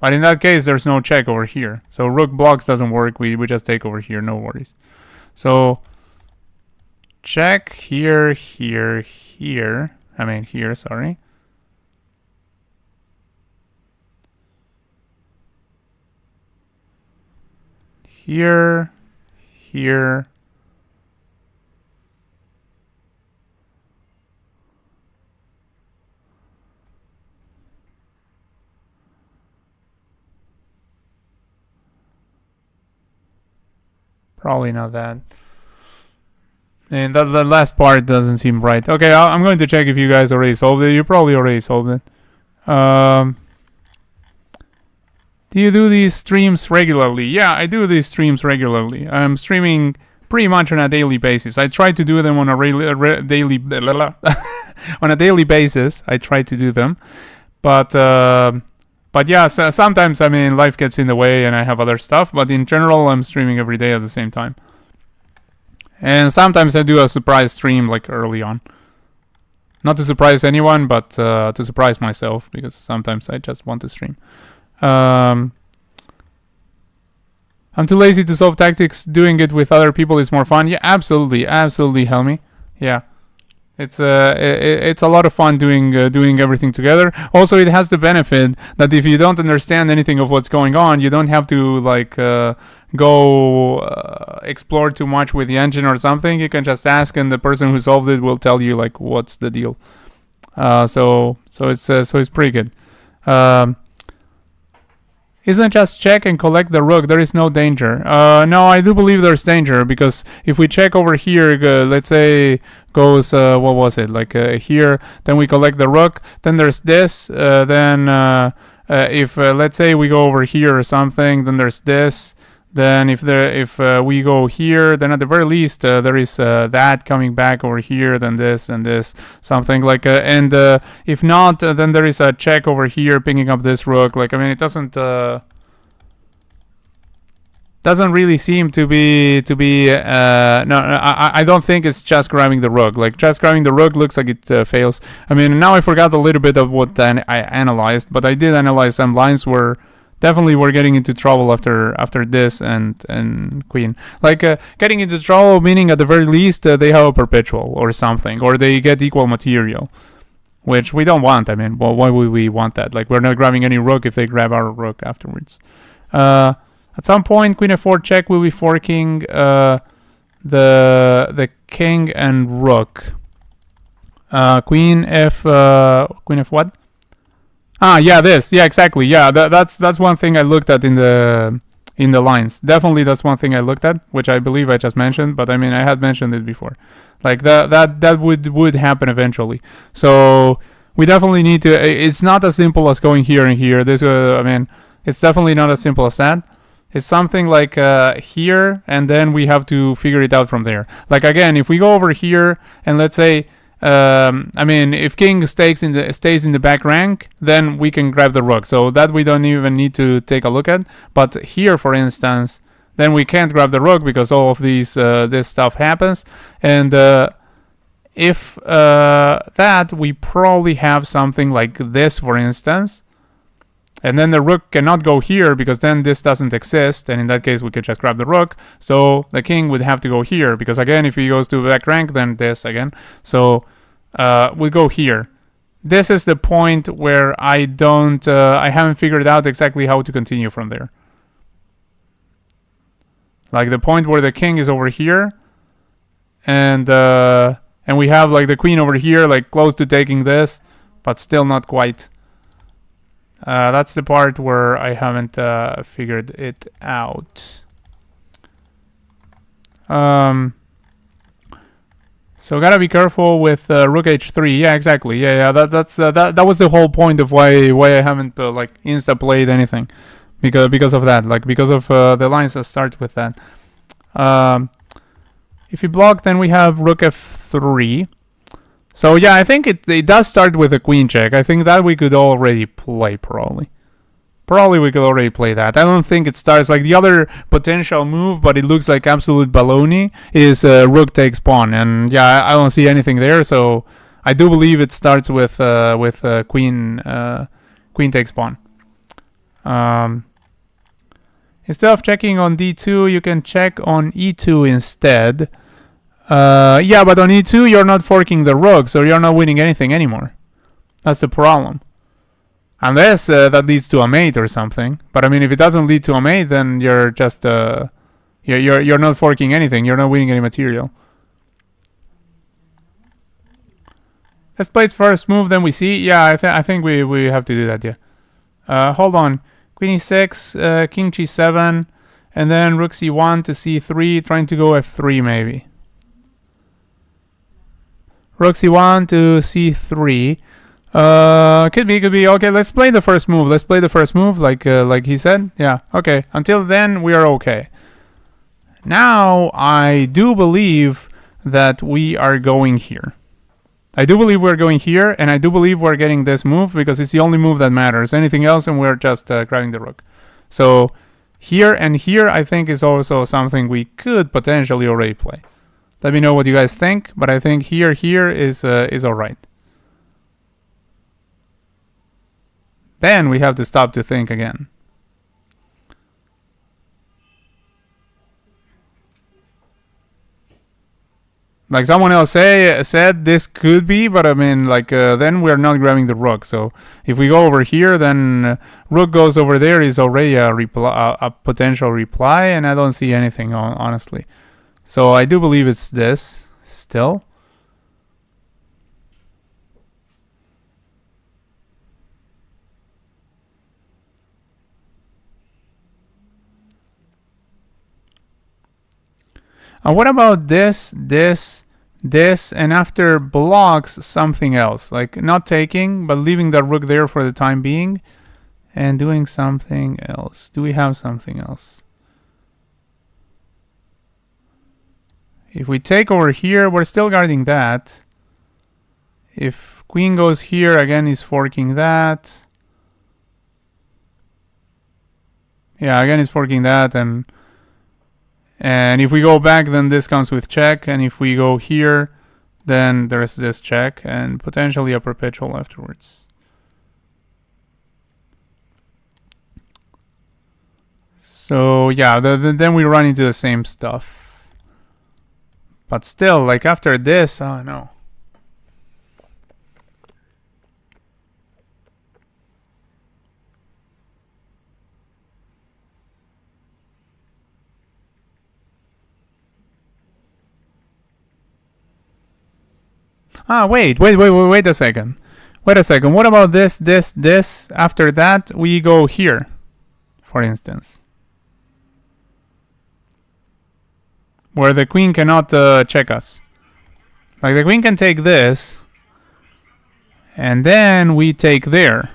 But in that case, there's no check over here. So rook blocks doesn't work. We just take over here. No worries. So check here, here, here. I mean here, sorry. Here, here. Probably not that. And the last part doesn't seem right. Okay, I'm going to check if you guys already solved it. You probably already solved it. Do you do these streams regularly? Yeah, I do these streams regularly. I'm streaming pretty much on a daily basis. I try to do them on a daily on a daily basis. I try to do them, but yeah, so sometimes I mean life gets in the way and I have other stuff. But in general, I'm streaming every day at the same time. And sometimes I do a surprise stream like early on. Not to surprise anyone, but to surprise myself, because sometimes I just want to stream. I'm too lazy to solve tactics. Doing it with other people is more fun. Yeah, absolutely, Helmy. Yeah, it's a lot of fun doing everything together. Also, it has the benefit that if you don't understand anything of what's going on, you don't have to like go explore too much with the engine or something. You can just ask, and the person who solved it will tell you like what's the deal. So it's pretty good. Isn't just check and collect the rook? There is no danger. No, I do believe there's danger, because if we check over here, let's say goes, what was it? Like here, then we collect the rook, then there's this, then if let's say we go over here or something, then there's this, then if we go here, then at the very least there is that coming back over here, then this and this, something like and if not, then there is a check over here picking up this rook. Like, I mean, it doesn't really seem to be no, I don't think it's just grabbing the rook. Like, just grabbing the rook looks like it fails. I mean, now I forgot a little bit of what I analyzed, but I did analyze some lines where definitely we're getting into trouble after this and queen. Like getting into trouble, meaning at the very least they have a perpetual or something, or they get equal material, which we don't want. I mean, well, why would we want that? Like, we're not grabbing any rook if they grab our rook afterwards. At some point, queen f4 check will be forking the king and rook. Queen f what? Ah, yeah, this. Yeah, exactly. Yeah, that's one thing I looked at in the lines. Definitely, that's one thing I looked at, which I believe I just mentioned. But I mean, I had mentioned it before. Like that would happen eventually. So we definitely need to. It's not as simple as going here and here. This, I mean, it's definitely not as simple as that. It's something like here, and then we have to figure it out from there. Like, again, if we go over here and let's say. I mean, if king stays in the back rank, then we can grab the rook. So that we don't even need to take a look at. But here, for instance, then we can't grab the rook because all of these this stuff happens. And if that, we probably have something like this, for instance. And then the rook cannot go here because then this doesn't exist. And in that case, we could just grab the rook. So the king would have to go here because, again, if he goes to the back rank, then this again. So we go here. This is the point where I haven't figured out exactly how to continue from there. Like the point where the king is over here, and we have like the queen over here, like close to taking this, but still not quite. That's the part where I haven't figured it out. So gotta be careful with rook h3. Yeah, exactly. Yeah. That was the whole point of why I haven't like insta played anything, because of that. Like, because of the lines that start with that. If you block, then we have rook f3. So yeah, I think it does start with a queen check. I think that we could already play probably. Probably we could already play that. I don't think it starts like the other potential move, but it looks like absolute baloney is rook takes pawn, and yeah, I don't see anything there. So I do believe it starts with queen takes pawn. Instead of checking on d2, you can check on e2 instead. Yeah, but on e2 you're not forking the rook, so you're not winning anything anymore. That's the problem. Unless that leads to a mate or something. But I mean, if it doesn't lead to a mate, then you're just you're not forking anything. You're not winning any material. Let's play it first move, then we see. Yeah, I think we have to do that. Yeah. Hold on. Queen e6, king g7, and then rook c1 to c3, trying to go f3 maybe. Rook c1 to c3. Could be. Okay, let's play the first move. Let's play the first move, like he said. Yeah. Okay. Until then, we are okay. Now I do believe that we are going here. I do believe we're going here, and I do believe we're getting this move because it's the only move that matters. Anything else, and we're just grabbing the rook. So here and here, I think is also something we could potentially already play. Let me know what you guys think, but I think here is all right. Then we have to stop to think again. Like someone else said this could be, but I mean, like, then we're not grabbing the rook. So if we go over here, then rook goes over there is already a potential reply, and I don't see anything, honestly. So I do believe it's this still. What about this, and after blocks something else, like not taking, but leaving the rook there for the time being, and doing something else. Do we have something else? If we take over here, we're still guarding that. If queen goes here, again, he's forking that. Yeah, again, he's forking that, and if we go back, then this comes with check, and if we go here, then there's this check, and potentially a perpetual afterwards. So yeah, then we run into the same stuff. But still, like after this, oh no. Wait a second. Wait a second. What about this? After that, we go here, for instance. Where the queen cannot check us. Like the queen can take this, and then we take there.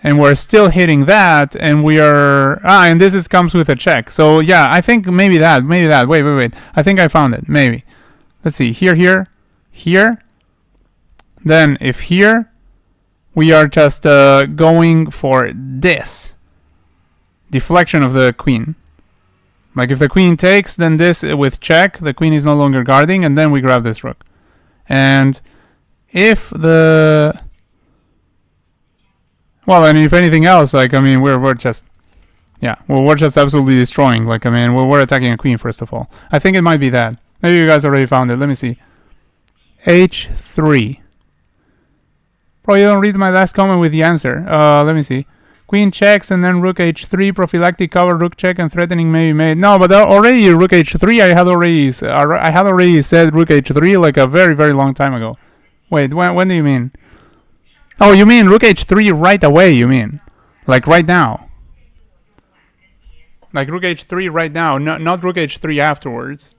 And we're still hitting that, and we are... and this comes with a check. So yeah, I think maybe that. Wait. I think I found it, maybe. Let's see, here. Then if here, we are just going for this. Deflection of the queen. Like if the queen takes, then this with check, the queen is no longer guarding, and then we grab this rook. And if the... Well, and if anything else, like, I mean, we're just... Yeah, well, we're just absolutely destroying. Like, I mean, we're attacking a queen, first of all. I think it might be that. Maybe you guys already found it. Let me see. H3. Bro, you don't read my last comment with the answer. Let me see. Queen checks and then rook h3, prophylactic cover, rook check, and threatening may be made. No, but already rook h3, I had already said rook h3 like a very, very long time ago. Wait, when do you mean? Oh, you mean rook h3 right away, you mean? Like right now. Like rook h3 right now, not rook h3 afterwards.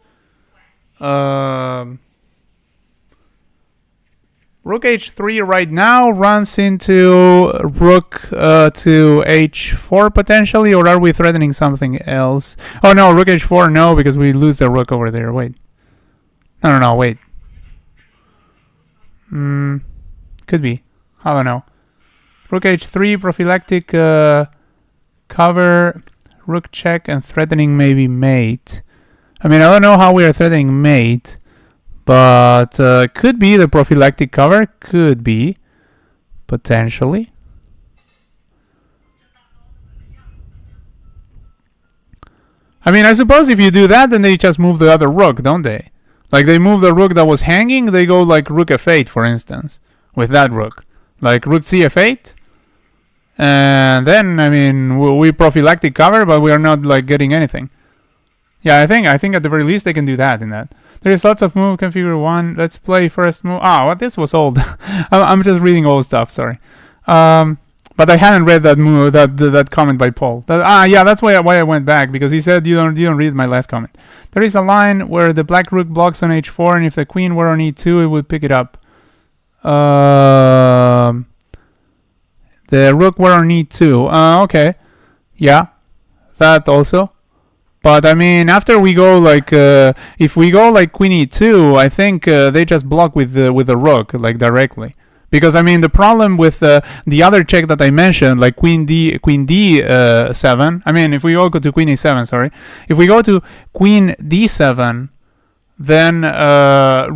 Rook h3 right now runs into rook to h4 potentially, or are we threatening something else? Oh no, rook h4 no, because we lose the rook over there. Wait. No, wait. Could be. I don't know. Rook h3, prophylactic cover, rook check, and threatening maybe mate. I mean, I don't know how we are threatening mate, but could be the prophylactic cover. Could be. Potentially. I mean, I suppose if you do that, then they just move the other rook, don't they? Like, they move the rook that was hanging, they go like rook f8, for instance, with that rook. Like, rook c f8. And then, I mean, we prophylactic cover, but we are not, like, getting anything. Yeah, I think at the very least they can do that in that. There is lots of move, configure one. Let's play first move. Ah, what? This was old. I'm just reading old stuff, sorry. But I hadn't read that move, that comment by Paul. Yeah, that's why I went back, because he said you don't read my last comment. There is a line where the black rook blocks on h4, and if the queen were on e2, it would pick it up. The rook were on e2. Okay. Yeah, that also. But I mean, after we go like, if we go like queen e2, I think they just block with the rook like directly. Because I mean, the problem with the other check that I mentioned, like queen d7. I mean, if we all go to queen e7, sorry, if we go to queen d7, then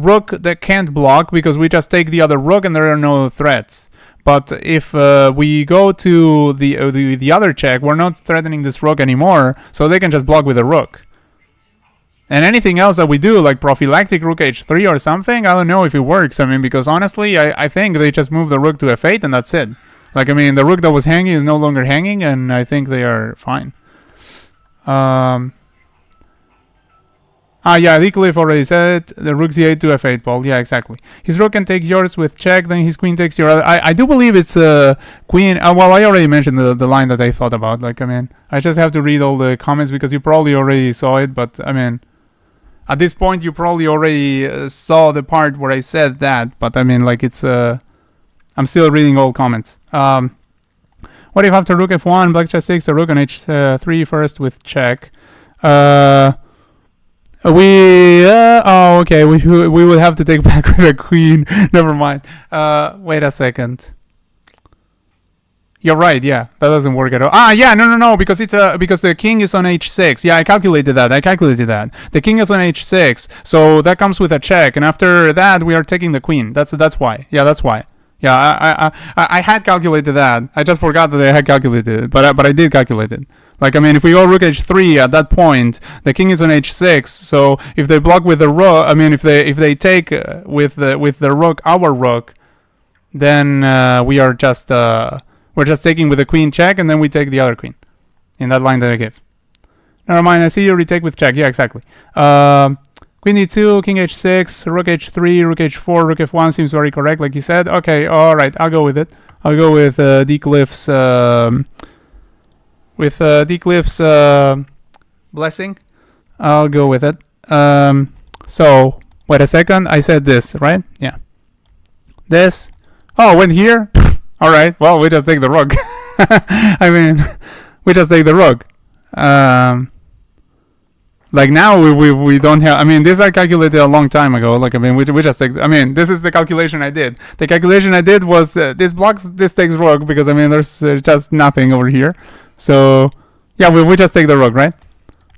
rook that can't block because we just take the other rook and there are no threats. But if we go to the other check, we're not threatening this rook anymore, so they can just block with a rook. And anything else that we do, like prophylactic rook h3 or something, I don't know if it works. I mean, because honestly, I think they just move the rook to f8 and that's it. Like, I mean, the rook that was hanging is no longer hanging, and I think they are fine. Yeah, Cliff already said it. The rook c8 to f8, Paul. Yeah, exactly. His rook can take yours with check, then his queen takes your other. I do believe it's queen. Well, I already mentioned the line that I thought about. Like, I mean, I just have to read all the comments because you probably already saw it. But, I mean, at this point, you probably already saw the part where I said that. But, I mean, like, it's... I'm still reading all comments. What if after rook f1, black just takes the rook on h3 first with check? Okay. We would have to take back with a queen. Never mind. Wait a second. You're right. Yeah, that doesn't work at all. Yeah, no, because it's because the king is on h6. Yeah, I calculated that. The king is on h6, so that comes with a check, and after that we are taking the queen. That's why. Yeah, that's why. Yeah, I had calculated that. I just forgot that I had calculated it, but I did calculate it. Like, I mean, if we go rook h3 at that point, the king is on h6. So if they block with the rook, I mean, if they take with the rook our rook, then we are just we're just taking with the queen check, and then we take the other queen in that line that I give. Never mind. I see you retake with check. Yeah, exactly. Queen e2, king h6, rook h3, rook h4, rook f1 seems very correct, like you said. Okay, all right, I'll go with it. I'll go with Cliff's blessing. I'll go with it. So wait a second. I said this, right? Yeah. This. Oh, went here. All right. Well, we just take the rook. I mean, we just take the rook. Like now we don't have. I mean, this I calculated a long time ago. Like, I mean, we just take. I mean, this is the calculation I did. The calculation I did was this blocks, this takes rook, because I mean there's just nothing over here. So yeah, we just take the rook, right?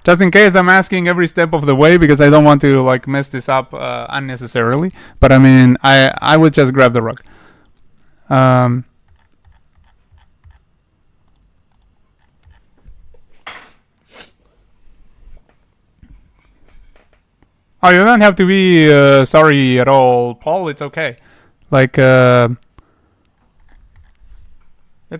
Just in case I'm asking every step of the way, because I don't want to like mess this up unnecessarily. But I mean, I would just grab the rook. Oh, you don't have to be sorry at all, Paul. It's okay. Like, it's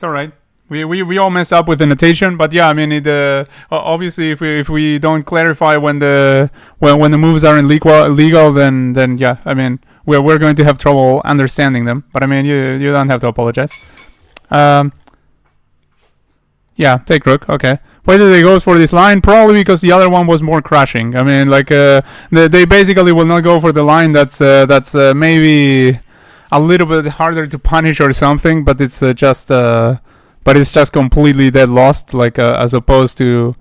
all right. We all mess up with the notation, but yeah, I mean, it obviously if we don't clarify when the moves are legal, then yeah, I mean, we're going to have trouble understanding them. But I mean, you don't have to apologize. Yeah, take rook. Okay. Why did they go for this line? Probably because the other one was more crushing. I mean, like they basically will not go for the line that's maybe a little bit harder to punish or something, but it's just completely dead lost. Like as opposed to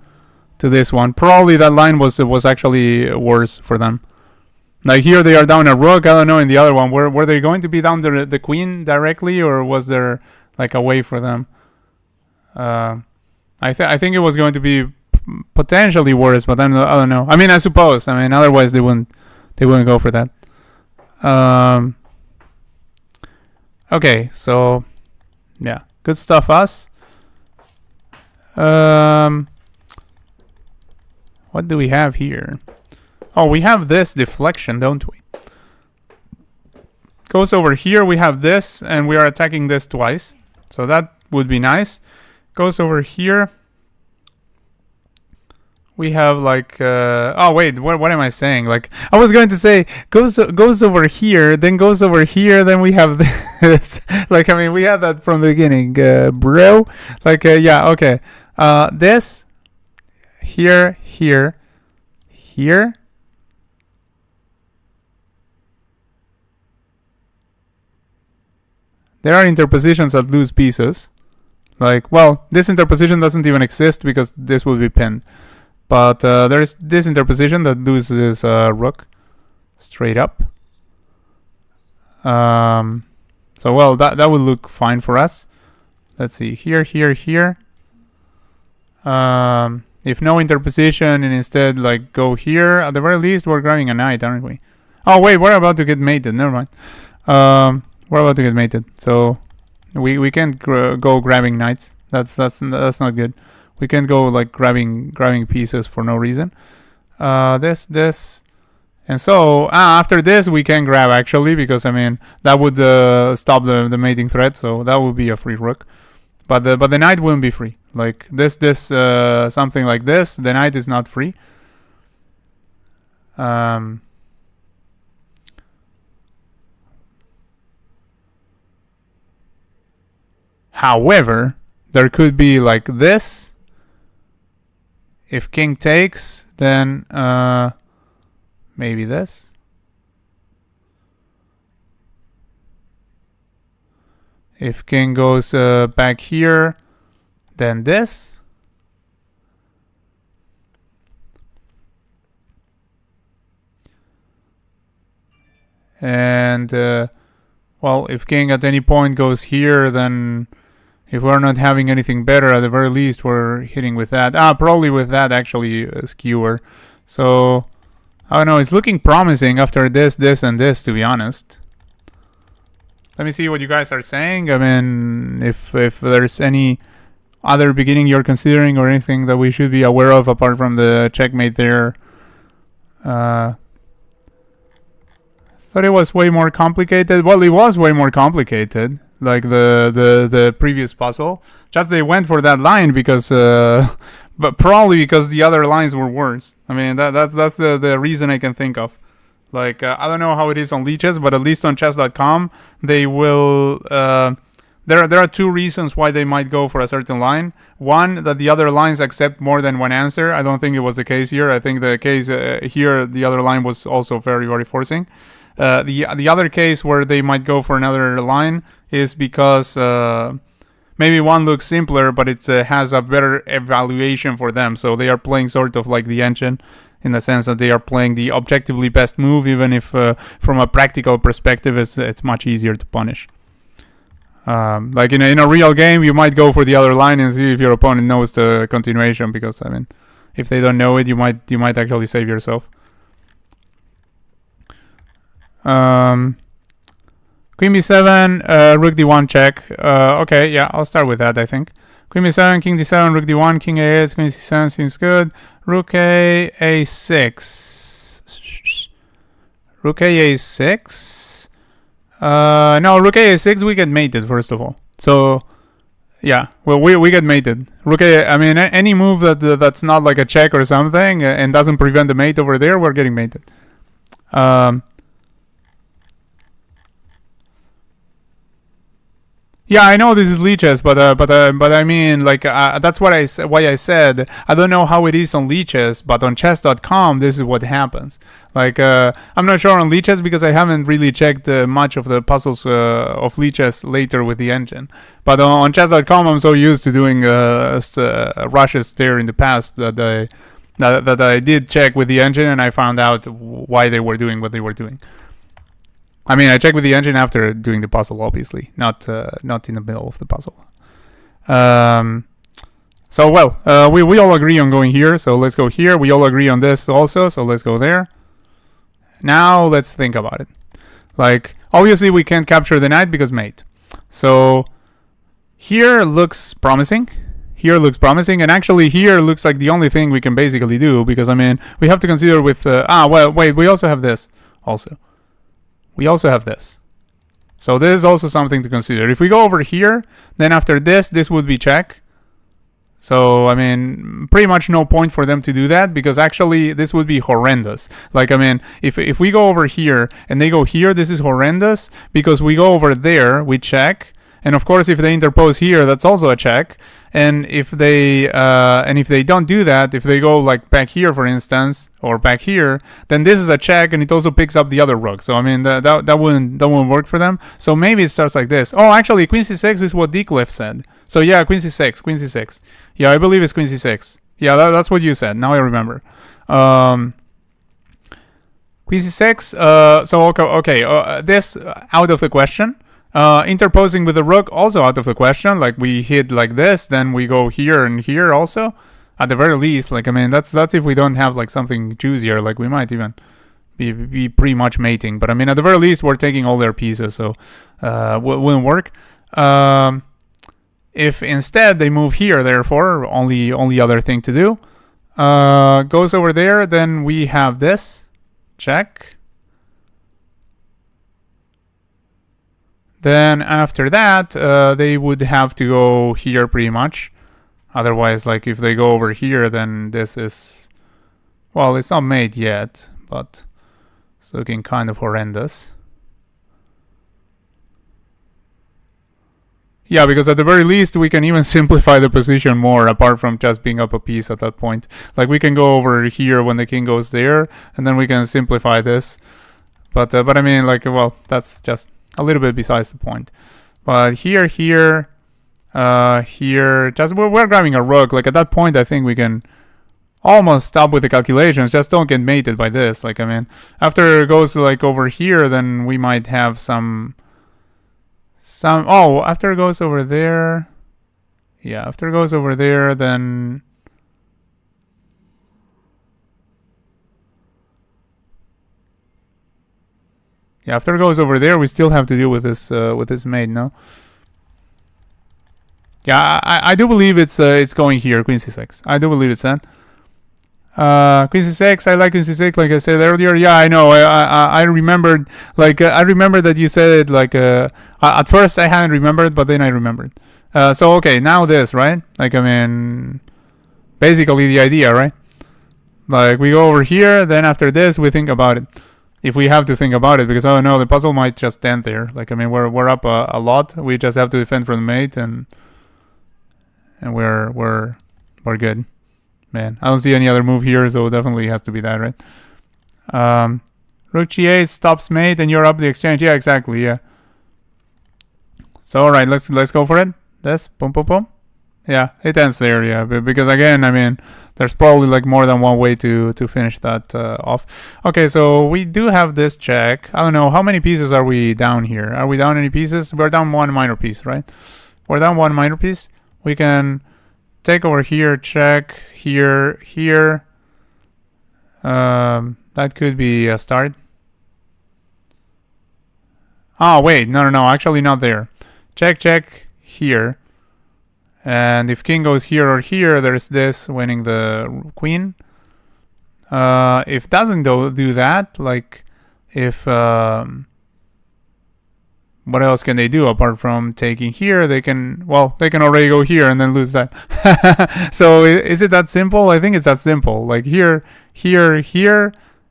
this one, probably that line was actually worse for them. Like here they are down a rook. I don't know. In the other one, were they going to be down the queen directly, or was there like a way for them? I think it was going to be potentially worse, but I don't know. I mean, I suppose. I mean, otherwise they wouldn't go for that. Okay, so yeah, good stuff, us. What do we have here? Oh, we have this deflection, don't we? Goes over here, we have this, and we are attacking this twice. So that would be nice. Goes over here. We have like, oh wait, what am I saying? Like, I was going to say, goes over here, then goes over here, then we have this. Like, I mean, we had that from the beginning, bro. Like, yeah, okay. This, here, here, here. There are interpositions that lose pieces. Like, well, this interposition doesn't even exist because this will be pinned. But there's this interposition that loses rook straight up. So, well, that would look fine for us. Let's see, here, here, here. If no interposition and instead, like, go here, at the very least, we're grabbing a knight, aren't we? Oh, wait, we're about to get mated. Never mind. We're about to get mated. So, we can't go grabbing knights. That's not good. We can't go like grabbing pieces for no reason. This, and so after this we can grab actually, because I mean that would stop the mating threat, so that would be a free rook. But the knight wouldn't be free. Like this something like this, the knight is not free. However, there could be like this. If king takes, then maybe this. If king goes back here, then this. And, well, if king at any point goes here, then if we're not having anything better, at the very least, we're hitting with that. Probably with that, actually, skewer. So, I don't know. It's looking promising after this, and this, to be honest. Let me see what you guys are saying. I mean, if there's any other beginning you're considering or anything that we should be aware of apart from the checkmate there. Thought it was way more complicated. Well, it was way more complicated. Like the previous puzzle. Just they went for that line because, but probably because the other lines were worse. I mean, that's the reason I can think of. Like, I don't know how it is on leeches, but at least on chess.com, they will, there are two reasons why they might go for a certain line. One, that the other lines accept more than one answer. I don't think it was the case here. I think the case here, the other line was also very, very forcing. The other case where they might go for another line is because maybe one looks simpler, but it has a better evaluation for them. So they are playing sort of like the engine, in the sense that they are playing the objectively best move, even if from a practical perspective it's much easier to punish. Like in a real game, you might go for the other line and see if your opponent knows the continuation, because I mean, if they don't know it, you might actually save yourself. Queen b7, rook d1 check. Okay, yeah, I'll start with that, I think. Queen b7, king d7, rook d1, king a8, queen c7 seems good. Rook a, a6. Rook a, a6. No, rook a, a6, we get mated, first of all. So, yeah, well, we get mated. Rook a, I mean, any move that's not like a check or something and doesn't prevent the mate over there, we're getting mated. Yeah, I know this is leeches, but I mean, like, that's what why I said I don't know how it is on leeches, but on chess.com this is what happens. Like, I'm not sure on leeches because I haven't really checked much of the puzzles of leeches later with the engine. But on chess.com I'm so used to doing rushes there in the past that I did check with the engine, and I found out why they were doing what they were doing. I mean, I checked with the engine after doing the puzzle, obviously, not in the middle of the puzzle. So, well, we all agree on going here, so let's go here. We all agree on this also, so let's go there. Now, let's think about it. Like, obviously, we can't capture the knight because mate. So, Here looks promising. Here looks promising, and actually here looks like the only thing we can basically do, because I mean we have to consider with well, wait, we also have this. Also, we also have this. So this is also something to consider. If we go over here, then after this would be check. So, I mean, pretty much no point for them to do that, because actually this would be horrendous. Like, I mean, if we go over here and they go here, this is horrendous, because we go over there, we check. And of course, if they interpose here, that's also a check. And if they don't do that, if they go like back here, for instance, or back here, then this is a check, and it also picks up the other rook. So I mean, that wouldn't work for them. So maybe it starts like this. Oh, actually, queen c6 is what Decliff said. So yeah, queen c6, queen c6. Yeah, I believe it's queen c6. Yeah, that's what you said. Now I remember. Queen c6. So okay. This out of the question. Interposing with the rook also out of the question. Like we hit like this, then we go here and here also. At the very least, like I mean, that's if we don't have like something juicier. Like we might even be pretty much mating. But I mean, at the very least, we're taking all their pieces, so wouldn't work. If instead they move here, therefore, only other thing to do goes over there. Then we have this check. Then after that, they would have to go here pretty much. Otherwise, like if they go over here, then this is, well, it's not made yet, but it's looking kind of horrendous. Yeah, because at the very least, we can even simplify the position more, apart from just being up a piece at that point. Like we can go over here when the king goes there, and then we can simplify this. But I mean, like, well, that's just a little bit besides the point. But here, just we're grabbing a rook. Like at that point, I think we can almost stop with the calculations. Just don't get mated by this. Like I mean, after it goes like over here, then we might have some. Oh, after it goes over there. Yeah, after it goes over there, then. Yeah, after it goes over there, we still have to deal with this mate, no? Yeah, I do believe it's going here, queen c6. I do believe it's that. Queen c6. I like queen c6, like I said earlier. Yeah, I know. I remembered. Like I remember that you said it. Like at first I hadn't remembered, but then I remembered. So okay, now this, right? Like I mean, basically the idea, right? Like we go over here, then after this we think about it. If we have to think about it, because oh no, the puzzle might just end there. Like I mean, we're up a lot. We just have to defend from the mate, and we're good. Man, I don't see any other move here, so it definitely has to be that, right? Rook g8 stops mate, and you're up the exchange. Yeah, exactly. Yeah. So all right, let's go for it. This boom boom boom. Yeah, it ends there. Yeah, because again, I mean, there's probably like more than one way to finish that off. Okay, so we do have this check. I don't know how many pieces are we down here. Are we down any pieces? We're down one minor piece, right? We're down one minor piece. We can take over here, check here. That could be a start. Oh wait, no, actually not there. Check here. And if king goes here or here, there's this winning the queen. If doesn't do that, like if what else can they do apart from taking here? They can already go here and then lose that. So is it that simple? I think it's that simple. Like here,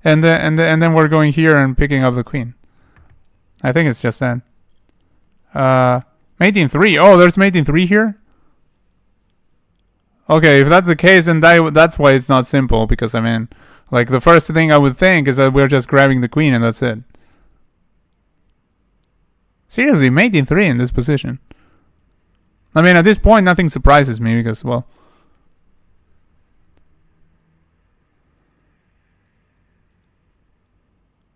and then we're going here and picking up the queen. I think it's just that. Mate in 3. Oh, there's mate in 3 here. Okay, if that's the case, then that's why it's not simple, because I mean, like the first thing I would think is that we're just grabbing the queen and that's it. Seriously, mate in 3 in this position. I mean, at this point, nothing surprises me because, well,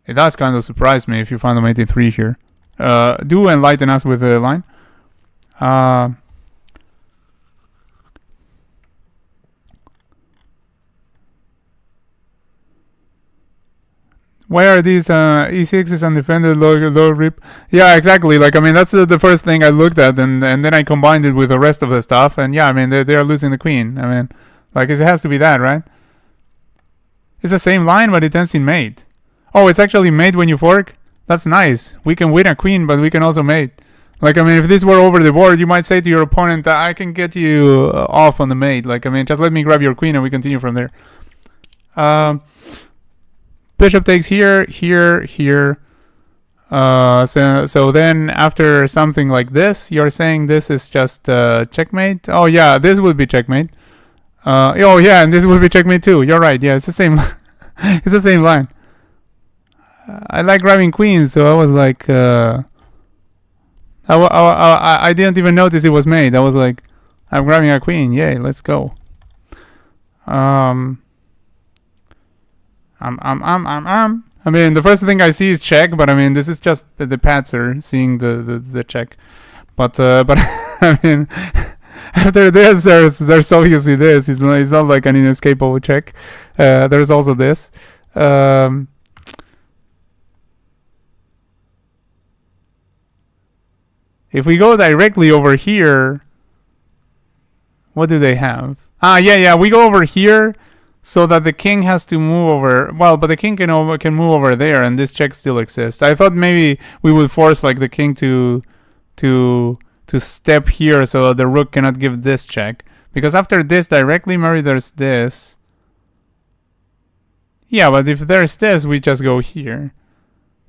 it does kind of surprise me if you find the mate in 3 here. Do enlighten us with the line. Why are these e6 is undefended, low rip? Yeah, exactly. Like, I mean, that's the first thing I looked at, and then I combined it with the rest of the stuff, and yeah, I mean, they're losing the queen. I mean, like, it has to be that, right? It's the same line, but it ends in mate. Oh, it's actually mate when you fork? That's nice. We can win a queen, but we can also mate. Like, I mean, if this were over the board, you might say to your opponent, I can get you off on the mate. Like, I mean, just let me grab your queen and we continue from there. Bishop takes here, here, here. So then after something like this, you're saying this is just checkmate? Oh, yeah, this would be checkmate. Oh, yeah, and this would be checkmate too. You're right. Yeah, it's the same. It's the same line. I like grabbing queens, so I was like... I didn't even notice it was made. I was like, I'm grabbing a queen. Yay, let's go. I mean, the first thing I see is check, but I mean, this is just the patzer seeing the check. But I mean, after this, there's obviously this. It's not like an inescapable check. There's also this. If we go directly over here, what do they have? Yeah, we go over here so that the king has to move over. Well, but the king can move over there, and this check still exists. I thought maybe we would force like the king to step here so that the rook cannot give this check. Because after this directly, maybe there's this. Yeah, but if there's this, we just go here.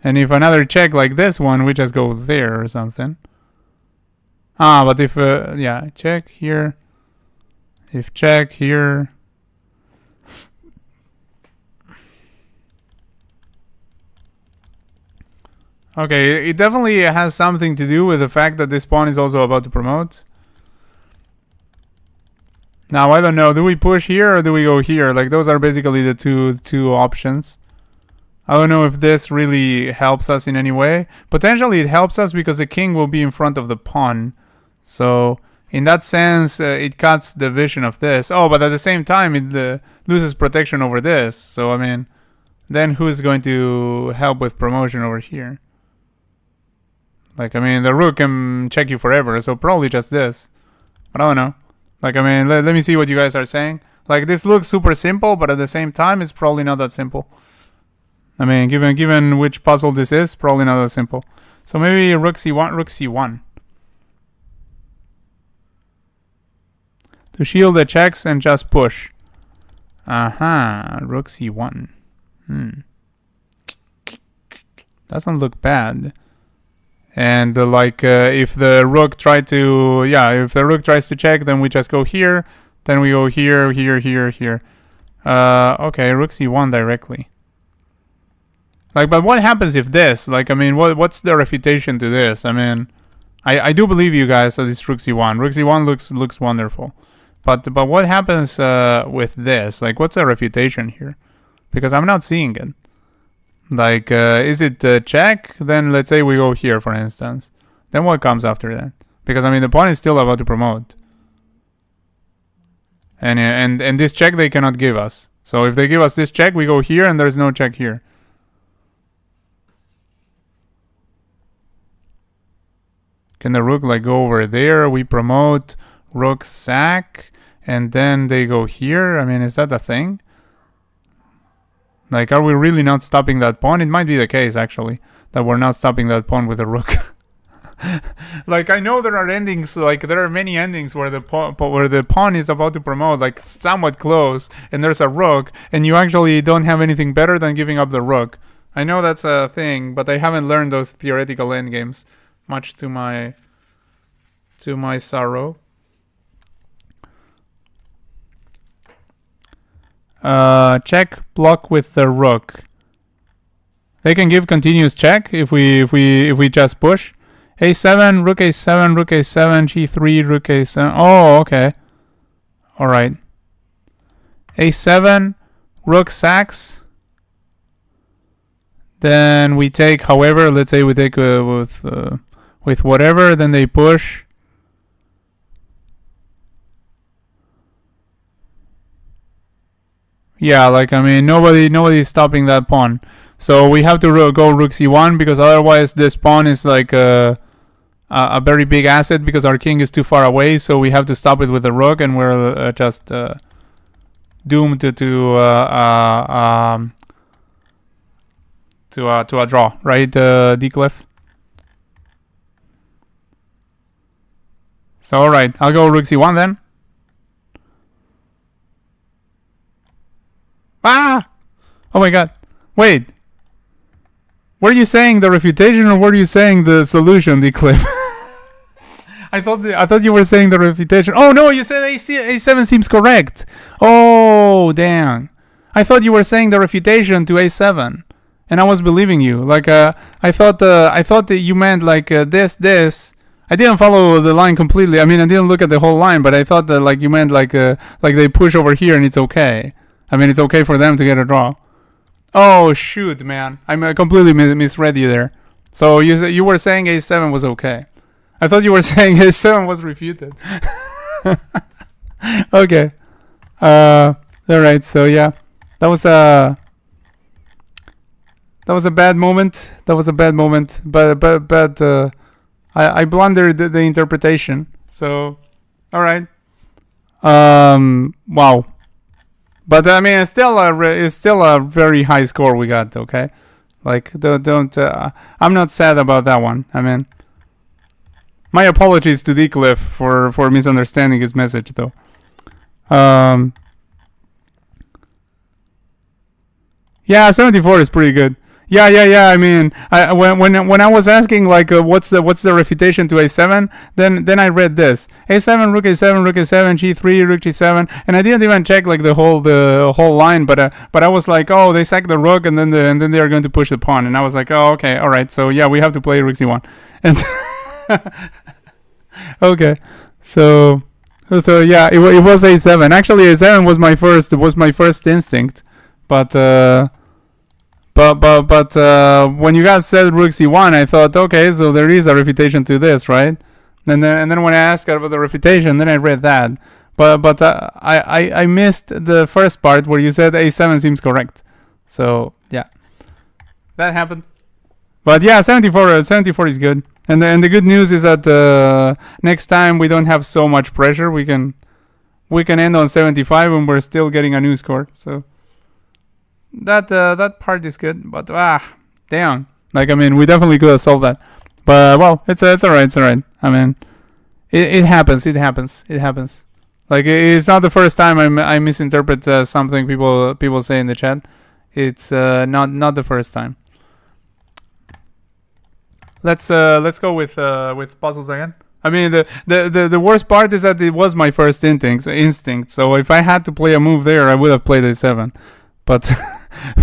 And if another check like this one, we just go there or something. But if, yeah, check here. If check here. Okay, it definitely has something to do with the fact that this pawn is also about to promote. Now, I don't know. Do we push here or do we go here? Like, those are basically the two options. I don't know if this really helps us in any way. Potentially it helps us because the king will be in front of the pawn. So, in that sense, it cuts the vision of this. Oh, but at the same time, it loses protection over this. So, I mean, then who's going to help with promotion over here? Like, I mean, the rook can check you forever, so probably just this. But I don't know. Like, I mean, let me see what you guys are saying. Like, this looks super simple, but at the same time, it's probably not that simple. I mean, given which puzzle this is, probably not that simple. So maybe rook c1, rook c1. To shield the checks and just push. Aha, rook c1. Doesn't look bad. And if the rook tries to check, then we just go here. Then we go here, here, here, here. Okay, rook c1 directly. Like, but what happens if this? Like, I mean, what's the refutation to this? I mean, I do believe you guys that it's rook c1. Rook c1 looks wonderful. But what happens with this? Like, what's the refutation here? Because I'm not seeing it. Like, is it check? Then let's say we go here, for instance. Then what comes after that? Because, I mean, the pawn is still about to promote. And this check they cannot give us. So if they give us this check, we go here and there's no check here. Can the rook like go over there? We promote, rook sack, and then they go here. I mean, is that a thing? Like, are we really not stopping that pawn? It might be the case, actually, that we're not stopping that pawn with a rook. Like, I know there are endings, like, there are many endings where the pawn is about to promote, like, somewhat close, and there's a rook, and you actually don't have anything better than giving up the rook. I know that's a thing, but I haven't learned those theoretical endgames, much to my sorrow. Check block with the rook. They can give continuous check if we just push. A7, rook a7, rook a7, g3, rook a7. Oh, okay. All right. A7, rook sacks. Then we take, however, let's say we take with whatever. Then they push. Yeah, like, I mean, nobody's stopping that pawn. So we have to go rook c1 because otherwise this pawn is like a very big asset because our king is too far away. So we have to stop it with the rook, and we're just doomed to a draw, right, Decliff? So all right, I'll go rook c1 then. Ah! Oh my god. Wait. Were you saying the refutation or were you saying the solution, Decliff? I thought you were saying the refutation. Oh no, you said a7 seems correct. Oh damn. I thought you were saying the refutation to a7. And I was believing you. Like I thought that you meant like this. I didn't follow the line completely. I mean, I didn't look at the whole line, but I thought that like you meant like they push over here and it's okay. I mean, it's okay for them to get a draw. Oh shoot, man! I completely misread you there. So you were saying a7 was okay. I thought you were saying a7 was refuted. Okay. All right. So yeah, that was a bad moment. But I blundered the interpretation. So, all right. Wow. But I mean, it's still a very high score we got. Okay, like don't. I'm not sad about that one. I mean, my apologies to Decliff for misunderstanding his message, though. Yeah, 74 is pretty good. Yeah. I mean, when I was asking like what's the refutation to a7, then I read this: a7, rook a7, rook a7, g3, rook g7, and I didn't even check like the whole line, but I was like, oh, they sack the rook, and then they are going to push the pawn, and I was like, oh, okay, all right, so yeah, we have to play rook c1, and okay, so yeah, it was a7. Actually, a7 was my first instinct, but. But when you guys said rook c1, I thought, okay, so there is a refutation to this, right? And then when I asked about the refutation, then I read that. But I missed the first part where you said a7 seems correct. So yeah, that happened. But yeah, 74 is good. And the good news is that next time we don't have so much pressure. We can end on 75 and we're still getting a new score. So. That part is good, but damn. Like I mean, we definitely could have solved that. But well, it's alright. I mean, it happens. Like it's not the first time I misinterpret something people say in the chat. It's not the first time. Let's go with puzzles again. I mean, the worst part is that it was my first instinct. So if I had to play a move there, I would have played a7. But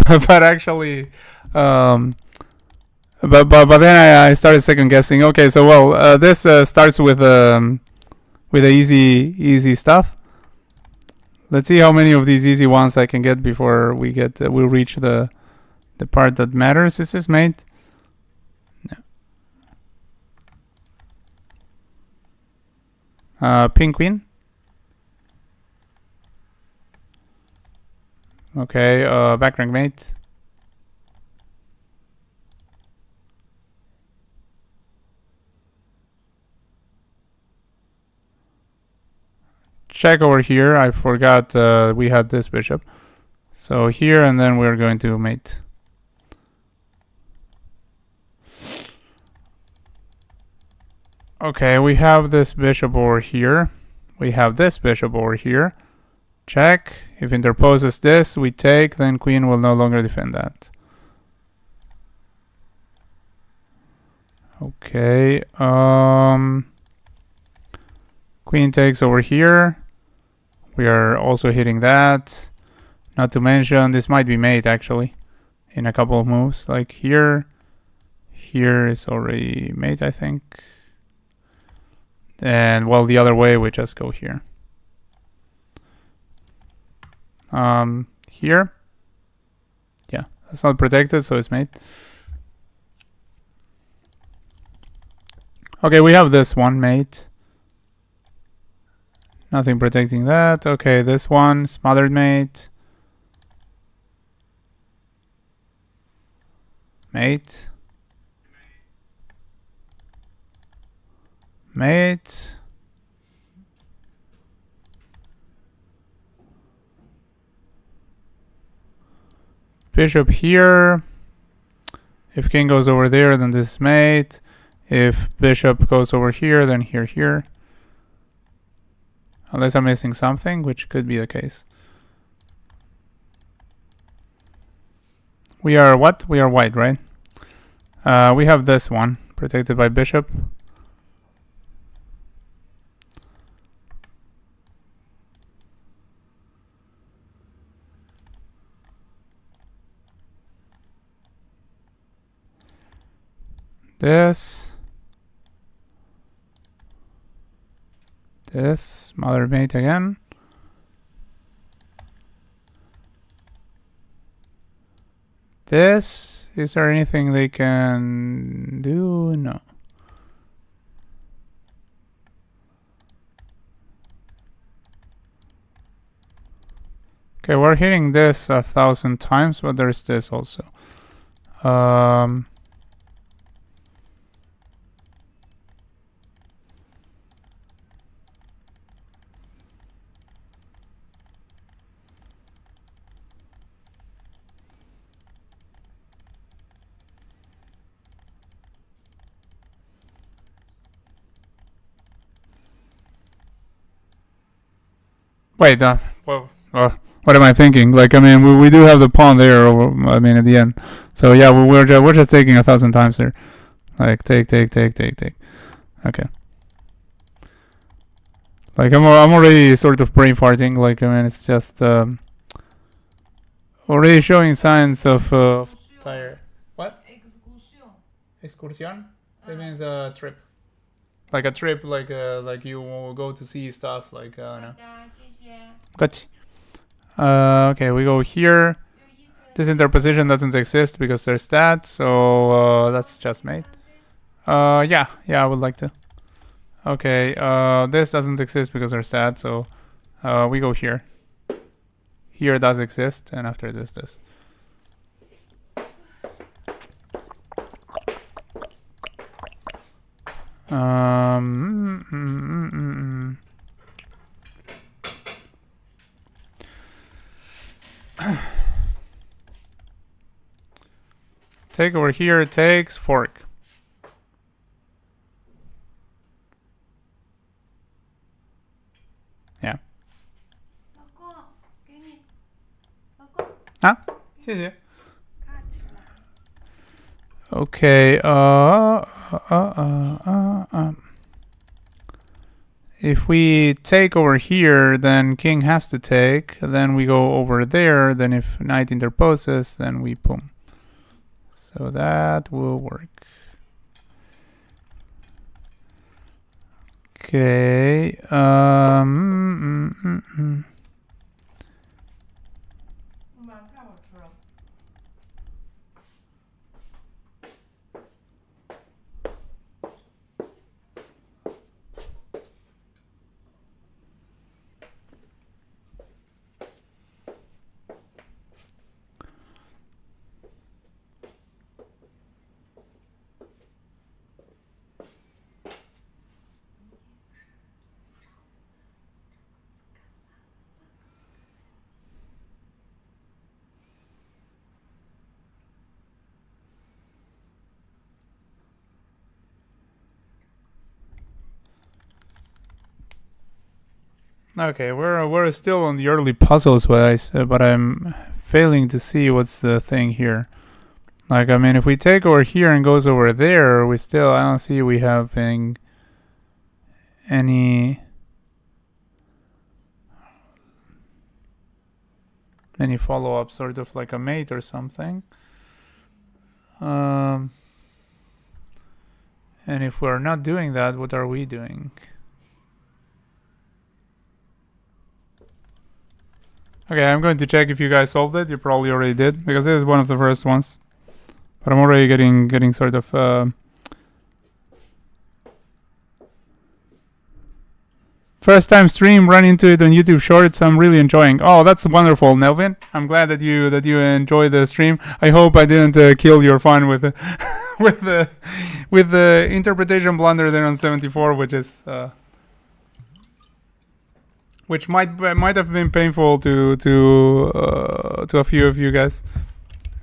but actually, but then I started second guessing. Okay, so well, this starts with the easy stuff. Let's see how many of these easy ones I can get before we'll reach the part that matters. Is this mate? No. Pink queen. Okay, back rank mate. Check over here. I forgot we had this bishop. So here, and then we're going to mate. Okay, we have this bishop over here. We have this bishop over here. Check. If interposes this, we take, then queen will no longer defend that. Okay. Queen takes over here. We are also hitting that. Not to mention, this might be mate actually in a couple of moves. Like here. Here is already mate, I think. And well, the other way, we just go here. Here. Yeah, that's not protected, so it's mate. Okay, we have this one mate. Nothing protecting that. Okay, this one, smothered mate. Mate. Mate. Bishop here. If king goes over there, then this is mate. If bishop goes over here, then here. Unless I'm missing something, which could be the case. We are what? We are white, right? We have this one, protected by bishop. This, mother mate again. This, is there anything they can do? No. Okay, we're hitting this 1,000 times, but there's this also. Wait, well, what am I thinking? Like, I mean, we do have the pawn there, I mean, at the end. So yeah, we're just taking 1,000 times there. Like, take. Okay. Like, I'm already sort of brain farting. Like, I mean, it's just already showing signs of tire. What? Excursion? It means a trip. Like a trip, like you will go to see stuff, like no. Gotcha. Okay, we go here. This interposition doesn't exist because there's that, so that's just mate. Yeah, I would like to. Okay, this doesn't exist because there's that, so we go here. Here does exist, and after this. Take over here, takes, fork. Yeah. 啊，谢谢。Okay, if we take over here, then king has to take, then we go over there, then if knight interposes, then we boom. So that will work. Okay, okay, we're still on the early puzzles, but I'm failing to see what's the thing here. Like, I mean, if we take over here and goes over there, I don't see we having any follow-up, sort of like a mate or something. And if we're not doing that, what are we doing? Okay, I'm going to check if you guys solved it. You probably already did, because this is one of the first ones. But I'm already getting sort of First time stream, run into it on YouTube Shorts. I'm really enjoying. Oh, that's wonderful, Nelvin. I'm glad that you enjoy the stream. I hope I didn't kill your fun with the with the interpretation blunder there on 74, which is which might have been painful to a few of you guys.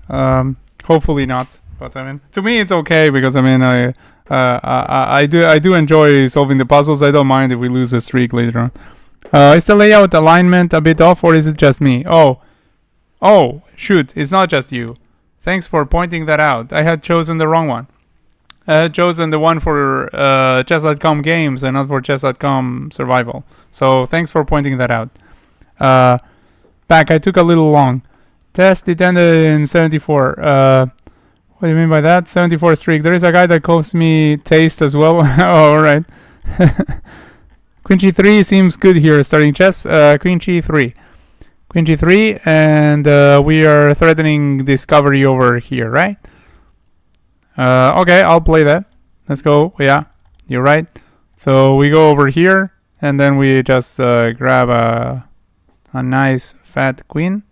Hopefully not, but I mean, to me it's okay because I mean I do enjoy solving the puzzles. I don't mind if we lose a streak later on. Is the layout alignment a bit off, or is it just me? Oh, shoot! It's not just you. Thanks for pointing that out. I had chosen the wrong one. I had chosen the one for chess.com games and not for chess.com survival. So thanks for pointing that out. Back, I took a little long. Test it ended in 74. What do you mean by that? 74 streak. There is a guy that calls me Taste as well. Oh, alright. Queen G3 seems good here starting chess. Queen G3. Queen G3, and we are threatening discovery over here, right? Okay, I'll play that. Let's go. Yeah, you're right. So we go over here, and then we just grab a nice fat queen.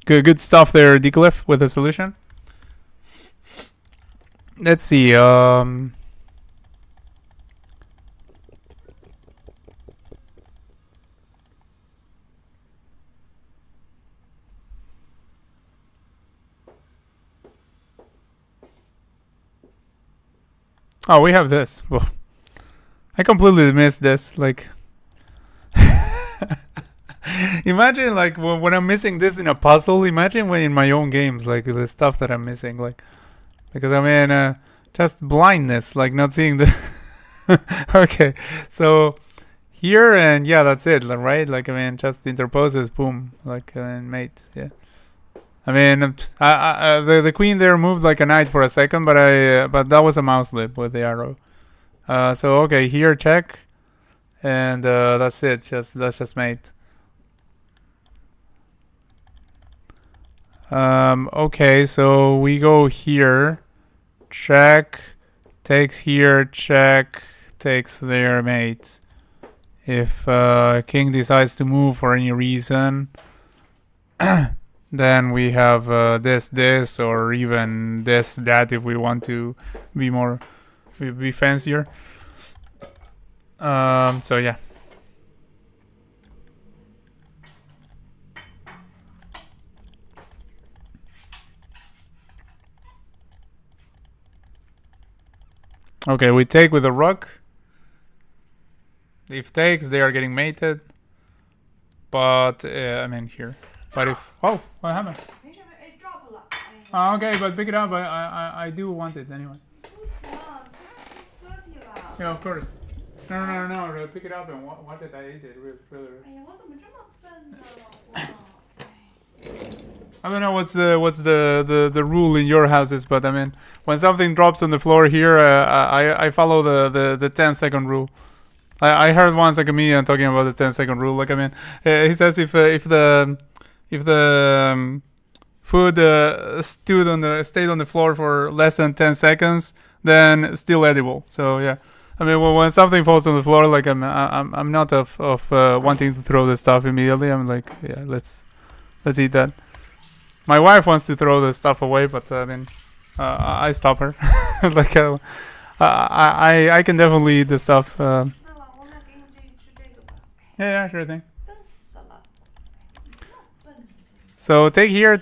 Good stuff there, Decliff, with the solution. Let's see. Oh, we have this. Well, I completely missed this. Like, imagine like when I'm missing this in a puzzle. Imagine when in my own games, like the stuff that I'm missing, like because I mean, just blindness, like not seeing the. Okay, so here and yeah, that's it, right? Like I mean, just interposes, boom, like mate, yeah. I mean, the queen there moved like a knight for a second, but that was a mouse lip with the arrow. So okay, here check, and that's it. That's just mate. Okay, so we go here, check, takes here, check, takes there, mate. If king decides to move for any reason. Then we have this, or even that if we want to be more, be fancier. So yeah. Okay, we take with a rook. If takes, they are getting mated. But I mean here. But if what happened? Okay, but pick it up. I do want it anyway. Yeah, of course. No. Pick it up and watch it. I ate it really. I don't know what's the rule in your houses, but I mean, when something drops on the floor here, I follow the 10-second rule. I heard once a comedian talking about the 10-second rule. Like I mean, he says if the food stayed on the floor for less than 10 seconds, then still edible. So yeah, I mean when something falls on the floor, like I'm not of wanting to throw the stuff immediately. I'm like, yeah, let's eat that. My wife wants to throw the stuff away, but I mean, I stop her. Like I can definitely eat the stuff. Yeah, sure thing. So take here,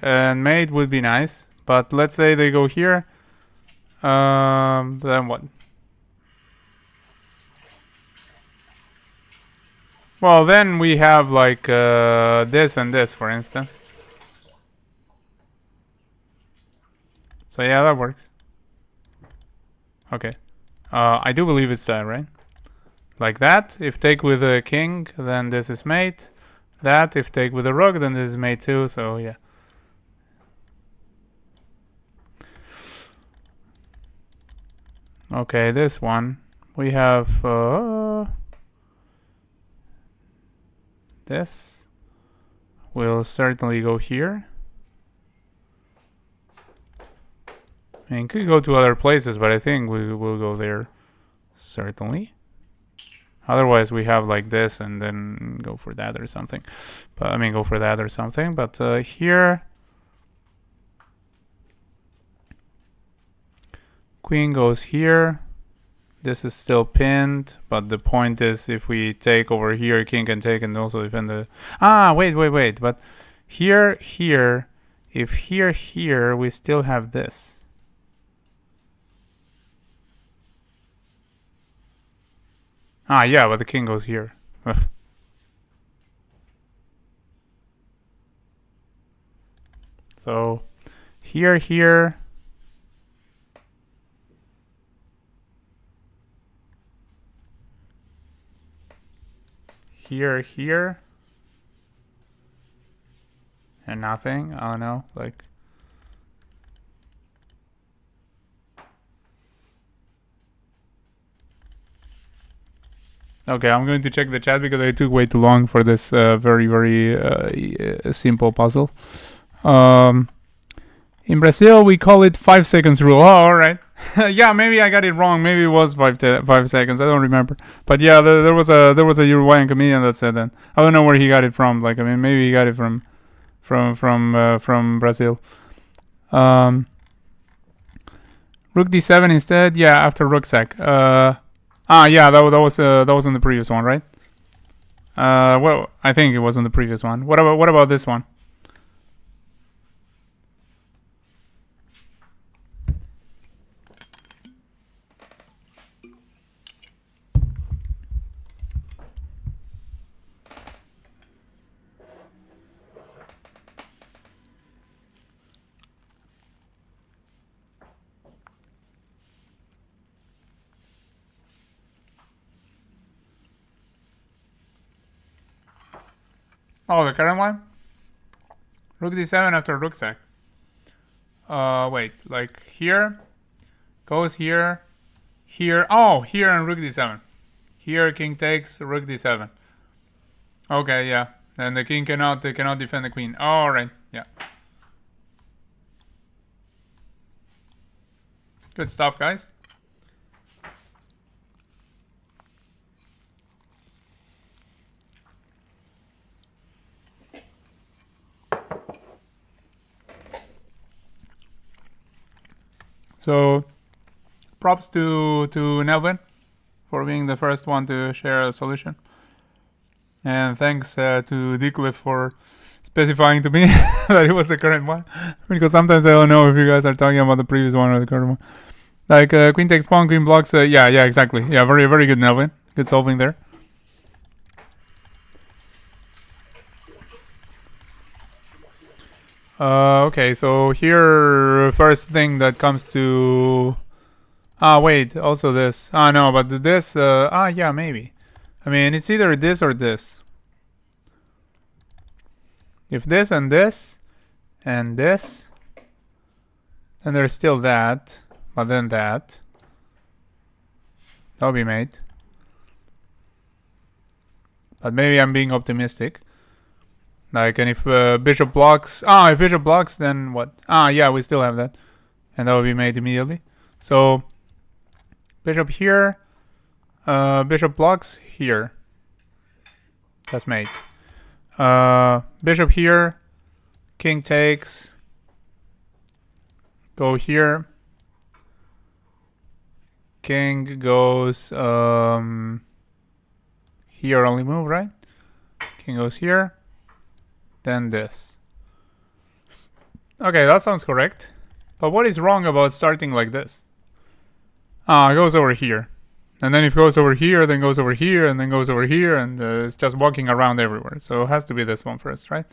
and mate would be nice. But let's say they go here. Then what? Well, then we have like this and this, for instance. So yeah, that works. Okay. I do believe it's that, right? Like that. If take with a king, then this is mate. That, if take with a rook, then this is mate too, so yeah. Okay, this one. We have this. We'll certainly go here. I mean, could go to other places, but I think we will go there certainly. Otherwise, we have like this and then go for that or something. But I mean, go for that or something. But here, queen goes here. This is still pinned, but the point is, if we take over here, king can take and also defend the. Wait. But here, if here, we still have this. Yeah, but the king goes here. So, here. Here, and nothing. I don't know, like. Okay, I'm going to check the chat because I took way too long for this very simple puzzle. In Brazil, we call it 5 seconds rule. Oh, all right. Yeah, maybe I got it wrong. Maybe it was 5 seconds. I don't remember. But yeah, there was a Uruguayan comedian that said that. I don't know where he got it from. Like, I mean, maybe he got it from Brazil. Rook d7 instead. Yeah, after rook sack. Yeah, that was on the previous one, right? Well, I think it was on the previous one. What about this one? Oh, the current one? Rook d7 after rook sack. Wait, like here, goes here, here. Oh, here and rook d7. Here, king takes, rook d7. Okay, yeah. And the king cannot defend the queen. All right, yeah. Good stuff, guys. So, props to Nelvin for being the first one to share a solution. And thanks to Decliff for specifying to me that it was the current one. Because sometimes I don't know if you guys are talking about the previous one or the current one. Like, queen takes pawn, queen blocks. Yeah, exactly. Yeah, very good, Nelvin. Good solving there. Okay, so here, first thing that comes to... wait, also this. No, but this, yeah, maybe. I mean, it's either this or this. If this and this, and this, then there's still that, but then that. That'll be mate. But maybe I'm being optimistic. Like, and if bishop blocks... if bishop blocks, then what? Yeah, we still have that. And that will be made immediately. So, bishop here. Bishop blocks here. That's mate. Bishop here. King takes. Go here. King goes... here only move, right? King goes here. Then this. Okay, that sounds correct. But what is wrong about starting like this? It goes over here. And then if it goes over here, then goes over here, and then goes over here, and it's just walking around everywhere. So it has to be this one first, right?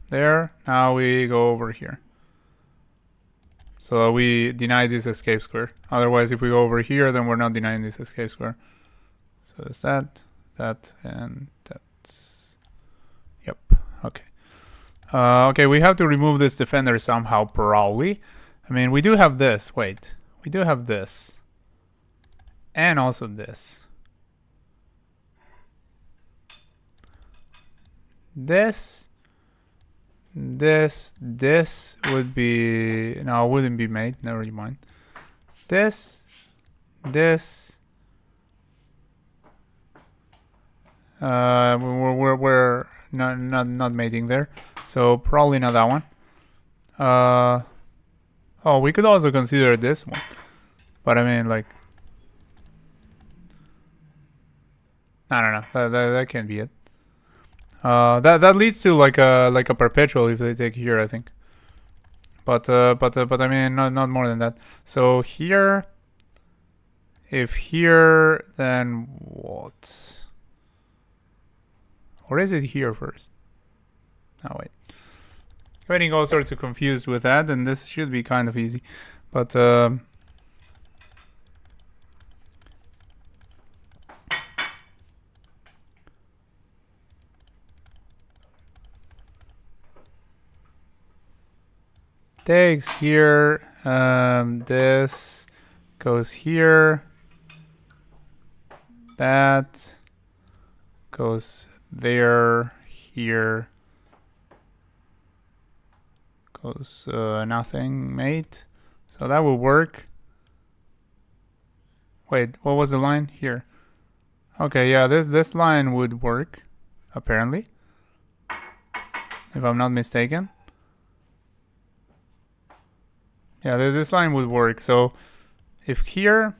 There. Now we go over here. So we deny this escape square. Otherwise, if we go over here, then we're not denying this escape square. So it's that, and that. Yep. Okay. Okay, we have to remove this defender somehow, probably. I mean, we do have this. Wait. We do have this. And also this. This. This would be, no, it wouldn't be mate, never mind. This, we're not mating there, so probably not that one. Oh, we could also consider this one, but I mean, like, I don't know, that can't be it. That leads to like a perpetual if they take here, I think. But I mean, not more than that. So here, if here, then what? Or is it here first? Oh wait, getting all sorts of confused with that, and this should be kind of easy, but takes here. This goes here. That goes there. Here goes nothing, mate. So that will work. Wait, what was the line here? Okay, yeah, this line would work, apparently, if I'm not mistaken. Yeah, this line would work. So if here,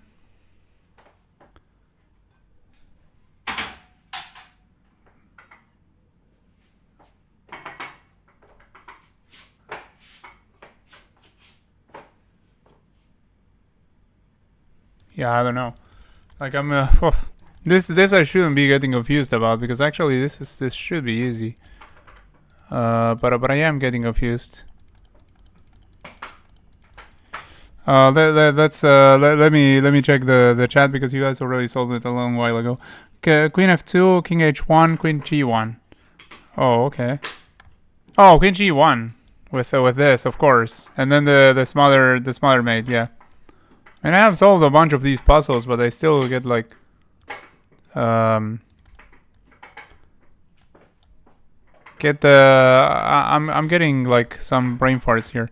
yeah, I don't know. Like I'm this I shouldn't be getting confused about, because actually this should be easy. But I am getting confused. Let me check the chat, because you guys already solved it a long while ago. Okay, Queen F2, King H1, Queen G1. Oh, okay. Oh, Queen G1 with this, of course, and then the smaller mate, yeah. And I have solved a bunch of these puzzles, but I still get like I'm getting like some brain farts here.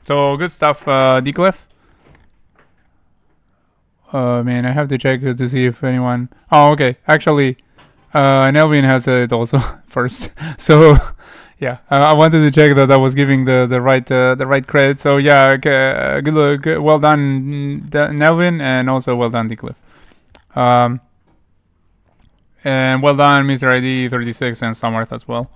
So good stuff, Decliff. Man, I have to check to see if anyone. Oh, okay. Actually, Nelvin has it also first. So yeah, I wanted to check that I was giving the right credit. So yeah, good, well done, Nelvin, and also well done, Decliff. And well done, Mr. ID 36 and Samarth as well.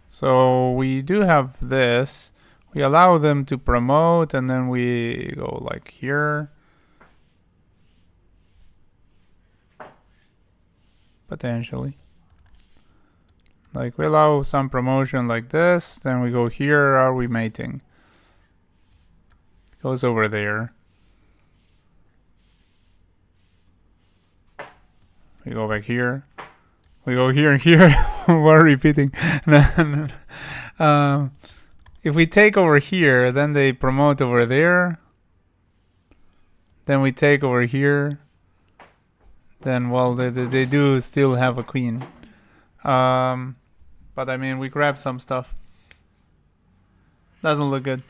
So we do have this. We allow them to promote, and then we go like here. Potentially. Like we allow some promotion like this, then we go here, are we mating? Goes over there. We go back here. We go here and here. We're repeating. If we take over here, then they promote over there. Then we take over here. Then, well, they do still have a queen. But I mean, we grab some stuff. Doesn't look good.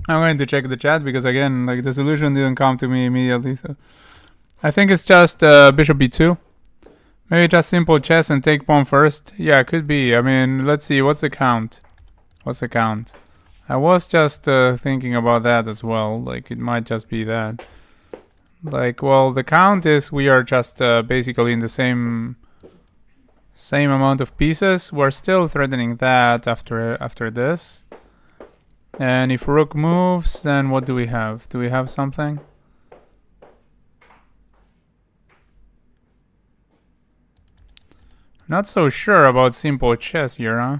I'm going to check the chat, because again, like the solution didn't come to me immediately. So I think it's just bishop b2. Maybe just simple chess and take pawn first. Yeah, it could be. I mean, let's see. What's the count? What's the count? I was just thinking about that as well. Like it might just be that. Like, well, the count is we are just basically in the same Same amount of pieces. We're still threatening that after this. And if rook moves, then what do we have? Do we have something? Not so sure about simple chess here, huh?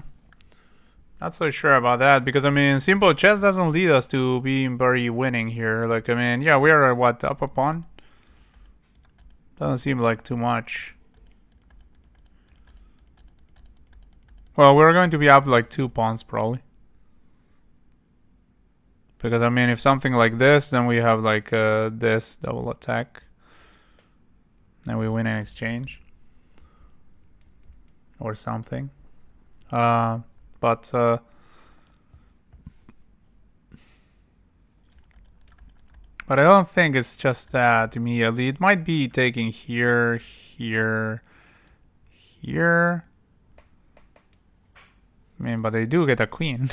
Not so sure about that, because I mean, simple chess doesn't lead us to being very winning here. Like, I mean, yeah, we are at what, up a pawn? Doesn't seem like too much. Well, we're going to be up like 2 pawns probably. Because I mean, if something like this, then we have like this double attack. And we win in exchange. Or something. But I don't think it's just that immediately. It might be taking here, here, here. I mean, but they do get a queen.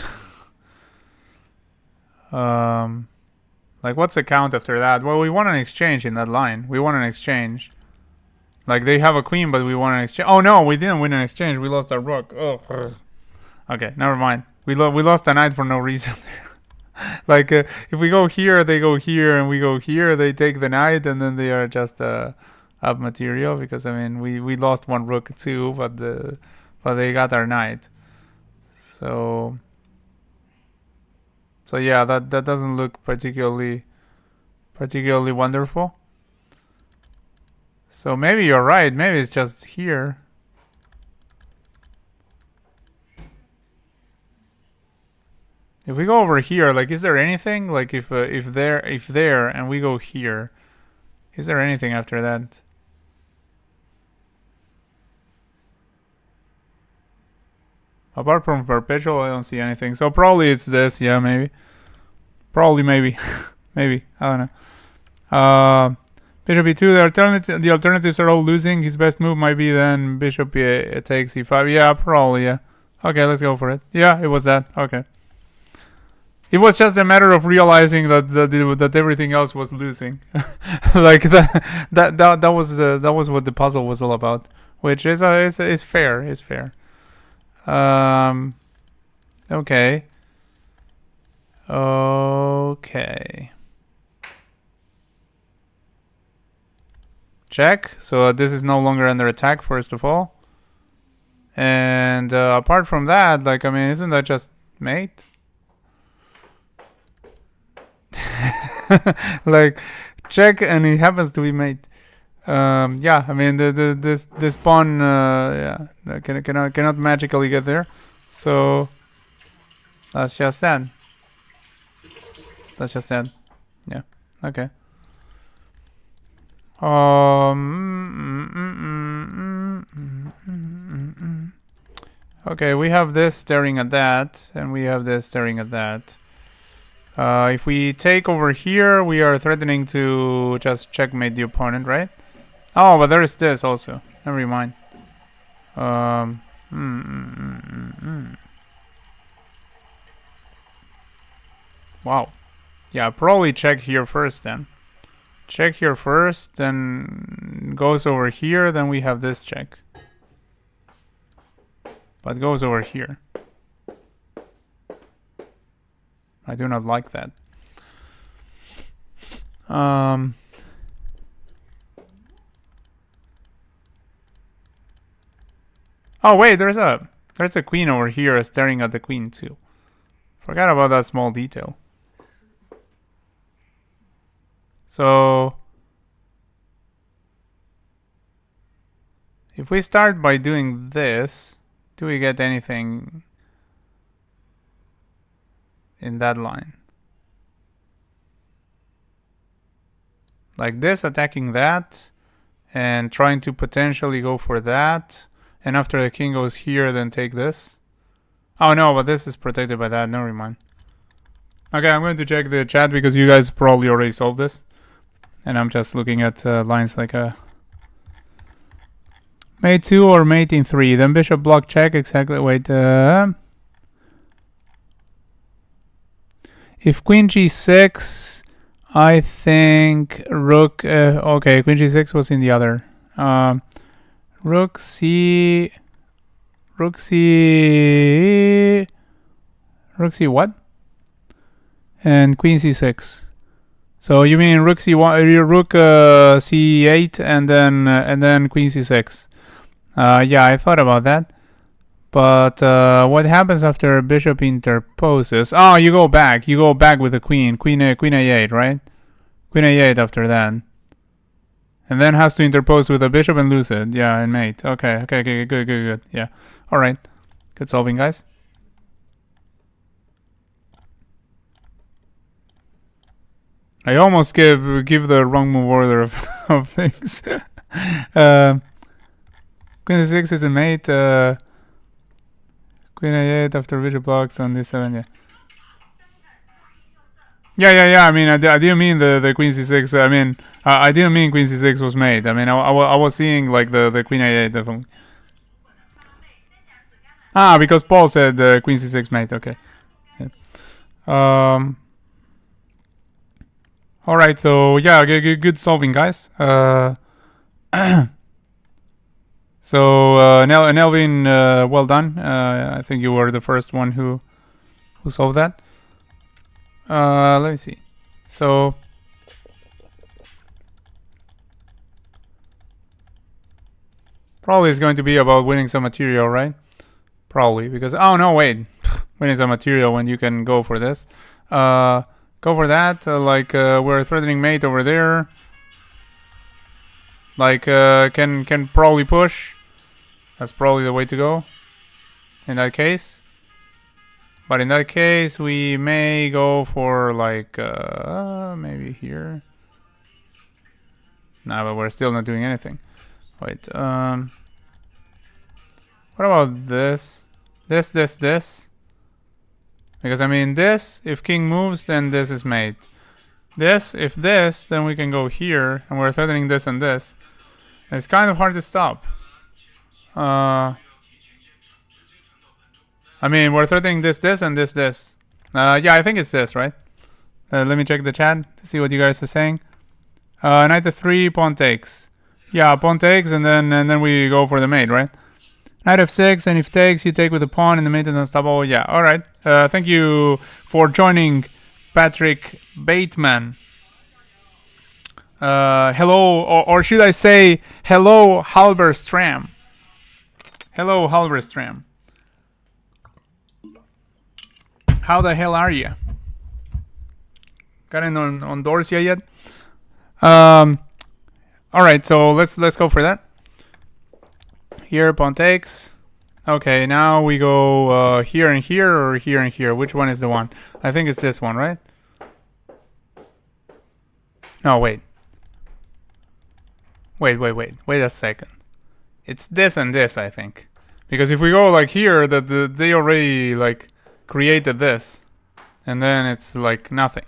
Like, what's the count after that? Well, we won an exchange in that line. We won an exchange. Like, they have a queen, but we won an exchange. Oh, no, we didn't win an exchange. We lost our rook. Oh. Okay, never mind. We lost a knight for no reason there. Like, if we go here, they go here, and we go here, they take the knight, and then they are just up material. Because, I mean, we lost one rook too, but they got our knight. So yeah, that doesn't look particularly wonderful. So maybe you're right. Maybe it's just here. If we go over here, like, is there anything? Like, if there, and we go here, is there anything after that? Apart from perpetual, I don't see anything. So probably it's this. Yeah, maybe. Probably, maybe. Maybe. I don't know. Bishop e2. The alternatives are all losing. His best move might be then bishop takes e5. Yeah, probably. Yeah. Okay, let's go for it. Yeah, it was that. Okay. It was just a matter of realizing that everything else was losing. Like that was what the puzzle was all about, which is fair. Is fair. Okay. Okay. Check. So this is no longer under attack, first of all. And apart from that, like, I mean, isn't that just mate? Like, check, and it happens to be mate. Yeah, I mean, this pawn, yeah, cannot magically get there. So that's just that. That's just that. Yeah. Okay. Okay, we have this staring at that, and we have this staring at that. If we take over here, we are threatening to just checkmate the opponent, right? Oh, but there is this also. Never mind. Wow. Yeah, probably check here first then. Check here first, then goes over here, then we have this check. But goes over here. I do not like that. Oh wait, there's a queen over here staring at the queen too. Forgot about that small detail. So if we start by doing this, do we get anything in that line? Like this, attacking that, and trying to potentially go for that. And after the king goes here, then take this. Oh no, but this is protected by that. Never mind. Okay, I'm going to check the chat because you guys probably already solved this. And I'm just looking at lines like mate 2 or mate in 3. Then bishop block check. Exactly. Wait. If queen g6, I think rook. Okay, queen g6 was in the other. Rook c. Rook C. Rook C what? And Queen C6. So you mean Rook C1, Rook C8, and then Queen C6. Yeah, I thought about that. But what happens after Bishop interposes? Oh, you go back. You go back with the Queen. Queen A8, right? Queen A8 after that. And then has to interpose with a bishop and lose it. Yeah, and mate. Okay, good. Yeah. Alright. Good solving, guys. I almost give the wrong move order of things. Queen A6 is a mate. Queen A8 after bishop blocks on D7, yeah. I mean, I didn't mean the Queen C6. I mean, I didn't mean Queen C6 was mate. I mean, I was seeing like the Queen A8 definitely. Ah, because Paul said Queen C6 mate. Okay. Yeah. All right. So yeah, good solving, guys. So Nelvin, well done. I think you were the first one who solved that. Let me see. So probably it's going to be about winning some material, right? Probably because oh no, wait, winning some material when you can go for this. Go for that. We're threatening mate over there. Like can probably push. That's probably the way to go. In that case. But in that case, we may go for like maybe here. Nah, but we're still not doing anything. Wait. What about this? This? Because I mean, this. If king moves, then this is mate. This. If this, then we can go here, and we're threatening this and this. And it's kind of hard to stop. I mean, we're threatening this, and this. Yeah, I think it's this, right? Let me check the chat to see what you guys are saying. Knight f3, pawn takes. Yeah, pawn takes, and then we go for the mate, right? Knight f6, and if takes, you take with the pawn, and the mate is unstoppable. Yeah, all right. Thank you for joining, Patrick Bateman. Hello, or should I say, hello, Halberstram. Hello, Halberstram. How the hell are you? Got in on Dorsia yet? All right, so let's go for that. Here, pawn takes. Okay, now we go here and here, or here and here. Which one is the one? I think it's this one, right? No, wait. Wait a second. It's this and this, I think. Because if we go like here, they already like created this, and then it's like nothing.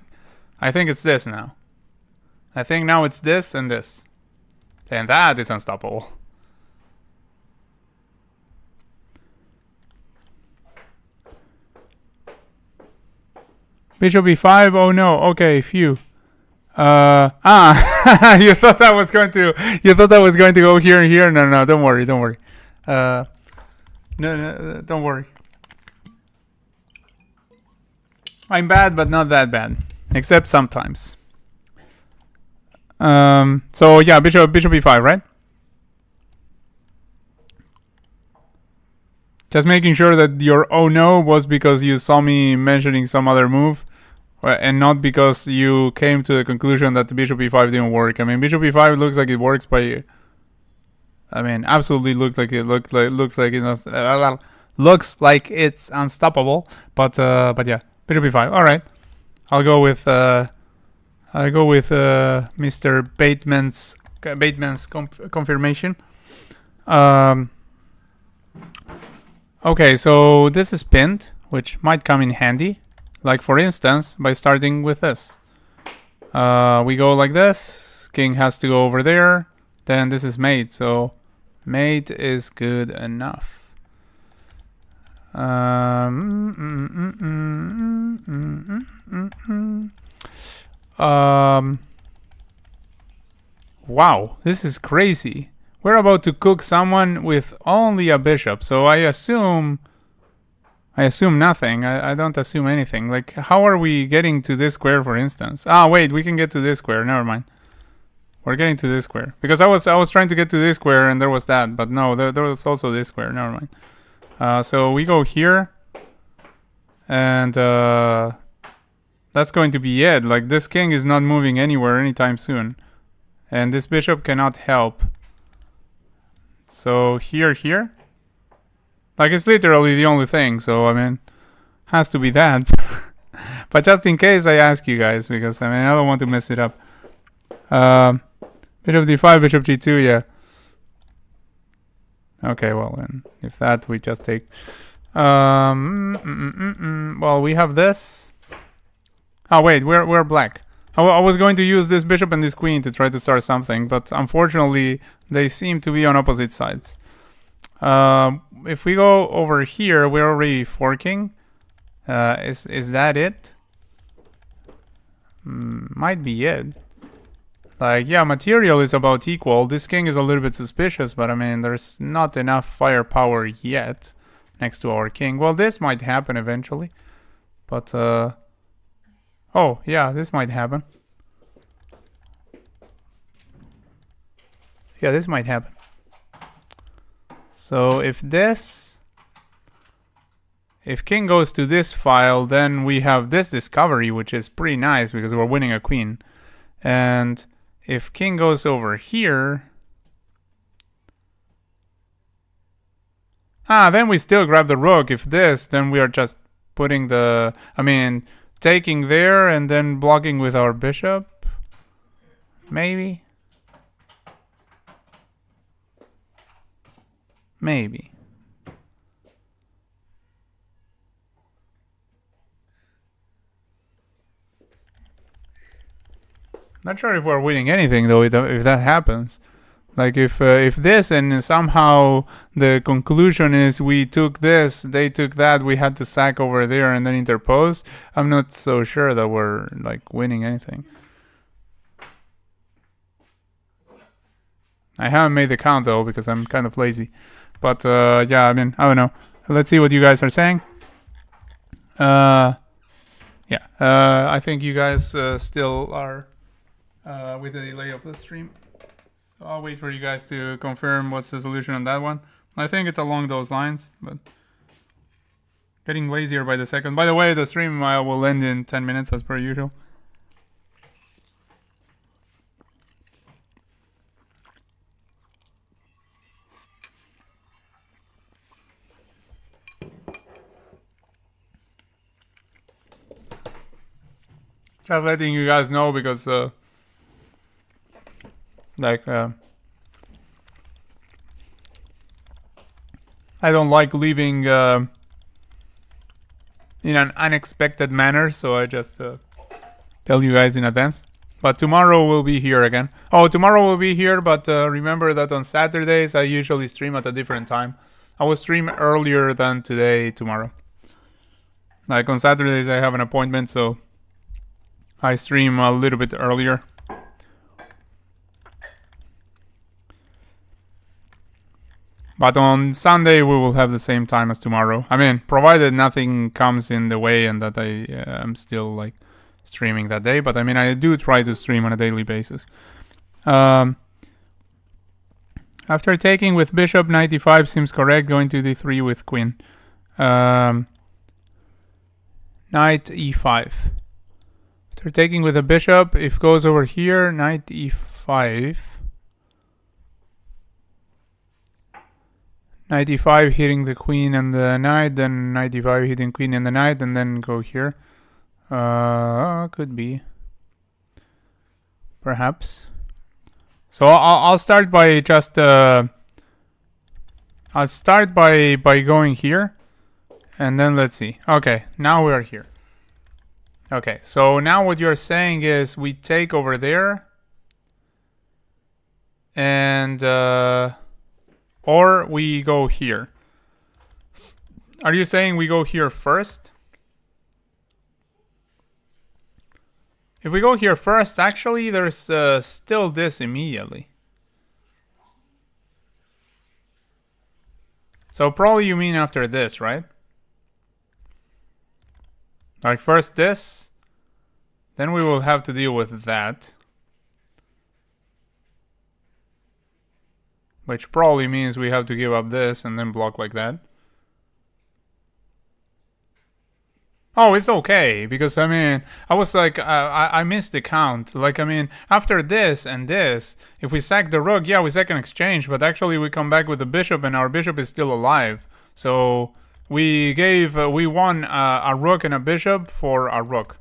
I think it's this now. I think now it's this and this, and that is unstoppable. Bishop b5. Oh no. Okay, phew. You thought that was going to. You thought that was going to go here and here. No. Don't worry. No, don't worry. I'm bad, but not that bad, except sometimes. So yeah, bishop b5, right? Just making sure that your oh no was because you saw me mentioning some other move, and not because you came to the conclusion that the bishop b5 didn't work. I mean, bishop b5 looks like it works by. I mean, absolutely looks like it's unstoppable. But yeah, bishop b5. All right, I'll go with Mr. Bateman's confirmation. Okay, so this is pinned, which might come in handy. Like for instance, by starting with this. We go like this. King has to go over there. Then this is mate, so mate is good enough. Wow, this is crazy. we're about to cook someone with only a bishop. So I assume nothing. I don't assume anything. Like, how are we getting to this square, for instance? Ah, wait, we can get to this square. Never mind. We're getting to this square because I was trying to get to this square and there was that, but no, there was also this square. Never mind. So we go here, and that's going to be it. Like, this king is not moving anywhere anytime soon, and this bishop cannot help. So here, like, it's literally the only thing. So I mean, has to be that. But just in case, I ask you guys because I mean I don't want to mess it up. Bishop d5, bishop g2, yeah. Okay, well then, if that, we just take. Well, we have this. Oh wait, we're black. I was going to use this bishop and this queen to try to start something, but unfortunately, they seem to be on opposite sides. If we go over here, we're already forking. Is that it? Might be it. Like, yeah, material is about equal. This king is a little bit suspicious, but I mean, there's not enough firepower yet next to our king. Well, this might happen eventually. But, oh, yeah, this might happen. Yeah, this might happen. So, if king goes to this file, then we have this discovery, which is pretty nice because we're winning a queen. And if king goes over here, then we still grab the rook. If this, then we are just putting taking there and then blocking with our bishop. Maybe. Not sure if we're winning anything though if that happens. Like if this and somehow the conclusion is we took this, they took that, we had to sack over there and then interpose. I'm not so sure that we're like winning anything. I haven't made the count though because I'm kind of lazy. But yeah, I mean, I don't know. Let's see what you guys are saying. Yeah, I think you guys still are with the delay of the stream. So I'll wait for you guys to confirm what's the solution on that one. I think it's along those lines, but getting lazier by the second. By the way, the stream will end in 10 minutes as per usual. Just letting you guys know because I don't like leaving in an unexpected manner, so I just tell you guys in advance. But tomorrow we'll be here again. Oh, tomorrow we'll be here, but remember that on Saturdays I usually stream at a different time. I will stream earlier than today, tomorrow. Like on Saturdays I have an appointment, so I stream a little bit earlier. But on Sunday we will have the same time as tomorrow. I mean, provided nothing comes in the way and that I am still like streaming that day. But I mean, I do try to stream on a daily basis. After taking with bishop, knight e5 seems correct. Going to d3 with queen. Knight e5. After taking with a bishop, if goes over here, knight e5. Knight e5 hitting the queen and the knight, then knight e5 hitting queen and the knight, and then go here. Could be. Perhaps. So I'll start by just I'll start by going here, and then let's see. Okay, now we are here. Okay, so now what you're saying is we take over there, and or we go here. Are you saying we go here first? If we go here first, actually, there's still this immediately. So probably you mean after this, right? Like first this, then we will have to deal with that. Which probably means we have to give up this and then block like that. Oh, it's okay, because I mean, I was like, I missed the count. Like, I mean, after this and this, if we sack the rook, yeah, we sack an exchange, but actually we come back with the bishop and our bishop is still alive. So we won a rook and a bishop for a rook.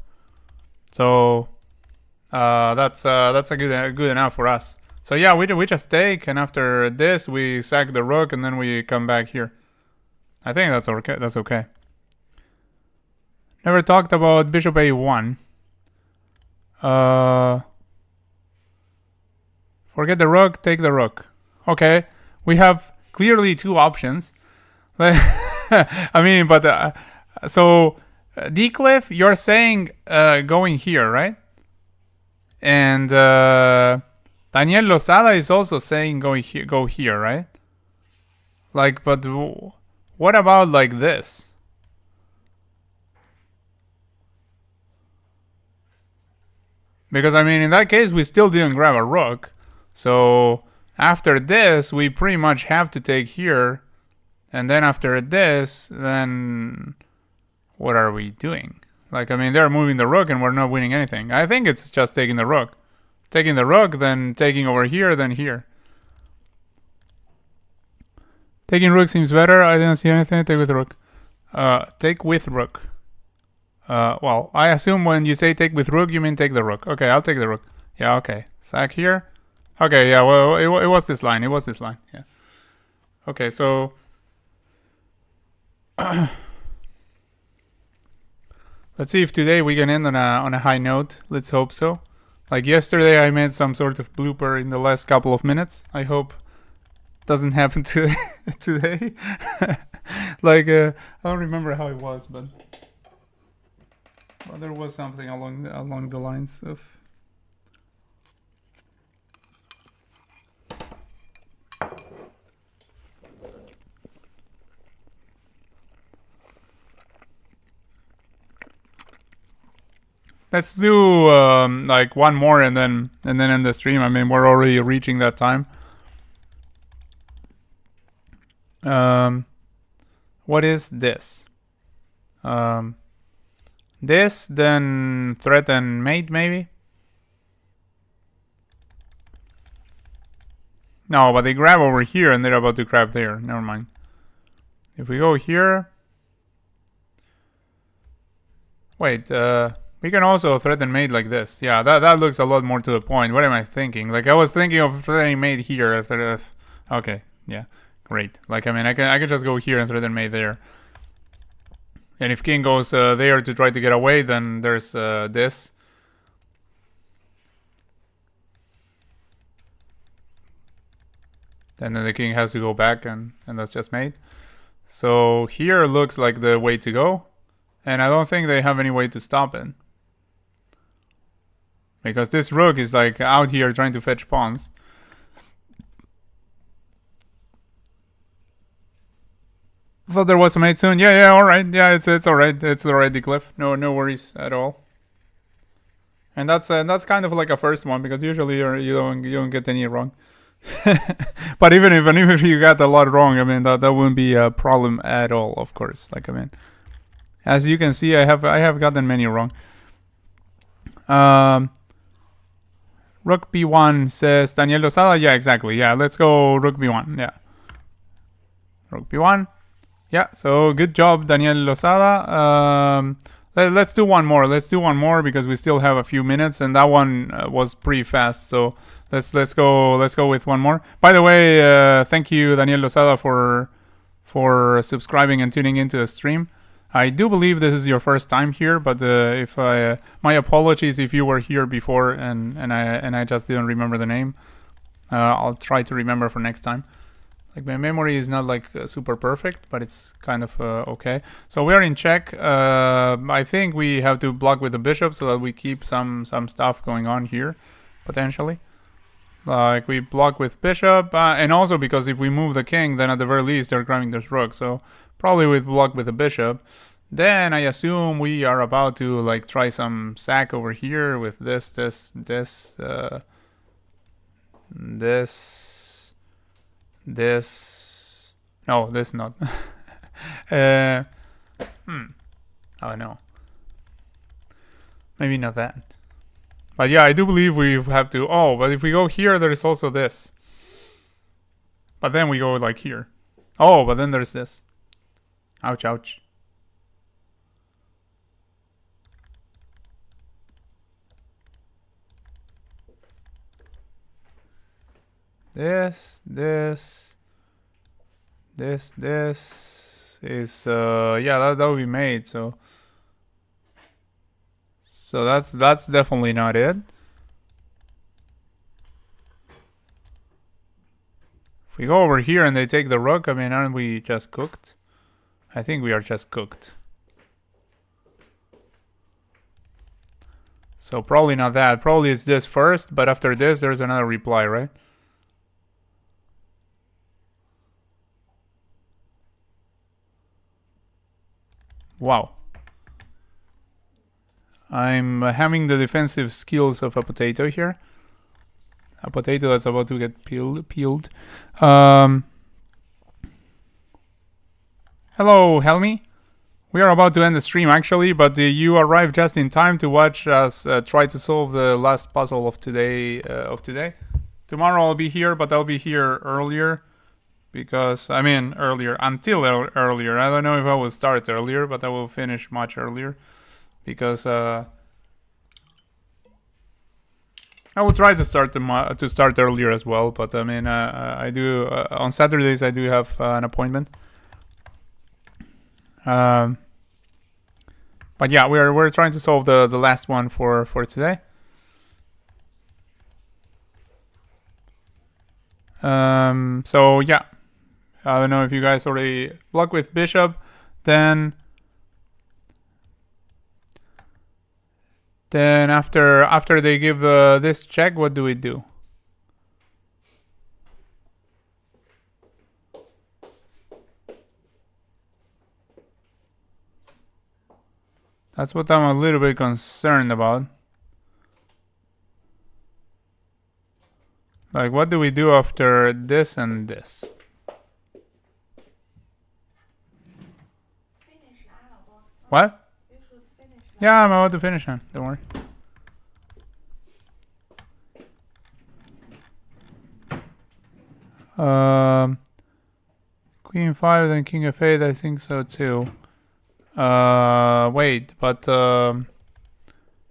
So that's a good enough for us. So yeah, we just take, and after this we sack the rook and then we come back here. I think that's okay. That's okay. Never talked about bishop a1. Forget the rook, take the rook. Okay, we have clearly two options. I mean, but so Decliff, you're saying going here, right? And Daniel Lozada is also saying go here, right? Like, but what about like this? Because, I mean, in that case, we still didn't grab a rook. So, after this, we pretty much have to take here. And then after this, then what are we doing? Like, I mean, they're moving the rook and we're not winning anything. I think it's just taking the rook. Taking the rook, then taking over here, then here. Taking rook seems better. I didn't see anything. Take with rook. Take with rook. Well, I assume when you say take with rook, you mean take the rook. Okay, I'll take the rook. Yeah, okay. Sack here. Okay, yeah, well, it was this line. It was this line. Yeah. Okay, so... let's see if today we can end on a high note. Let's hope so. Like yesterday, I made some sort of blooper in the last couple of minutes. I hope it doesn't happen today. Like, I don't remember how it was, but... well, there was something along the lines of... Let's do like one more and then end the stream. I mean, we're already reaching that time. What is this? This, then threaten mate, maybe? No, but they grab over here and they're about to grab there. Never mind. If we go here... wait, we can also threaten mate like this. Yeah, that looks a lot more to the point. What am I thinking? Like, I was thinking of threatening mate here after... okay, yeah, great. Like, I mean, I can just go here and threaten mate there. And if king goes there to try to get away, then there's this. And then the king has to go back, and that's just mate. So here looks like the way to go. And I don't think they have any way to stop it. Because this rook is like out here trying to fetch pawns. Thought there was a mate soon. Yeah, alright. Yeah, it's alright. It's alright, Decliff. No worries at all. And that's kind of like a first one, because usually you don't get any wrong. But even if you got a lot wrong, I mean that wouldn't be a problem at all, of course. Like, I mean, as you can see, I have gotten many wrong. Rook b1 says Daniel Lozada. Yeah, exactly. Yeah, let's go rook b1. Yeah, rook b1. Yeah, so good job, Daniel Lozada. Let's do one more. Let's do one more because we still have a few minutes, and that one was pretty fast. So let's go with one more. By the way, thank you, Daniel Lozada, for subscribing and tuning into the stream. I do believe this is your first time here, but my apologies if you were here before and I just didn't remember the name. I'll try to remember for next time. Like, my memory is not like super perfect, but it's kind of okay. So we are in check. I think we have to block with the bishop so that we keep some stuff going on here, potentially. Like we block with bishop, and also because if we move the king, then at the very least they're grabbing this rook. So probably with block with the bishop. Then I assume we are about to like try some sack over here with this. No, this not. Oh no. Maybe not that. But yeah, I do believe we have to. Oh, but if we go here, there is also this. But then we go like here. Oh, but then there's this. Ouch, ouch. This is yeah, that will be made. So that's definitely not it. If we go over here and they take the rook, I mean, aren't we just cooked? I think we are just cooked. So probably not that. Probably it's this first, but after this, there's another reply, right? Wow. I'm having the defensive skills of a potato here. A potato that's about to get peeled. Hello, Helmi. We are about to end the stream actually, but you arrived just in time to watch us try to solve the last puzzle of today. Tomorrow I'll be here, but I'll be here earlier because earlier until earlier. I don't know if I will start earlier, but I will finish much earlier because I will try to start earlier as well. But I mean, I do on Saturdays I do have an appointment. But yeah, we're trying to solve the last one for today. So yeah, I don't know if you guys already block with bishop, then after they give this check, what do we do? That's what I'm a little bit concerned about. Like, what do we do after this and this? What? Yeah, I'm about to finish it. Don't worry. Queen 5, then King of 8, I think so too. Wait, but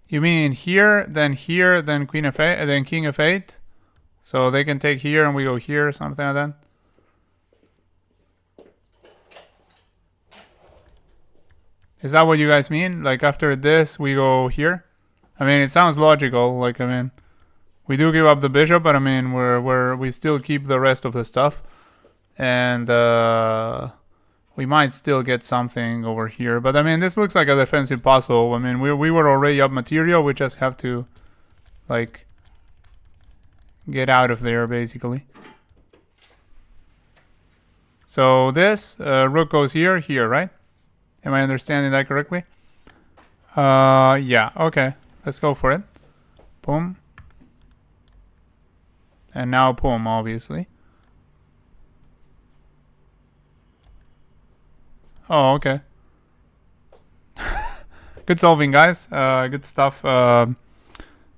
you mean here, then Queen of 8, then King of 8? So they can take here and we go here, something like that? Is that what you guys mean? Like after this, we go here? I mean, it sounds logical. Like, I mean, we do give up the bishop, but I mean, we still keep the rest of the stuff. And we might still get something over here. But I mean, this looks like a defensive puzzle. I mean, we were already up material. We just have to, like, get out of there, basically. So this rook goes here, right? Am I understanding that correctly? Yeah, okay. Let's go for it. Boom. And now boom, obviously. Oh, okay. Good solving, guys. Good stuff. Let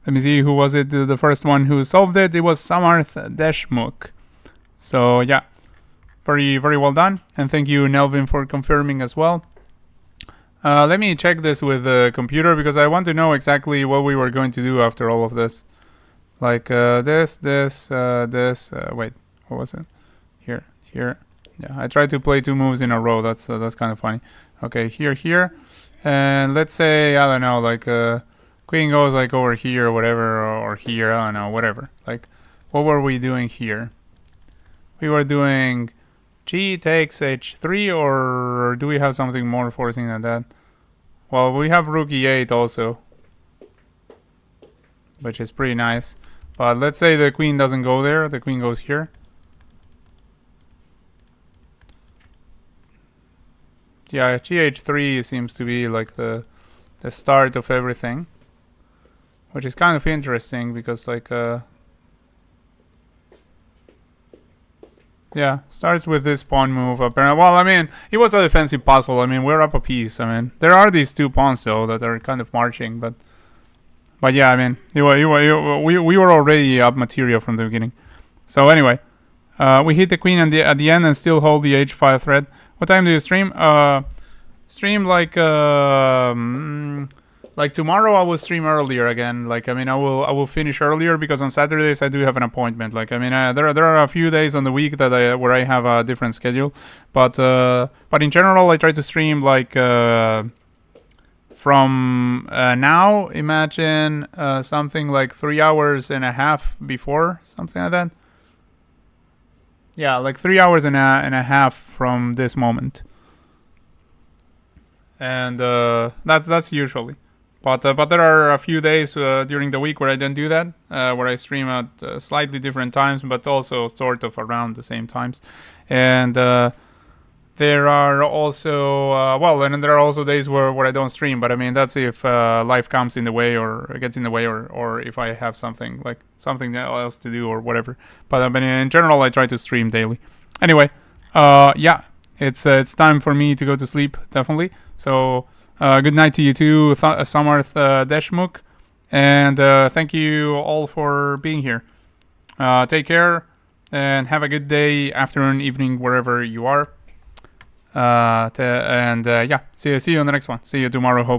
me see, who was it? The first one who solved it? It was Samarth Deshmukh. So, yeah. Very, very well done. And thank you, Nelvin, for confirming as well. Let me check this with the computer because I want to know exactly what we were going to do after all of this. Like this. Wait, what was it? Here. Yeah, I tried to play 2 moves in a row. That's kind of funny. Okay, here, and let's say, I don't know, like queen goes like over here or whatever, or here, I don't know, whatever. Like, what were we doing here? We were doing G takes H3, or do we have something more forcing than that? Well, we have rook E8 also, which is pretty nice. But let's say the queen doesn't go there. The queen goes here. Yeah, gh3 seems to be like the start of everything, which is kind of interesting because like yeah, starts with this pawn move. Apparently, well, I mean, it was a defensive puzzle. I mean, we're up a piece. I mean, there are these 2 pawns though that are kind of marching, but yeah, I mean, we were already up material from the beginning. So anyway, we hit the queen at the end and still hold the h5 thread. What time do you stream? Stream like tomorrow I will stream earlier again. Like, I mean, I will finish earlier because on Saturdays I do have an appointment. Like, I mean, there are a few days on the week that where I have a different schedule, but in general I try to stream like from now. Imagine something like 3 hours and a half before, something like that. Yeah, like 3 hours and a half from this moment, and that's usually. But there are a few days during the week where I don't do that, where I stream at slightly different times, but also sort of around the same times. And there are also and there are also days where I don't stream. But I mean, that's if life comes in the way or gets in the way, or if I have something else to do or whatever. But I mean, in general, I try to stream daily. Anyway, yeah, it's time for me to go to sleep, definitely. So. Good night to you too, Samarth Deshmukh, and thank you all for being here. Take care and have a good day, afternoon, evening, wherever you are. Yeah, see you on the next one. See you tomorrow. Hope.